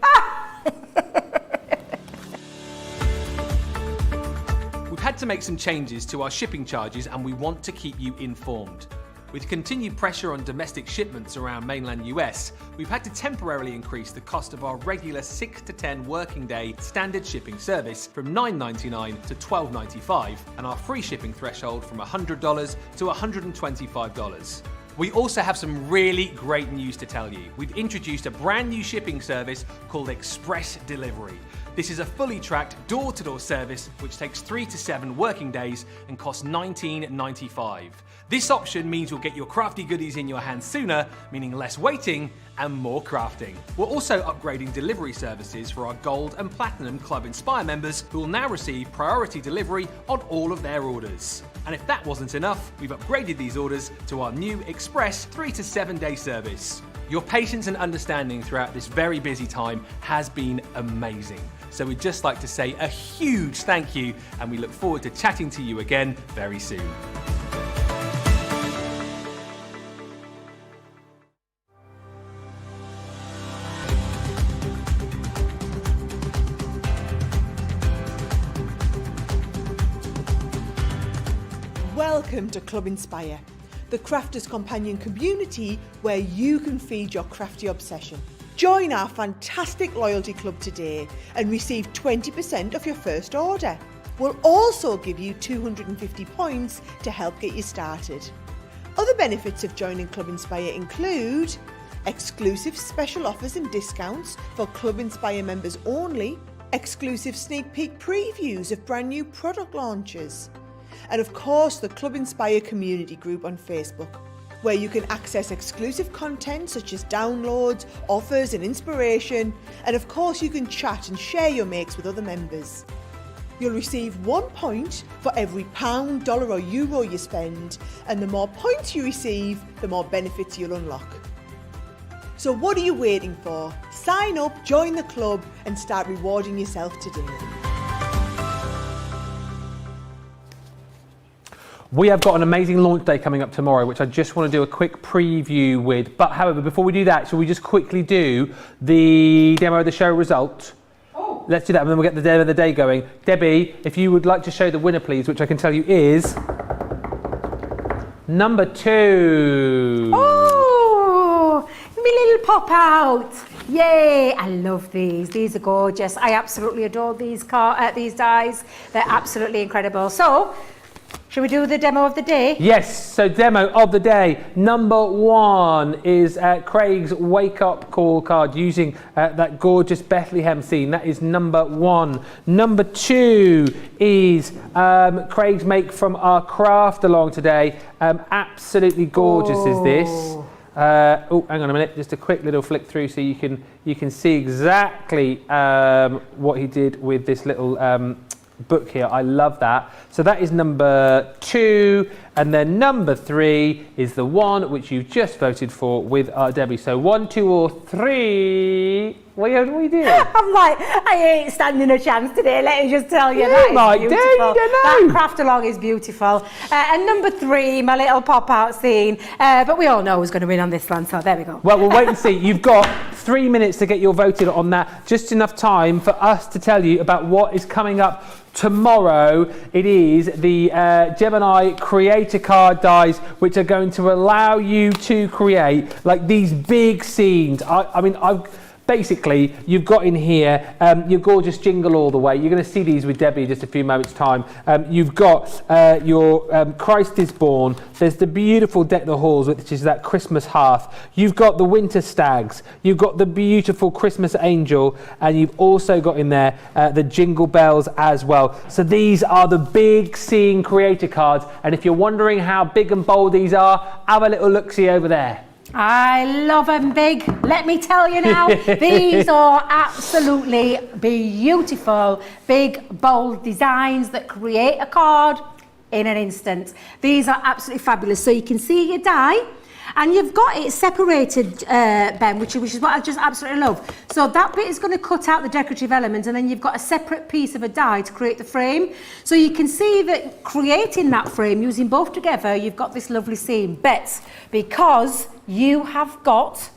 We've had to make some changes to our shipping charges and we want to keep you informed. With continued pressure on domestic shipments around mainland US, we've had to temporarily increase the cost of our regular 6 to 10 working day standard shipping service from $9.99 to $12.95 and our free shipping threshold from $100 to $125. We also have some really great news to tell you. We've introduced a brand new shipping service called Express Delivery. This is a fully tracked door-to-door service which takes 3 to 7 working days and costs $19.95. This option means you'll get your crafty goodies in your hands sooner, meaning less waiting and more crafting. We're also upgrading delivery services for our Gold and Platinum Club Inspire members who will now receive priority delivery on all of their orders. And if that wasn't enough, we've upgraded these orders to our new Express 3 to 7 day service. Your patience and understanding throughout this very busy time has been amazing. So we'd just like to say a huge thank you, and we look forward to chatting to you again very soon. Welcome to Club Inspire, the crafters' companion community where you can feed your crafty obsession. Join our fantastic loyalty club today and receive 20% off your first order. We'll also give you 250 points to help get you started. Other benefits of joining Club Inspire include exclusive special offers and discounts for Club Inspire members only, exclusive sneak peek previews of brand new product launches, and of course the Club Inspire community group on Facebook, where you can access exclusive content such as downloads, offers and inspiration, and of course you can chat and share your makes with other members. You'll receive 1 point for every £1, dollar or euro you spend, and the more points you receive, the more benefits you'll unlock. So what are you waiting for? Sign up, join the club and start rewarding yourself today. We have got an amazing launch day coming up tomorrow, which I just want to do a quick preview with. But however, before we do that, shall we just quickly do the demo of the show result? Oh. Let's do that, and then we'll get the demo of the day going. Debbie, if you would like to show the winner, please, which I can tell you is Number 2. Oh, my little pop out. Yay, I love these. These are gorgeous. I absolutely adore these dies. They're absolutely incredible. So, should we do the demo of the day? Yes, so demo of the day. Number 1 is Craig's wake up call card using that gorgeous Bethlehem scene. That is number 1. Number 2 is Craig's make from our craft along today. Absolutely gorgeous is this. Oh, hang on a minute, just a quick little flick through so you can see exactly what he did with this little book here. I love that. So that is number 2, and then number 3 is the one which you just voted for with Debbie. So 1, 2 or 3. What are you doing? I'm like, I ain't standing a chance today, let me just tell you. You might do, you don't know. That craft along is beautiful. And number 3, my little pop-out scene. But we all know who's going to win on this one, so there we go. Well, we'll wait and see. You've got 3 minutes to get your voted on that. Just enough time for us to tell you about what is coming up tomorrow. It is the Gemini Creator Card dies, which are going to allow you to create like these big scenes. Basically, you've got in here your gorgeous Jingle All the Way. You're going to see these with Debbie in just a few moments' time. You've got your Christ is Born. There's the beautiful Deck the Halls, which is that Christmas hearth. You've got the Winter Stags. You've got the beautiful Christmas Angel. And you've also got in there the Jingle Bells as well. So these are the big scene creator cards. And if you're wondering how big and bold these are, have a little look-see over there. I love them big. Let me tell you now, these are absolutely beautiful, big, bold designs that create a card in an instant. These are absolutely fabulous. So you can see your die, and you've got it separated, Ben, which is what I just absolutely love. So that bit is going to cut out the decorative element, and then you've got a separate piece of a die to create the frame. So you can see that creating that frame, using both together, you've got this lovely scene. But because you have got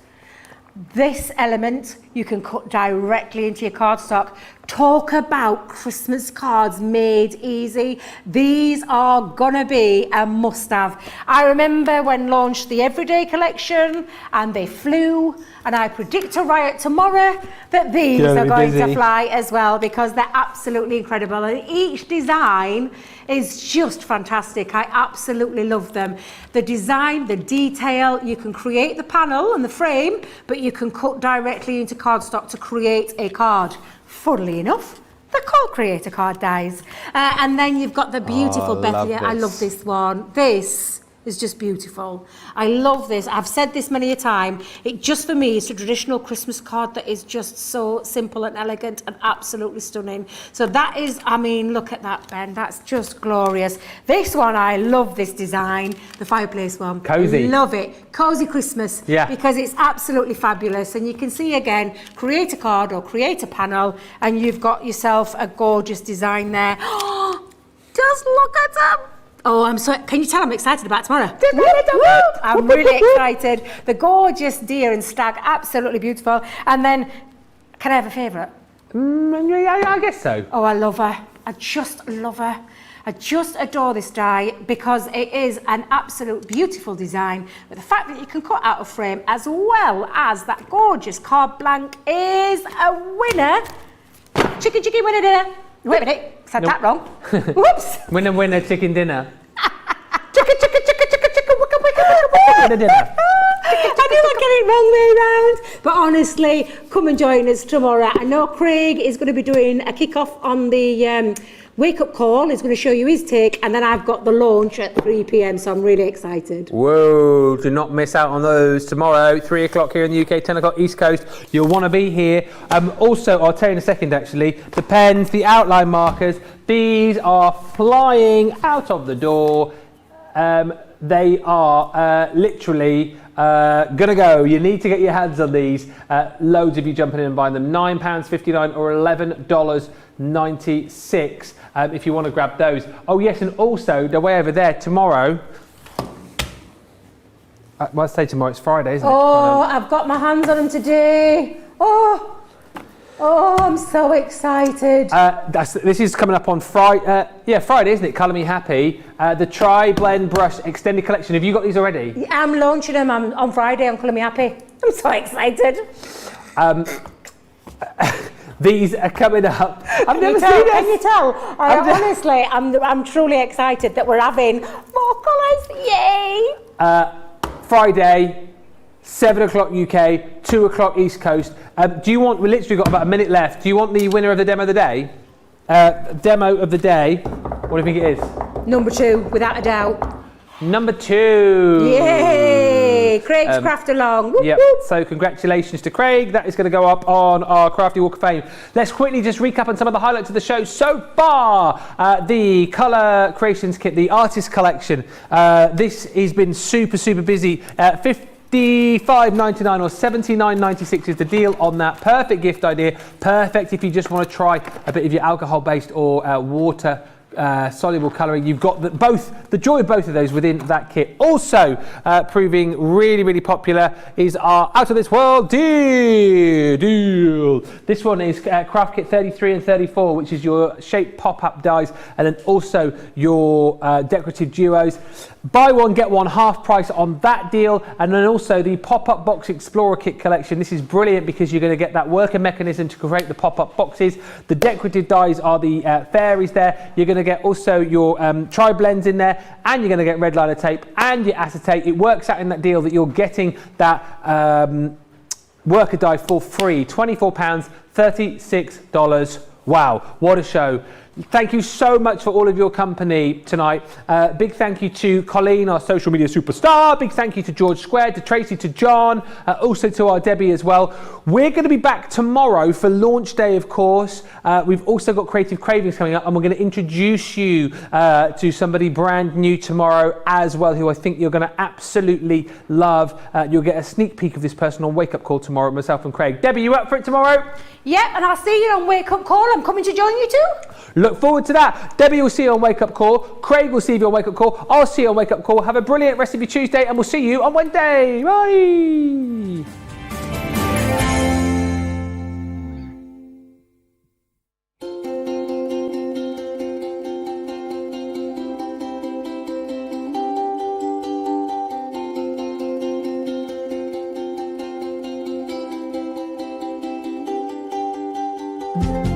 this element, you can cut directly into your cardstock. Talk about Christmas cards made easy. These are gonna be a must-have. I remember when launched the Everyday collection and they flew, and I predict a riot tomorrow that these are going to fly as well, because they're absolutely incredible, and each design is just fantastic. I absolutely love them. The design, the detail, you can create the panel and the frame, but you can cut directly into cardstock to create a card. Funnily enough, they're called Creator Card dies. And then you've got the beautiful Bethlehem. I love this one. This is just beautiful. I love this. I've said this many a time. It just for me is a traditional Christmas card that is just so simple and elegant and absolutely stunning. So that is, I mean, look at that, Ben. That's just glorious. This one, I love this design, the fireplace one. Cozy. Love it. Cozy Christmas. Yeah. Because it's absolutely fabulous. And you can see again, create a card or create a panel, and you've got yourself a gorgeous design there. Just look at them. Oh, I'm so, can you tell I'm excited about tomorrow? I'm really excited. The gorgeous deer and stag, absolutely beautiful. And then, can I have a favourite? I guess so. Oh, I love her. I just love her. I just adore this die because it is an absolute beautiful design. But the fact that you can cut out a frame as well as that gorgeous card blank is a winner. Chicken winner dinner. Wait a minute, said that wrong. Whoops. Winner, chicken dinner. Winner dinner. I knew I'd get it wrong way round. But honestly, come and join us tomorrow. I know Craig is going to be doing a kick-off on the wake-up call. He's going to show you his take, and then I've got the launch at 3 p.m, so I'm really excited. Whoa, do not miss out on those tomorrow, 3 o'clock here in the UK, 10 o'clock East Coast. You'll want to be here. Also, I'll tell you in a second actually, the pens, the outline markers, these are flying out of the door. They are literally gonna go. You need to get your hands on these. Loads of you jumping in and buying them. £9.59 or $11.96 if you want to grab those. Oh yes, and also the way over there tomorrow. Well, I say tomorrow, it's Friday, isn't it? Oh, I've got my hands on them today. Oh. Oh, I'm so excited. This is coming up on Friday. Friday, isn't it? Colour Me Happy. The Tri Blend Brush Extended Collection. Have you got these already? I'm launching them on Friday on Colour Me Happy. I'm so excited. These are coming up. I've never seen this. Can you tell? Honestly, I'm truly excited that we're having more colours. Yay! Friday, 7 o'clock UK, 2 o'clock East Coast. Do you want? We literally got about a minute left. Do you want the winner of the demo of the day? Demo of the day. What do you think it is? Number 2, without a doubt. Number 2. Yay! Craig's Craft Along. Whoop, Yep. whoop. So congratulations to Craig. That is going to go up on our Crafty Walk of Fame. Let's quickly just recap on some of the highlights of the show so far. The Colour Creations Kit, the Artist Collection. This has been super, super busy. $55.99 or $79.96 is the deal on that. Perfect gift idea. Perfect if you just want to try a bit of your alcohol-based or water soluble colouring. You've got the joy of both of those within that kit. Also proving really, really popular is our Out of This World deal. This one is Craft Kit 33 and 34, which is your shape pop-up dies, and then also your decorative duos. Buy one, get one half price on that deal. And then also the pop-up box Explorer Kit collection. This is brilliant because you're going to get that working mechanism to create the pop-up boxes. The decorative dies are the fairies there. You're going to get also your tri-blends in there, and you're going to get red liner tape and your acetate. It works out in that deal that you're getting that worker die for free. £24, $36. Wow, what a show. Thank you so much for all of your company tonight. Big thank you to Colleen, our social media superstar. Big thank you to George Square, to Tracy, to John, also to our Debbie as well. We're going to be back tomorrow for launch day, of course. We've also got Creative Cravings coming up, and we're going to introduce you to somebody brand new tomorrow as well, who I think you're going to absolutely love. You'll get a sneak peek of this person on Wake Up Call tomorrow, myself and Craig. Debbie, you up for it tomorrow? Yep, and I'll see you on Wake Up Call. I'm coming to join you too. Look forward to that. Debbie will see you on Wake Up Call. Craig will see you on Wake Up Call. I'll see you on Wake Up Call. Have a brilliant rest of your Tuesday, and we'll see you on Wednesday. Bye. Thank you.